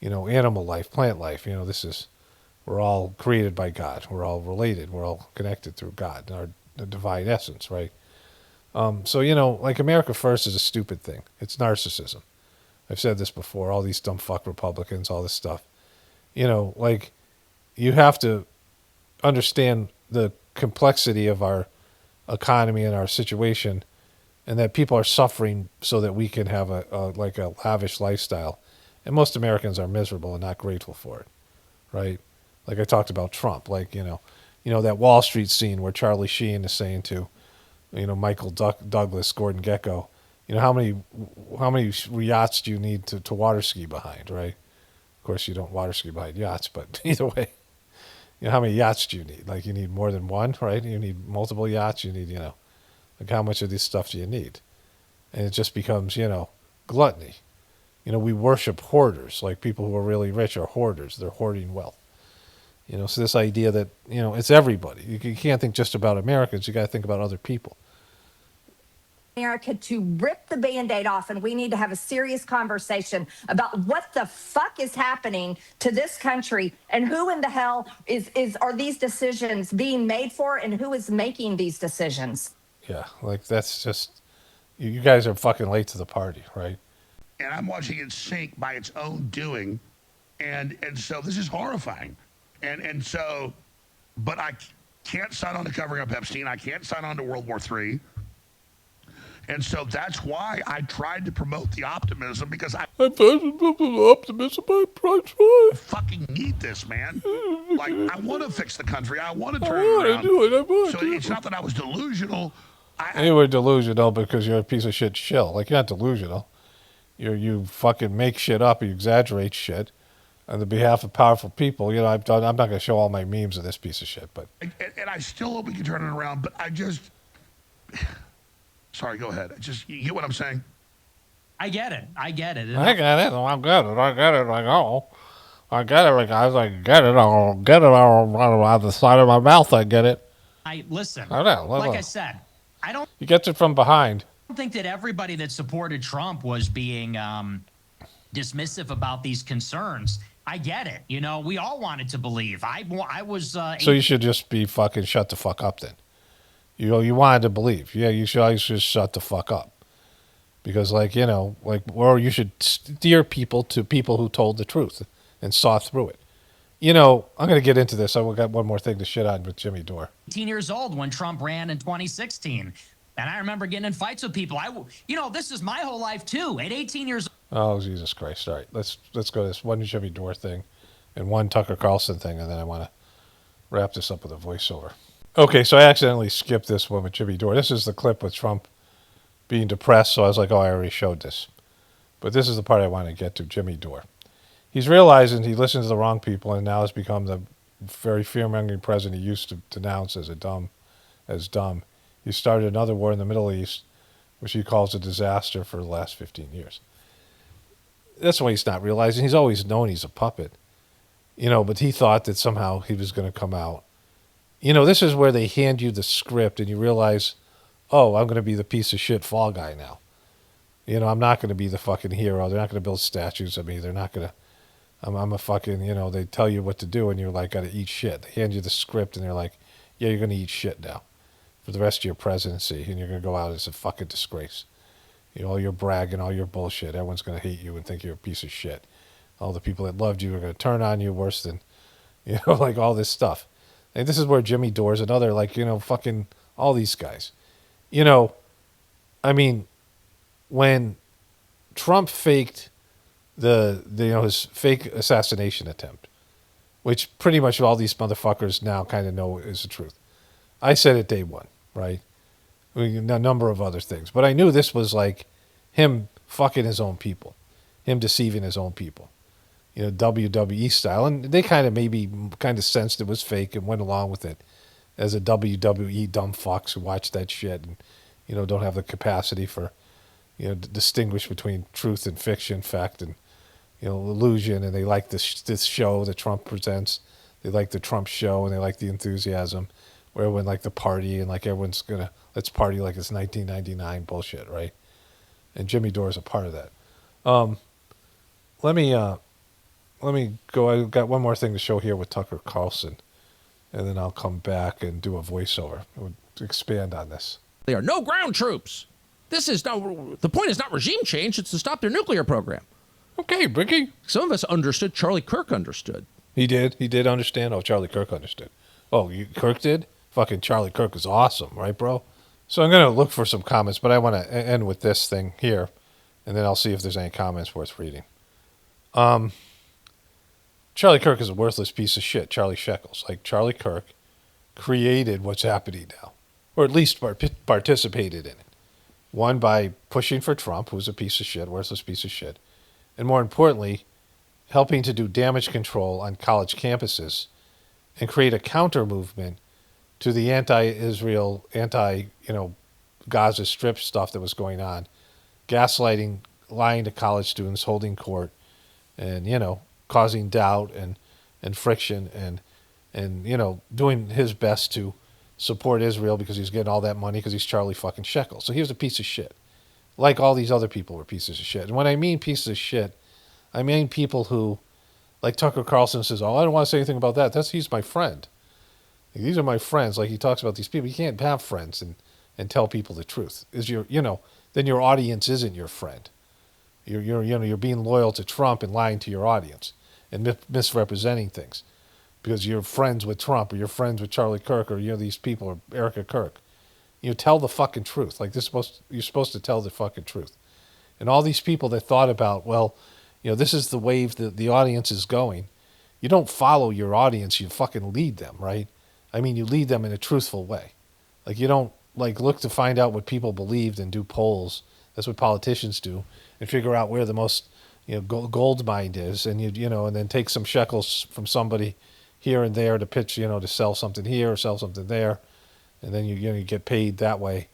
animal life, plant life. We're all created by God. We're all related. We're all connected through God, the divine essence, right? So, like America First is a stupid thing. It's narcissism. I've said this before, all these dumb fuck Republicans, all this stuff. Like you have to understand the complexity of our economy and our situation, and that people are suffering so that we can have a lavish lifestyle. And most Americans are miserable and not grateful for it, right? Like I talked about Trump, like, that Wall Street scene where Charlie Sheen is saying to, Michael Douglas, Gordon Gekko, how many yachts do you need to water ski behind, right? Of course, you don't water ski behind yachts, but either way, how many yachts do you need? Like, you need more than one, right? You need multiple yachts. You need, like how much of this stuff do you need? And it just becomes, gluttony. We worship hoarders, like people who are really rich are hoarders. They're hoarding wealth. So this idea that, it's everybody. You can't think just about Americans. You got to think about other people. America to rip the Band-Aid off, and we need to have a serious conversation about what the fuck is happening to this country and who in the hell are these decisions being made for, and who is making these decisions. Yeah, like that's just, you guys are fucking late to the party, right? And I'm watching it sink by its own doing. And so this is horrifying. And so, but I can't sign on to covering up Epstein. I can't sign on to World War III. And so that's why I tried to promote the optimism, because I optimism. I fucking need this, man. Like, I want to fix the country. I want to turn it around. So it's not that I was delusional. You were delusional because you're a piece of shit shill. Like, you're not delusional. You fucking make shit up. You exaggerate shit on the behalf of powerful people. You know, I'm not going to show all my memes of this piece of shit, but And I still hope we can turn it around, but I just... Sorry, go ahead. You get what I'm saying? I get it. I get it. I get it. I get it. Like, oh, I get it, guys. I get it. I'll get it on the side of my mouth. I get it. Listen. I know. Like I said, I don't. He gets it from behind. I don't think that everybody that supported Trump was being dismissive about these concerns. I get it. You know, we all wanted to believe. I was. So you should just be fucking shut the fuck up then. You wanted to believe. Yeah, you should just shut the fuck up. Because, like, you know, like, or you should steer people to people who told the truth and saw through it. You know, I'm going to get into this. I've got one more thing to shit on with Jimmy Dore. 18 years old when Trump ran in 2016. And I remember getting in fights with people. This is my whole life, too. At 18 years old. Oh, Jesus Christ. All right, let's go to this one Jimmy Dore thing and one Tucker Carlson thing, and then I want to wrap this up with a voiceover. Okay, so I accidentally skipped this one with Jimmy Dore. This is the clip with Trump being depressed, so I was like, oh, I already showed this. But this is the part I want to get to, Jimmy Dore. He's realizing he listened to the wrong people and now has become the very fear-mongering president he used to denounce as dumb. He started another war in the Middle East, which he calls a disaster for the last 15 years. That's why he's not realizing. He's always known he's a puppet. You know, but he thought that somehow he was going to come out. You know, this is where they hand you the script and you realize, oh, I'm going to be the piece of shit fall guy now. You know, I'm not going to be the fucking hero. They're not going to build statues of me. They're not going to, I'm a fucking, you know, they tell you what to do and you're like, got to eat shit. They hand you the script and they're like, yeah, you're going to eat shit now for the rest of your presidency and you're going to go out as a fucking disgrace. You know, all your bragging, all your bullshit. Everyone's going to hate you and think you're a piece of shit. All the people that loved you are going to turn on you worse than, you know, like all this stuff. And this is where Jimmy Dore's another, like, you know, fucking all these guys. You know, I mean, when Trump faked his fake assassination attempt, which pretty much all these motherfuckers now kind of know is the truth. I said it day one, right? I mean, a number of other things. But I knew this was like him fucking his own people, him deceiving his own people. You know, WWE style. And they kind of sensed it was fake and went along with it as a WWE dumb fucks who watch that shit and, you know, don't have the capacity for, you know, to distinguish between truth and fiction, fact and, you know, illusion. And they like this show that Trump presents. They like the Trump show and they like the enthusiasm where everyone like the party and like everyone's going to, let's party like it's 1999 bullshit, right? And Jimmy Dore is a part of that. Let me go. I've got one more thing to show here with Tucker Carlson, and then I'll come back and do a voiceover. We'll expand on this. They are no ground troops. The point is not regime change, it's to stop their nuclear program. Okay, Bricky. Some of us understood. Charlie Kirk understood. He did understand? Oh, Charlie Kirk understood. Oh, Kirk did? Fucking Charlie Kirk is awesome, right, bro? So I'm going to look for some comments, but I want to end with this thing here, and then I'll see if there's any comments worth reading. Charlie Kirk is a worthless piece of shit, Charlie Shekels. Like, Charlie Kirk created what's happening now, or at least participated in it. One, by pushing for Trump, who's a piece of shit, worthless piece of shit, and more importantly, helping to do damage control on college campuses and create a counter movement to the anti-Israel, Gaza Strip stuff that was going on, gaslighting, lying to college students, holding court, and, you know, causing doubt and friction and, you know, doing his best to support Israel because he's getting all that money because he's Charlie fucking Shekels. So he was a piece of shit. Like all these other people were pieces of shit. And when I mean pieces of shit, I mean people who, like Tucker Carlson says, oh, I don't want to say anything about that. He's my friend. These are my friends. Like he talks about these people. You can't have friends and tell people the truth. Then your audience isn't your friend. You're being loyal to Trump and lying to your audience and misrepresenting things. because you're friends with Trump or you're friends with Charlie Kirk or these people or Erica Kirk. You tell the fucking truth. Like you're supposed to tell the fucking truth. And all these people that thought about, well, this is the wave that the audience is going. You don't follow your audience, you fucking lead them, right? I mean, you lead them in a truthful way. Like you don't look to find out what people believed and do polls. That's what politicians do, and figure out where the most gold mine is, and and then take some shekels from somebody here and there to pitch, to sell something here or sell something there, and then you get paid that way,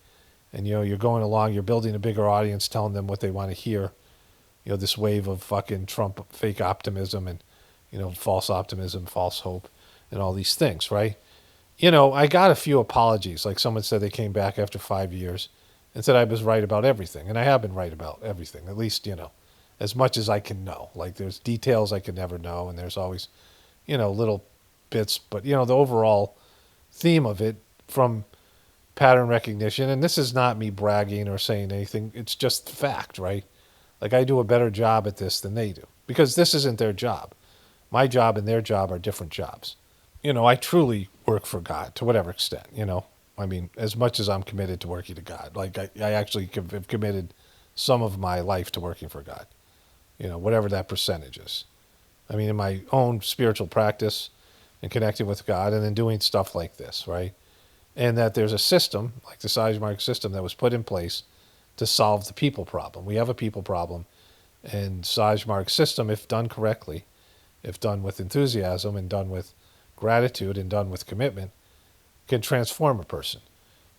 and you're going along, you're building a bigger audience, telling them what they want to hear. This wave of fucking Trump fake optimism and false optimism, false hope, and all these things, right? I got a few apologies. Like someone said they came back after 5 years and said I was right about everything. And I have been right about everything, at least, as much as I can know. Like there's details I can never know, and there's always, little bits. But, the overall theme of it from pattern recognition, and this is not me bragging or saying anything, it's just fact, right? Like I do a better job at this than they do because this isn't their job. My job and their job are different jobs. I truly work for God to whatever extent, I mean, as much as I'm committed to working to God. Like I actually have committed some of my life to working for God, whatever that percentage is. I mean, in my own spiritual practice and connecting with God and then doing stuff like this, right? And that there's a system, like the Sizemore system, that was put in place to solve the people problem. We have a people problem, and Sizemore system, if done correctly, if done with enthusiasm and done with gratitude and done with commitment, can transform a person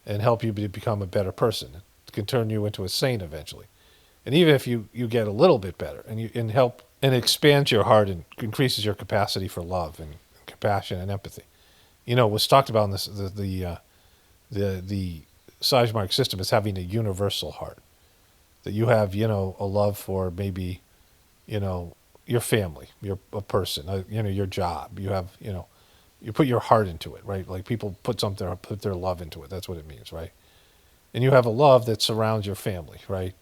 and help you become a better person. It can turn you into a saint eventually. And even if you get a little bit better and help and expands your heart and increases your capacity for love and compassion and empathy. What's talked about in this, the Sizemore system is having a universal heart. That you have, a love for maybe, your family, a person, your job. You have, you put your heart into it, right? Like people put their love into it. That's what it means, right? And you have a love that surrounds your family, right?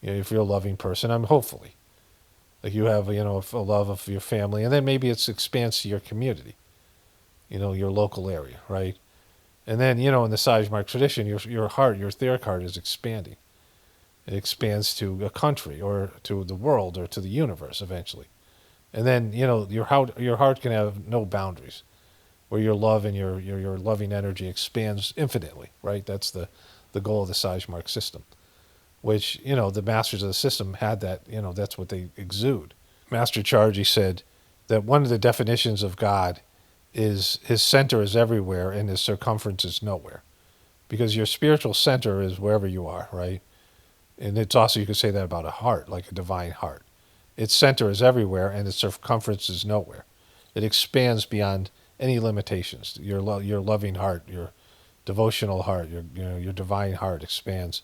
If you're a loving person, hopefully. Like you have, a love of your family, and then maybe it expands to your community, your local area, right? And then, in the Sizemore tradition, your heart, your etheric heart is expanding. It expands to a country or to the world or to the universe eventually. And then, your heart can have no boundaries, where your love and your loving energy expands infinitely, right? That's the goal of the Sizemore system, which, the masters of the system had that, that's what they exude. Master Charji said that one of the definitions of God is his center is everywhere and his circumference is nowhere. Because your spiritual center is wherever you are, right? And it's also, you could say that about a heart, like a divine heart. Its center is everywhere and its circumference is nowhere. It expands beyond any limitations. Your loving heart, your devotional heart, your divine heart expands.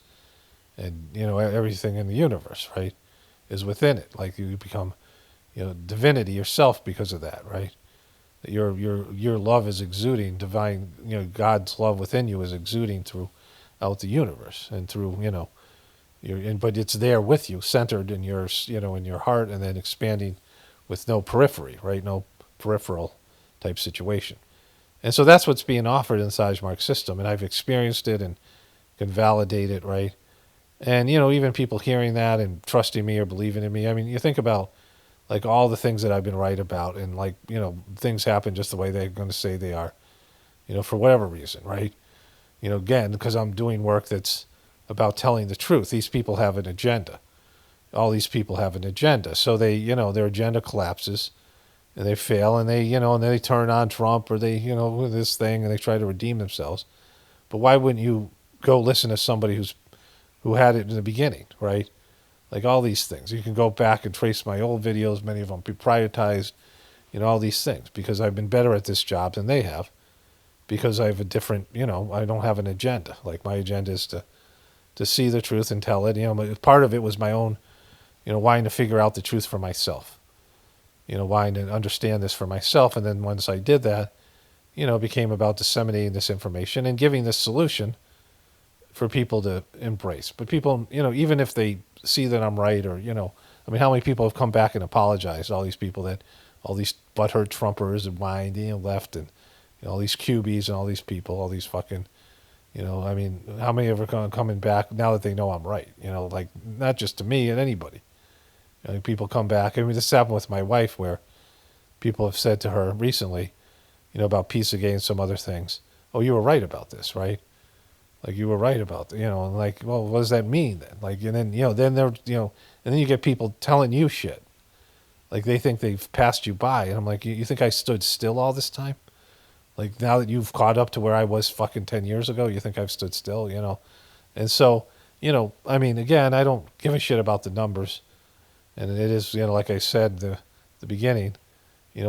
And, everything in the universe, right, is within it. Like you become, divinity yourself because of that, right? Your love is exuding divine, God's love within you is exuding throughout the universe and through, but it's there with you, centered in your, in your heart, and then expanding with no periphery, right? No peripheral type situation. And so that's what's being offered in the Sizemore system, and I've experienced it and can validate it, right? And, even people hearing that and trusting me or believing in me, I mean, you think about, like, all the things that I've been right about, and, like, things happen just the way they're going to say they are, for whatever reason, right? Again, because I'm doing work that's about telling the truth. These people have an agenda. All these people have an agenda. So they, their agenda collapses, and they fail, and they, and then they turn on Trump, or they, this thing, and they try to redeem themselves. But why wouldn't you go listen to somebody who had it in the beginning, right? Like all these things. You can go back and trace my old videos, many of them prioritized, all these things, because I've been better at this job than they have, because I have a different, I don't have an agenda. Like my agenda is to see the truth and tell it. Part of it was my own, wanting to figure out the truth for myself, wanting to understand this for myself. And then once I did that, it became about disseminating this information and giving this solution for people to embrace. But people, even if they see that I'm right, or, how many people have come back and apologized, all these people that, all these butthurt Trumpers and whined, left, and all these Cubies and all these people, all these fucking, I mean, how many are coming back now that they know I'm right? Like not just to me and anybody. People come back. I mean, this happened with my wife where people have said to her recently, about Pizzagate and some other things. Oh, you were right about this, right? Like you were right about, and like, well, what does that mean then? Like, and then, then they're, and then you get people telling you shit. Like they think they've passed you by. And I'm like, you think I stood still all this time? Like now that you've caught up to where I was fucking 10 years ago, you think I've stood still, And so, I mean, again, I don't give a shit about the numbers. And it is, like I said, the beginning,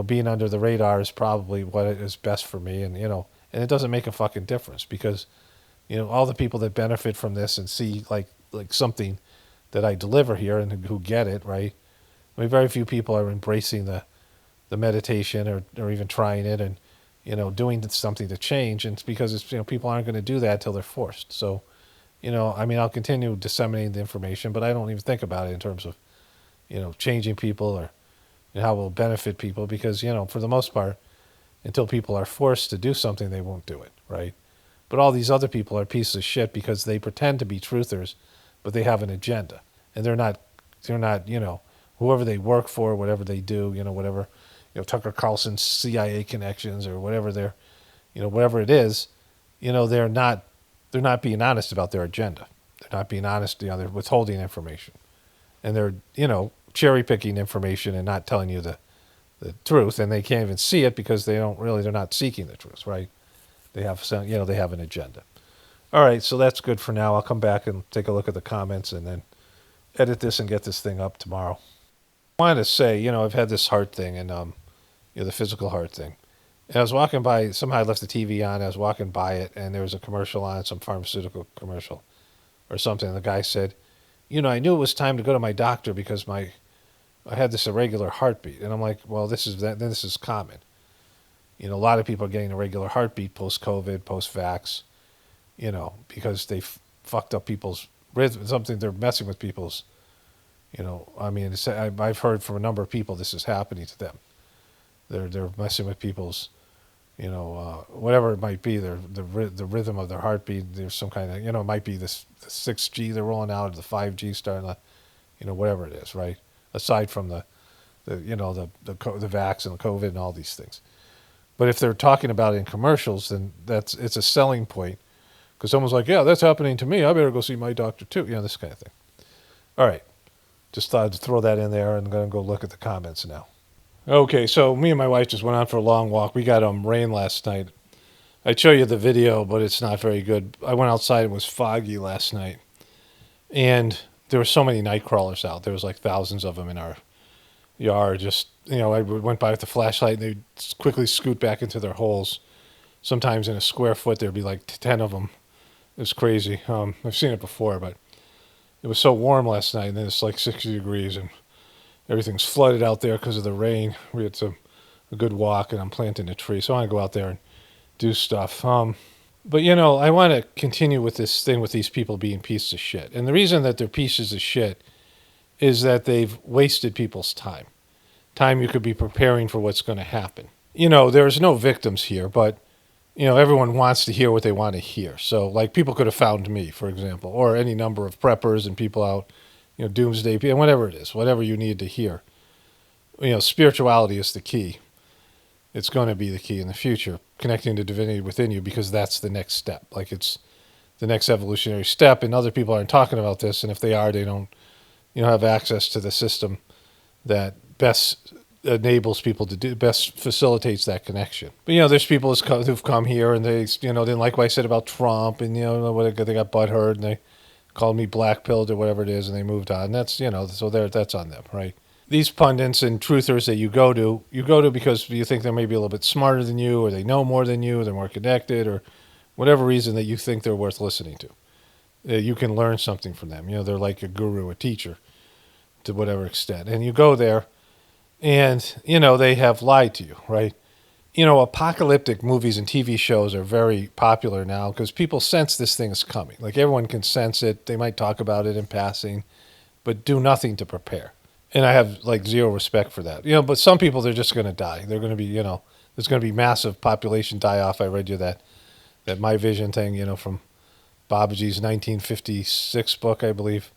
being under the radar is probably what is best for me. And, and it doesn't make a fucking difference because, all the people that benefit from this and see like something that I deliver here and who get it, right? I mean, very few people are embracing the meditation or even trying it and, doing something to change. And it's because it's, people aren't going to do that till they're forced. So, I mean, I'll continue disseminating the information, but I don't even think about it in terms of, changing people or how it will benefit people because, for the most part, until people are forced to do something, they won't do it, right? But all these other people are pieces of shit because they pretend to be truthers, but they have an agenda. And they're not, whoever they work for, whatever they do, whatever, Tucker Carlson's CIA connections or whatever they're, whatever it is, they're not being honest about their agenda. They're not being honest, they're withholding information. And they're, cherry picking information and not telling you the truth. And they can't even see it because they're not seeking the truth, right? They have some, they have an agenda. All right, so that's good for now. I'll come back and take a look at the comments and then edit this and get this thing up tomorrow. I wanted to say, I've had this heart thing and, the physical heart thing. And I was walking by, somehow I left the TV on, I was walking by it, and there was a commercial on, some pharmaceutical commercial or something. The guy said, I knew it was time to go to my doctor because I had this irregular heartbeat. And I'm like, well, this is common. A lot of people are getting irregular heartbeat post-COVID, post-vax, because they fucked up people's rhythm, something they're messing with people's, I mean, I've heard from a number of people this is happening to them. They're messing with people's, whatever it might be, the rhythm of their heartbeat. There's some kind of, it might be the 6G they're rolling out, or the 5G starting to, whatever it is, right? Aside from the vax and the COVID and all these things. But if they're talking about it in commercials, then it's a selling point because someone's like, yeah, that's happening to me. I better go see my doctor too. This kind of thing. All right. Just thought I'd throw that in there and I'm going to go look at the comments now. Okay, so me and my wife just went out for a long walk. We got rain last night. I'd show you the video, but it's not very good. I went outside. It was foggy last night. And there were so many night crawlers out. There was like thousands of them in our yard. Just, I went by with the flashlight and they'd quickly scoot back into their holes. Sometimes in a square foot, there'd be like 10 of them. It was crazy. I've seen it before, but it was so warm last night, and then it's like 60 degrees, and everything's flooded out there because of the rain. We had a good walk, and I'm planting a tree, so I want to go out there and do stuff. But, I want to continue with this thing with these people being pieces of shit. And the reason that they're pieces of shit is that they've wasted people's time. Time you could be preparing for what's going to happen. There's no victims here, but everyone wants to hear what they want to hear. So, like, people could have found me, for example, or any number of preppers and people out, doomsday, whatever it is, whatever you need to hear. Spirituality is the key. It's going to be the key in the future, connecting to divinity within you, because that's the next step. Like, it's the next evolutionary step, and other people aren't talking about this, and if they are, they don't, have access to the system that best enables people to do, best facilitates that connection. But, there's people who've come here and they, didn't like what I said about Trump and, they got butthurt and they called me black-pilled or whatever it is and they moved on. That's, so that's on them, right? These pundits and truthers that you go to because you think they may be a little bit smarter than you or they know more than you, they're more connected or whatever reason that you think they're worth listening to. You can learn something from them. They're like a guru, a teacher to whatever extent. And you go there and, they have lied to you, right? Apocalyptic movies and TV shows are very popular now because people sense this thing is coming. Like, everyone can sense it. They might talk about it in passing, but do nothing to prepare. And I have like zero respect for that. But some people, they're just going to die. They're going to be, there's going to be massive population die off. I read you that My Vision thing, from Babaji's 1956 book, I believe,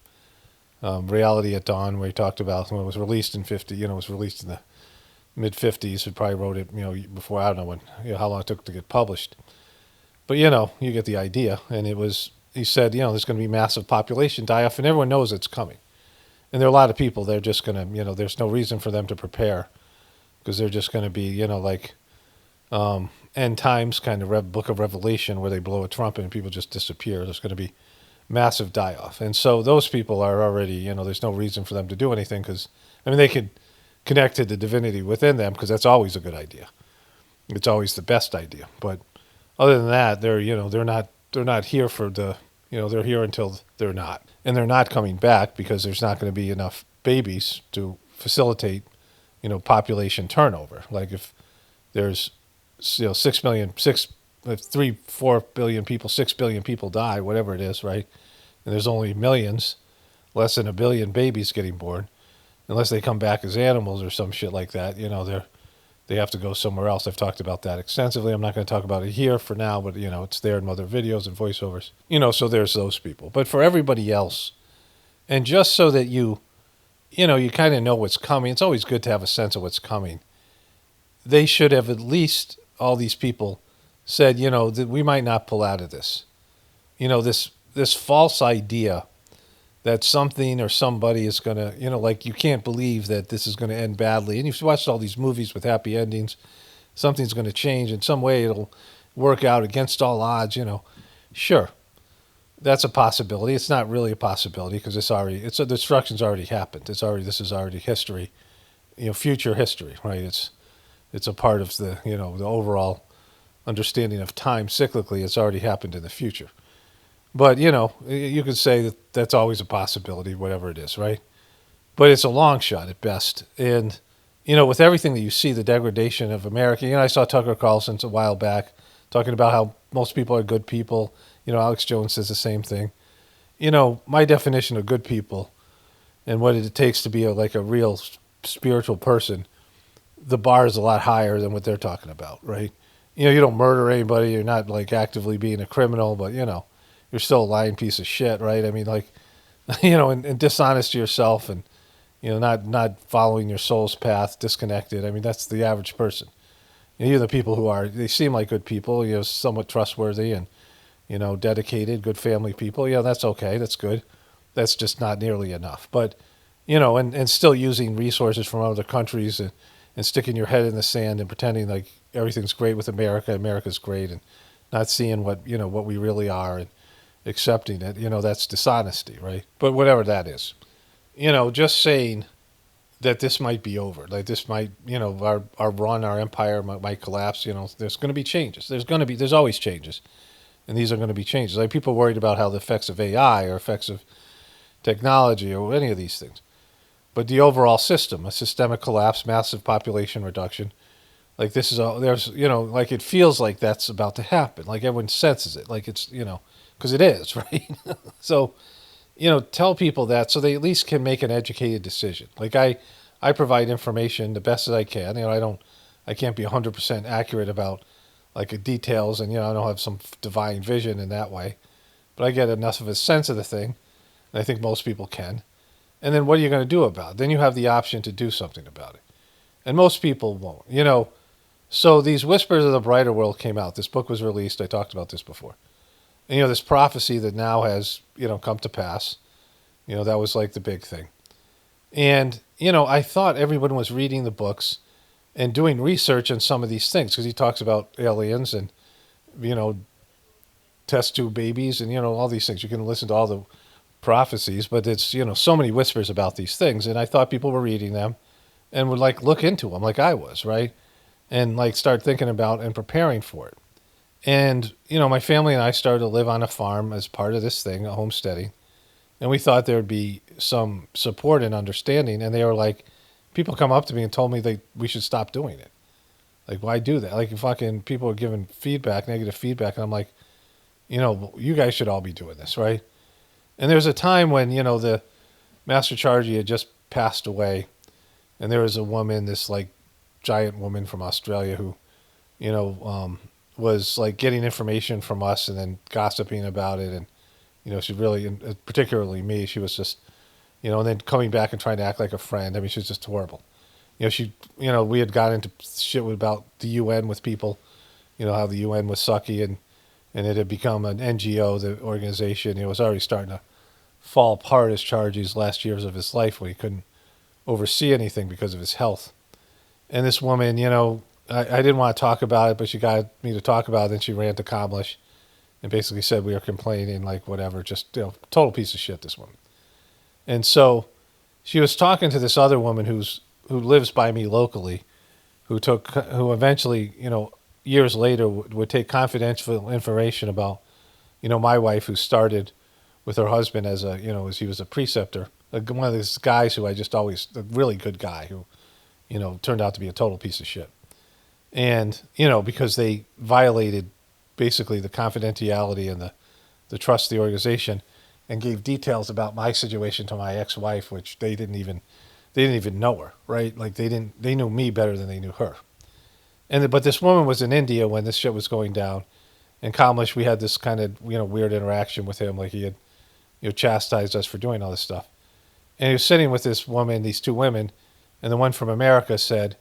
Reality at Dawn, where he talked about when it was released in 50, it was released in the mid 50s. He probably wrote it, before, I don't know when, how long it took to get published. But, you get the idea. And he said, there's going to be massive population die off, and everyone knows it's coming. And there are a lot of people, they're just going to, there's no reason for them to prepare because they're just going to be, like end times kind of book of Revelation where they blow a trumpet and people just disappear. There's going to be massive die-off. And so those people are already, there's no reason for them to do anything because, they could connect to the divinity within them because that's always a good idea. It's always the best idea. But other than that, they're not here for the, they're here until they're not. And they're not coming back because there's not going to be enough babies to facilitate, population turnover. Like if there's, 6 billion people, 6 billion people die, whatever it is, right? And there's only millions, less than a billion babies getting born, unless they come back as animals or some shit like that. They have to go somewhere else. I've talked about that extensively. I'm not going to talk about it here for now, but it's there in other videos and voiceovers. So there's those people. But for everybody else, and just so that you kind of know what's coming, it's always good to have a sense of what's coming. They should have at least, all these people, said, that we might not pull out of this. This false idea that something or somebody is going to, like you can't believe that this is going to end badly. And you've watched all these movies with happy endings. Something's going to change. In some way it'll work out against all odds, Sure, that's a possibility. It's not really a possibility because the destruction's already happened. This is already history, future history, right? It's a part of the, the overall understanding of time cyclically. It's already happened in the future. But, you could say that that's always a possibility, whatever it is, right? But it's a long shot at best. And, with everything that you see, the degradation of America, I saw Tucker Carlson a while back talking about how most people are good people. Alex Jones says the same thing. My definition of good people and what it takes to be a real spiritual person, the bar is a lot higher than what they're talking about, right? You don't murder anybody. You're not actively being a criminal, but you're still a lying piece of shit, right? And dishonest to yourself and, not following your soul's path, disconnected. That's the average person. You're the people they seem like good people, somewhat trustworthy and, dedicated, good family people. Yeah, that's okay. That's good. That's just not nearly enough. But, and still using resources from other countries and sticking your head in the sand and pretending like everything's great with America. America's great, and not seeing what we really are and accepting it. That's dishonesty, right? But whatever that is, just saying that this might be over, like this might, our run, our empire might collapse. There's going to be changes. There's always changes, and these are going to be changes. Like people worried about how the effects of AI or effects of technology or any of these things. But the overall system, a systemic collapse, massive population reduction, like this is like it feels like that's about to happen. Like everyone senses it, like it's, because it is, right? So, tell people that so they at least can make an educated decision. Like I provide information the best as I can. I can't be 100% accurate about like details, and I don't have some divine vision in that way, but I get enough of a sense of the thing, and I think most people can. And then what are you going to do about it? Then you have the option to do something about it. And most people won't, So these Whispers of the Brighter World came out. This book was released. I talked about this before. And, this prophecy that now has, come to pass, that was like the big thing. And, I thought everyone was reading the books and doing research on some of these things because he talks about aliens and, test tube babies and, all these things. You can listen to all the prophecies, but it's, so many whispers about these things. And I thought people were reading them and would look into them like I was, right? And start thinking about and preparing for it. And, my family and I started to live on a farm as part of this thing, a homesteading. And we thought there would be some support and understanding. And they were like, people come up to me and told me we should stop doing it. Like, why do that? Like, fucking people are giving feedback, negative feedback. And I'm like, you guys should all be doing this, right? And there's a time when, the Master Chargy had just passed away, and there was a woman, this like giant woman from Australia who, was like getting information from us and then gossiping about it, and she really, and particularly me, she was just, and then coming back and trying to act like a friend. I mean, she was just horrible. We had got into shit about the UN with people, how the UN was sucky, and it had become an NGO, the organization. It was already starting to fall apart as charged these last years of his life when he couldn't oversee anything because of his health. And this woman, I didn't want to talk about it, but she got me to talk about it. Then she ran to Kamlish and basically said we were complaining, like whatever, just total piece of shit, this woman. And so she was talking to this other woman who lives by me locally, who eventually, years later would take confidential information about, my wife, who started with her husband as as he was a preceptor, one of these guys who I just always, a really good guy who, turned out to be a total piece of shit. And, because they violated basically the confidentiality and the trust of the organization, and gave details about my situation to my ex-wife, which they didn't even know her, right? Like they knew me better than they knew her. But this woman was in India when this shit was going down. And Kamlish, we had this kind of, weird interaction with him. Like he had, chastised us for doing all this stuff. And he was sitting with this woman, these two women, and the one from America said,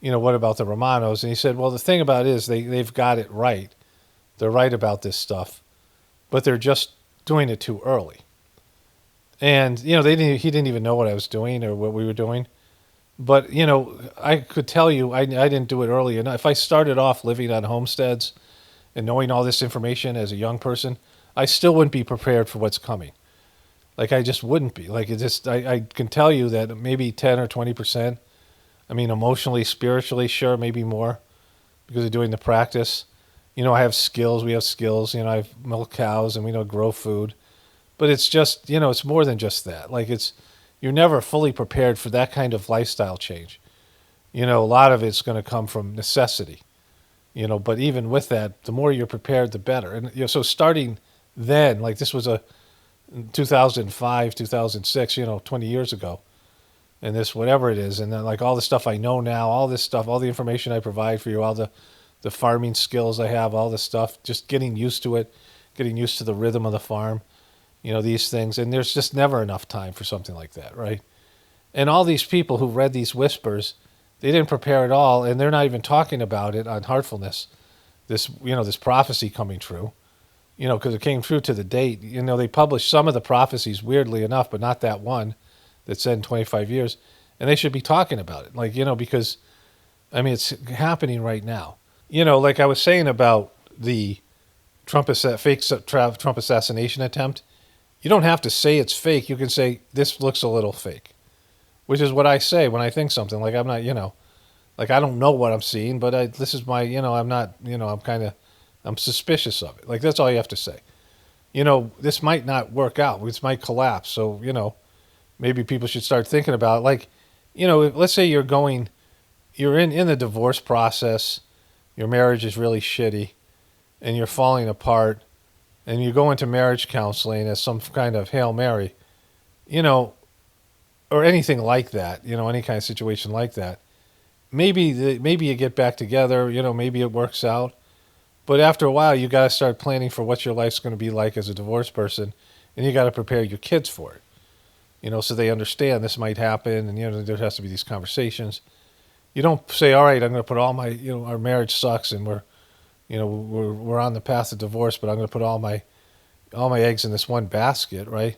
what about the Romanos? And he said, well, the thing about it is they've got it right. They're right about this stuff, but they're just doing it too early. And, he didn't even know what I was doing or what we were doing. But, I could tell you I didn't do it early enough. If I started off living on homesteads and knowing all this information as a young person, I still wouldn't be prepared for what's coming. Like, I just wouldn't be. Like, I can tell you that maybe 10 or 20%. I mean, emotionally, spiritually, sure, maybe more because of doing the practice. I have skills. We have skills. I have milk cows and we grow food. But it's just, it's more than just that. Like, you're never fully prepared for that kind of lifestyle change. A lot of it's going to come from necessity. But even with that, the more you're prepared, the better. And, so starting then, like this was 2005, 2006, 20 years ago. And this, whatever it is. And then like all the stuff I know now, all this stuff, all the information I provide for you, all the farming skills I have, all this stuff, just getting used to it, getting used to the rhythm of the farm, these things. And there's just never enough time for something like that, right? And all these people who read these whispers, they didn't prepare at all, and they're not even talking about it on Heartfulness, this prophecy coming true, because it came true to the date. They published some of the prophecies, weirdly enough, but not that one that said in 25 years, and they should be talking about it, because, I mean, it's happening right now. Like I was saying about the fake Trump assassination attempt, you don't have to say it's fake. You can say, this looks a little fake, which is what I say when I think something. Like, I'm not, like, I don't know what I'm seeing, but this is my, I'm not, I'm suspicious of it. Like, that's all you have to say. This might not work out. This might collapse. So, maybe people should start thinking about it. Like, let's say you're in the divorce process, your marriage is really shitty, and you're falling apart, and you go into marriage counseling as some kind of Hail Mary, or anything like that, any kind of situation like that. Maybe you get back together, maybe it works out. But after a while, you got to start planning for what your life's going to be like as a divorced person, and you got to prepare your kids for it, so they understand this might happen, and, there has to be these conversations. You don't say, all right, I'm going to put all my, our marriage sucks, and we're on the path of divorce, but I'm going to put all my eggs in this one basket, right?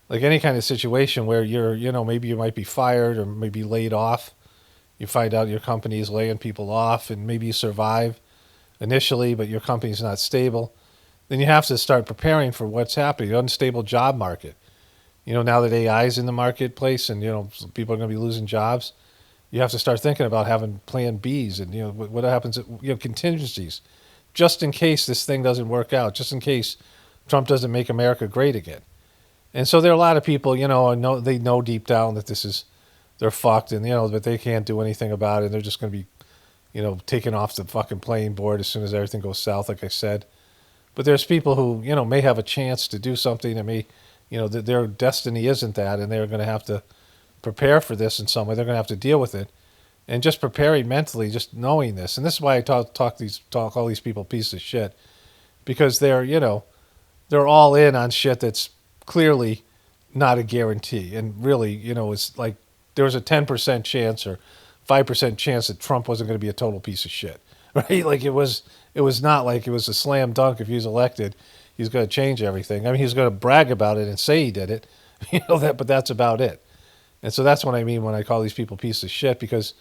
Like any kind of situation where you're, maybe you might be fired or maybe laid off. You find out your company is laying people off, and maybe you survive initially, but your company's not stable. Then you have to start preparing for what's happening. Unstable job market. Now that AI is in the marketplace and, people are going to be losing jobs, you have to start thinking about having plan Bs and, what happens, contingencies, just in case this thing doesn't work out, just in case Trump doesn't make America great again. And so there are a lot of people, they know deep down that they're fucked and, but they can't do anything about it. They're just going to be, taken off the fucking playing board as soon as everything goes south, like I said. But there's people who, may have a chance to do something that may, that their destiny isn't that, and they're going to have to prepare for this in some way. They're going to have to deal with it. And just preparing mentally, just knowing this. And this is why I talk all these people pieces of shit. Because they're, they're all in on shit that's clearly not a guarantee. And really, it's like there was a 10% chance or 5% chance that Trump wasn't going to be a total piece of shit. Right? Like it was not like it was a slam dunk if he was elected. He's going to change everything. I mean, he's going to brag about it and say he did it. But that's about it. And so that's what I mean when I call these people pieces of shit, because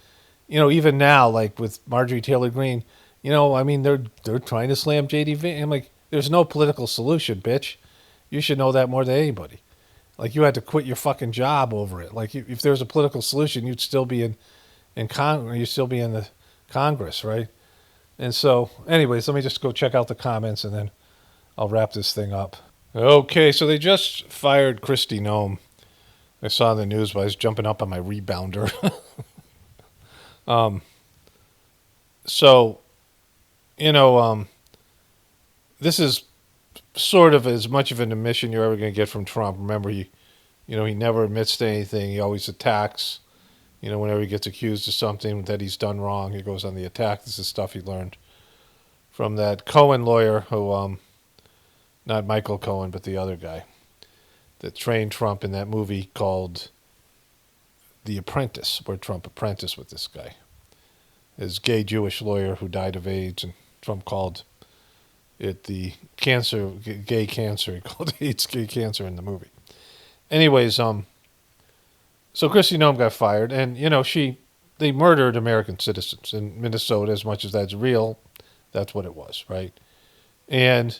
even now, like with Marjorie Taylor Greene, I mean, they're trying to slam JDV. I'm like, there's no political solution, bitch. You should know that more than anybody. Like, you had to quit your fucking job over it. Like, if there was a political solution, you'd still be in Congress. You'd still be in the Congress, right? And so, anyways, let me just go check out the comments, and then I'll wrap this thing up. Okay, so they just fired Kristi Noem. I saw in the news, but I was jumping up on my rebounder. This is sort of as much of an admission you're ever going to get from Trump. Remember, he never admits to anything. He always attacks. Whenever he gets accused of something that he's done wrong, he goes on the attack. This is stuff he learned from that Cohen lawyer who, not Michael Cohen, but the other guy that trained Trump in that movie called The Apprentice, where Trump apprenticed with this guy. His gay Jewish lawyer who died of AIDS, and Trump called it the cancer, gay cancer. He called AIDS gay cancer in the movie. Anyways, so Kristi Noem got fired, and they murdered American citizens in Minnesota. As much as that's real, that's what it was, right? And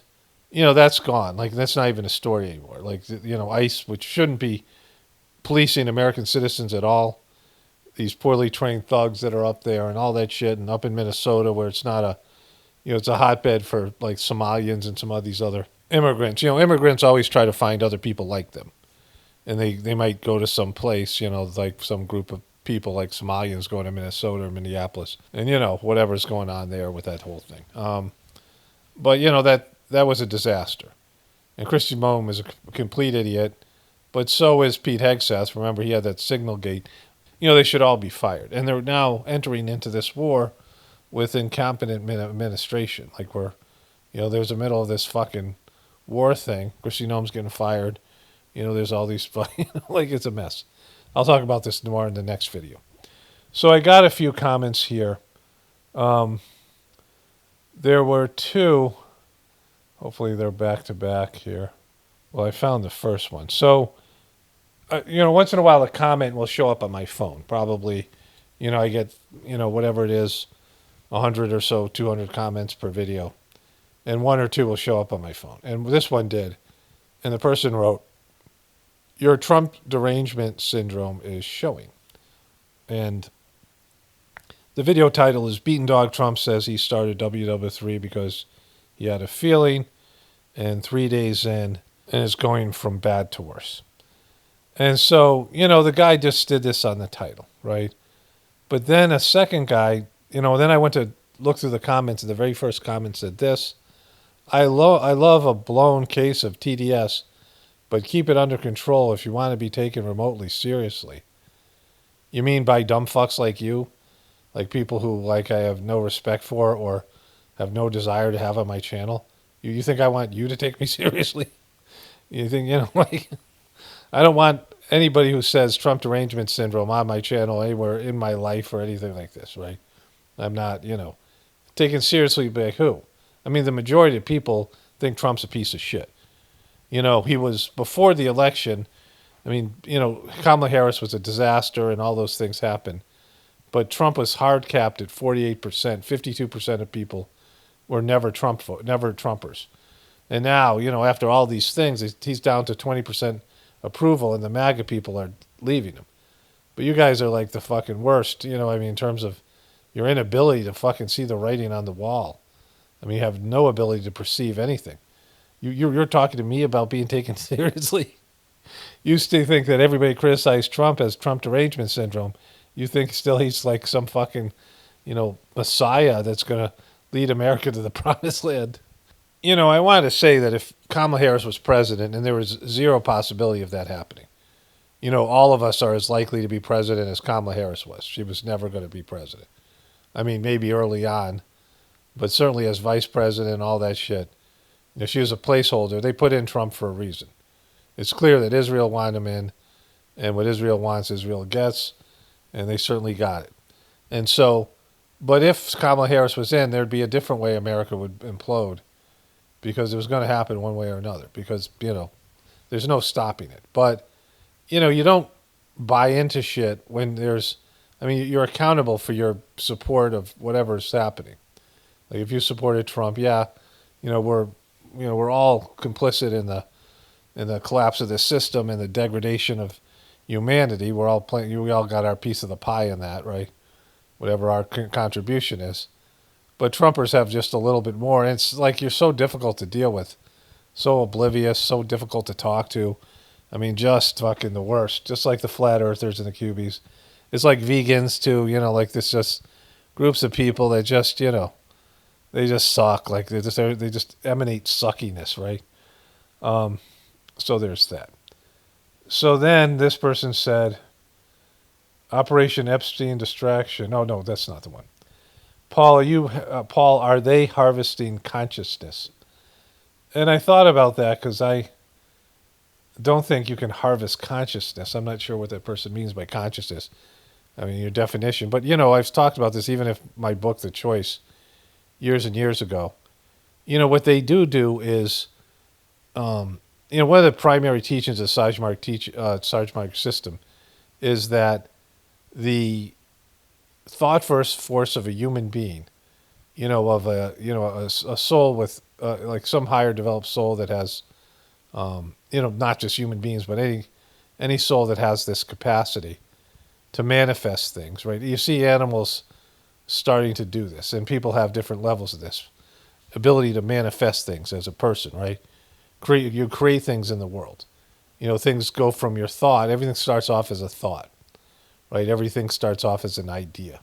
that's gone. Like, that's not even a story anymore. Like, ICE, which shouldn't be policing American citizens at all, these poorly trained thugs that are up there and all that shit, and up in Minnesota where it's not it's a hotbed for like Somalians and some of these other immigrants. Immigrants always try to find other people like them. And they might go to some place, like some group of people like Somalians going to Minnesota or Minneapolis. And, whatever's going on there with that whole thing. But, that was a disaster. And Kristi Noem is a complete idiot. But so is Pete Hegseth. Remember, he had that signal gate. They should all be fired. And they're now entering into this war with incompetent administration. Like, there's a middle of this fucking war thing. Kristi Noem's getting fired. There's all these, like, it's a mess. I'll talk about this more in the next video. So I got a few comments here. There were two. Hopefully they're back to back here. Well, I found the first one. So, once in a while a comment will show up on my phone. Probably, I get, whatever it is, 100 or so, 200 comments per video. And one or two will show up on my phone. And this one did. And the person wrote, "Your Trump derangement syndrome is showing." And the video title is "Beaten Dog Trump Says He Started WW3 Because He Had a Feeling, and 3 days in, and is going from bad to worse." And so, the guy just did this on the title, right? But then a second guy, then I went to look through the comments, and the very first comment said this: I love a blown case of TDS, but keep it under control if you want to be taken remotely seriously. You mean by dumb fucks like you? Like people who, like, I have no respect for or have no desire to have on my channel? You think I want you to take me seriously? You think, like, I don't want anybody who says Trump derangement syndrome on my channel anywhere in my life or anything like this, right? I'm not, taken seriously by who? I mean, the majority of people think Trump's a piece of shit. He was, before the election, I mean, Kamala Harris was a disaster and all those things happened. But Trump was hard capped at 48%. 52% of people were never Trumpers. And now, after all these things, he's down to 20% approval, and the MAGA people are leaving him. But you guys are like the fucking worst, in terms of your inability to fucking see the writing on the wall. I mean, you have no ability to perceive anything. You're talking to me about being taken seriously. You still think that everybody criticized Trump as Trump derangement syndrome. You think still he's like some fucking, messiah that's going to lead America to the promised land. I wanted to say that if Kamala Harris was president, and there was zero possibility of that happening, all of us are as likely to be president as Kamala Harris was. She was never going to be president. I mean, maybe early on, but certainly as vice president, all that shit. She was a placeholder. They put in Trump for a reason. It's clear that Israel wanted him in, and what Israel wants, Israel gets, and they certainly got it. And so, but if Kamala Harris was in, there'd be a different way America would implode, because it was going to happen one way or another, because, there's no stopping it. But, you don't buy into shit when you're accountable for your support of whatever's happening. Like if you supported Trump, we're all complicit in the collapse of the system and the degradation of humanity. We all got our piece of the pie in that, right? Whatever our contribution is. But Trumpers have just a little bit more. And it's like you're so difficult to deal with, so oblivious, so difficult to talk to. I mean, just fucking the worst. Just like the flat earthers and the cubies. It's like vegans too, like this just groups of people that just, they just suck. Like they just emanate suckiness, right? So there's that. So then this person said, Operation Epstein distraction. Oh no, that's not the one. Paul, are they harvesting consciousness? And I thought about that because I don't think you can harvest consciousness. I'm not sure what that person means by consciousness. I mean, your definition. But, I've talked about this even if my book, The Choice, years and years ago. What they do is, one of the primary teachings of the Sajmark system is that the thought force of a human being, of a soul with like some higher developed soul that has, not just human beings, but any soul that has this capacity to manifest things, right? You see animals starting to do this, and people have different levels of this ability to manifest things as a person, right? You create things in the world. Things go from your thought. Everything starts off as a thought, right? Everything starts off as an idea.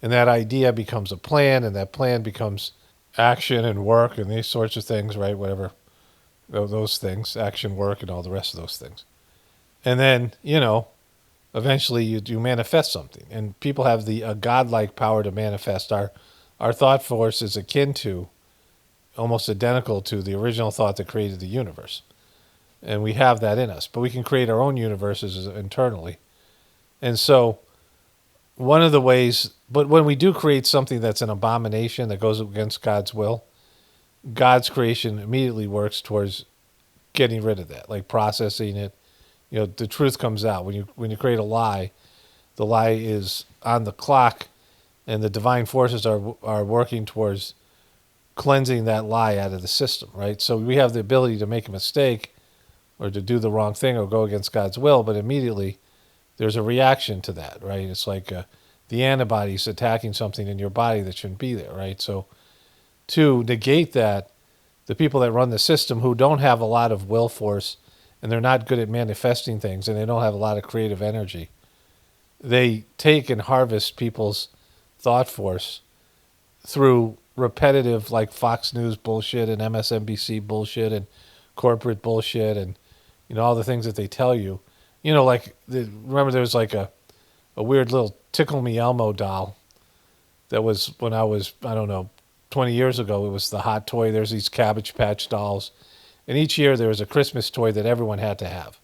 And that idea becomes a plan, and that plan becomes action and work and these sorts of things, right? Whatever, those things, action, work, and all the rest of those things. And then, eventually you manifest something. And people have a godlike power to manifest. Our thought force is akin to, almost identical to the original thought that created the universe. And we have that in us. But we can create our own universes internally. And so one of the ways, but when we do create something that's an abomination that goes against God's will, God's creation immediately works towards getting rid of that, like processing it. The truth comes out. When you create a lie, the lie is on the clock, and the divine forces are working towards cleansing that lie out of the system, right? So we have the ability to make a mistake or to do the wrong thing or go against God's will, but immediately there's a reaction to that, right? It's like the antibodies attacking something in your body that shouldn't be there, right? So to negate that, the people that run the system who don't have a lot of will force and they're not good at manifesting things and they don't have a lot of creative energy, they take and harvest people's thought force through repetitive, like Fox News bullshit and MSNBC bullshit and corporate bullshit and all the things that they tell you. Remember there was like a weird little Tickle Me Elmo doll that was when I was, I don't know, 20 years ago. It was the hot toy. There's these Cabbage Patch dolls. And each year there was a Christmas toy that everyone had to have.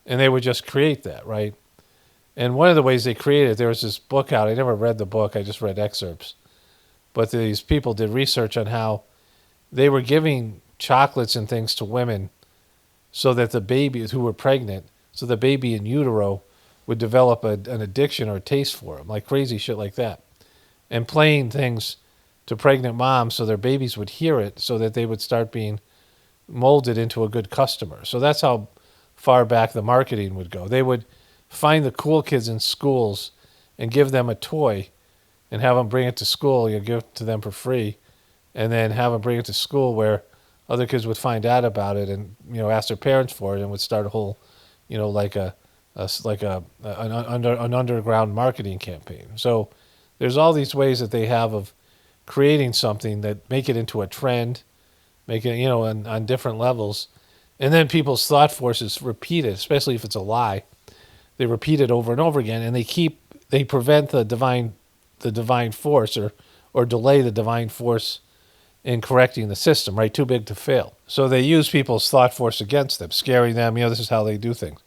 And they would just create that, right? And one of the ways they created, there was this book out. I never read the book. I just read excerpts. But these people did research on how they were giving chocolates and things to women so that the babies who were pregnant, so the baby in utero would develop an addiction or a taste for them, like crazy shit like that. And playing things to pregnant moms so their babies would hear it so that they would start being molded into a good customer. So that's how far back the marketing would go. They would find the cool kids in schools and give them a toy and have them bring it to school. You give it to them for free, and then have them bring it to school where other kids would find out about it and ask their parents for it and would start a whole like an underground marketing campaign. So there's all these ways that they have of creating something that make it into a trend, make it on different levels, And then people's thought forces repeat it, especially if it's a lie. They repeat it over and over again, and they prevent the divine force or delay the divine force in correcting the system, right? Too big to fail. So they use people's thought force against them, scaring them. This is how they do things,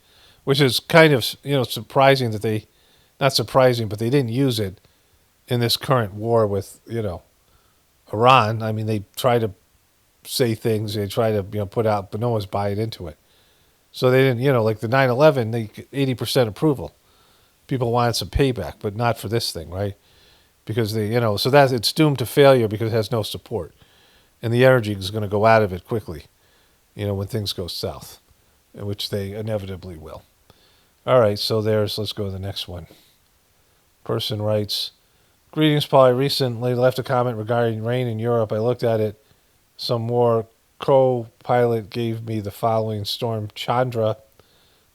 which is kind of, surprising that they, not surprising, but they didn't use it in this current war with, Iran. I mean, they try to say things, they try to, put out, but no one's buying into it. So they didn't, like the 9/11, they 80% approval. People wanted some payback, but not for this thing, right? Because they, so that it's doomed to failure because it has no support. And the energy is going to go out of it quickly, when things go south, which they inevitably will. All right, so let's go to the next one. Person writes, greetings, Paul. I recently left a comment regarding rain in Europe. I looked at it some more. Co-pilot gave me the following. Storm Chandra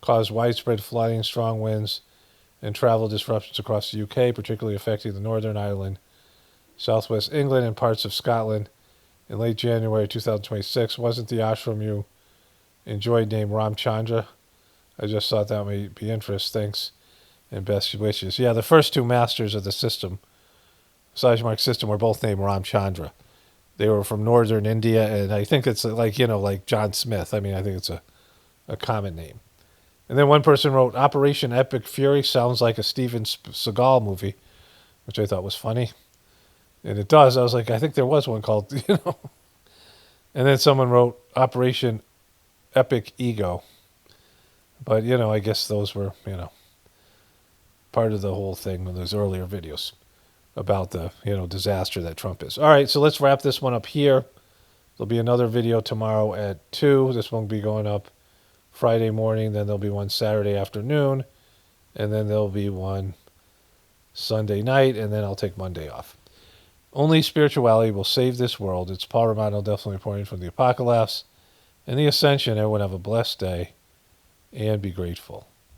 caused widespread flooding, strong winds, and travel disruptions across the UK, particularly affecting the Northern Ireland, southwest England, and parts of Scotland. In late January 2026, wasn't the ashram you enjoyed named Ramchandra? I just thought that may be interesting. Thanks and best wishes. Yeah, the first two masters of the system, Sajmark system, were both named Ramchandra. They were from northern India, and I think it's like John Smith. I mean, I think it's a common name. And then one person wrote, Operation Epic Fury sounds like a Steven Seagal movie, which I thought was funny. And it does. I was like, I think there was one called, And then someone wrote Operation Epic Ego. But, I guess those were, part of the whole thing in those earlier videos about the, disaster that Trump is. All right, so let's wrap this one up here. There'll be another video tomorrow at 2. This one will be going up Friday morning. Then there'll be one Saturday afternoon. And then there'll be one Sunday night. And then I'll take Monday off. Only spirituality will save this world. It's Paul Romano, definitely reporting from the Apocalypse and the Ascension. Everyone have a blessed day and be grateful.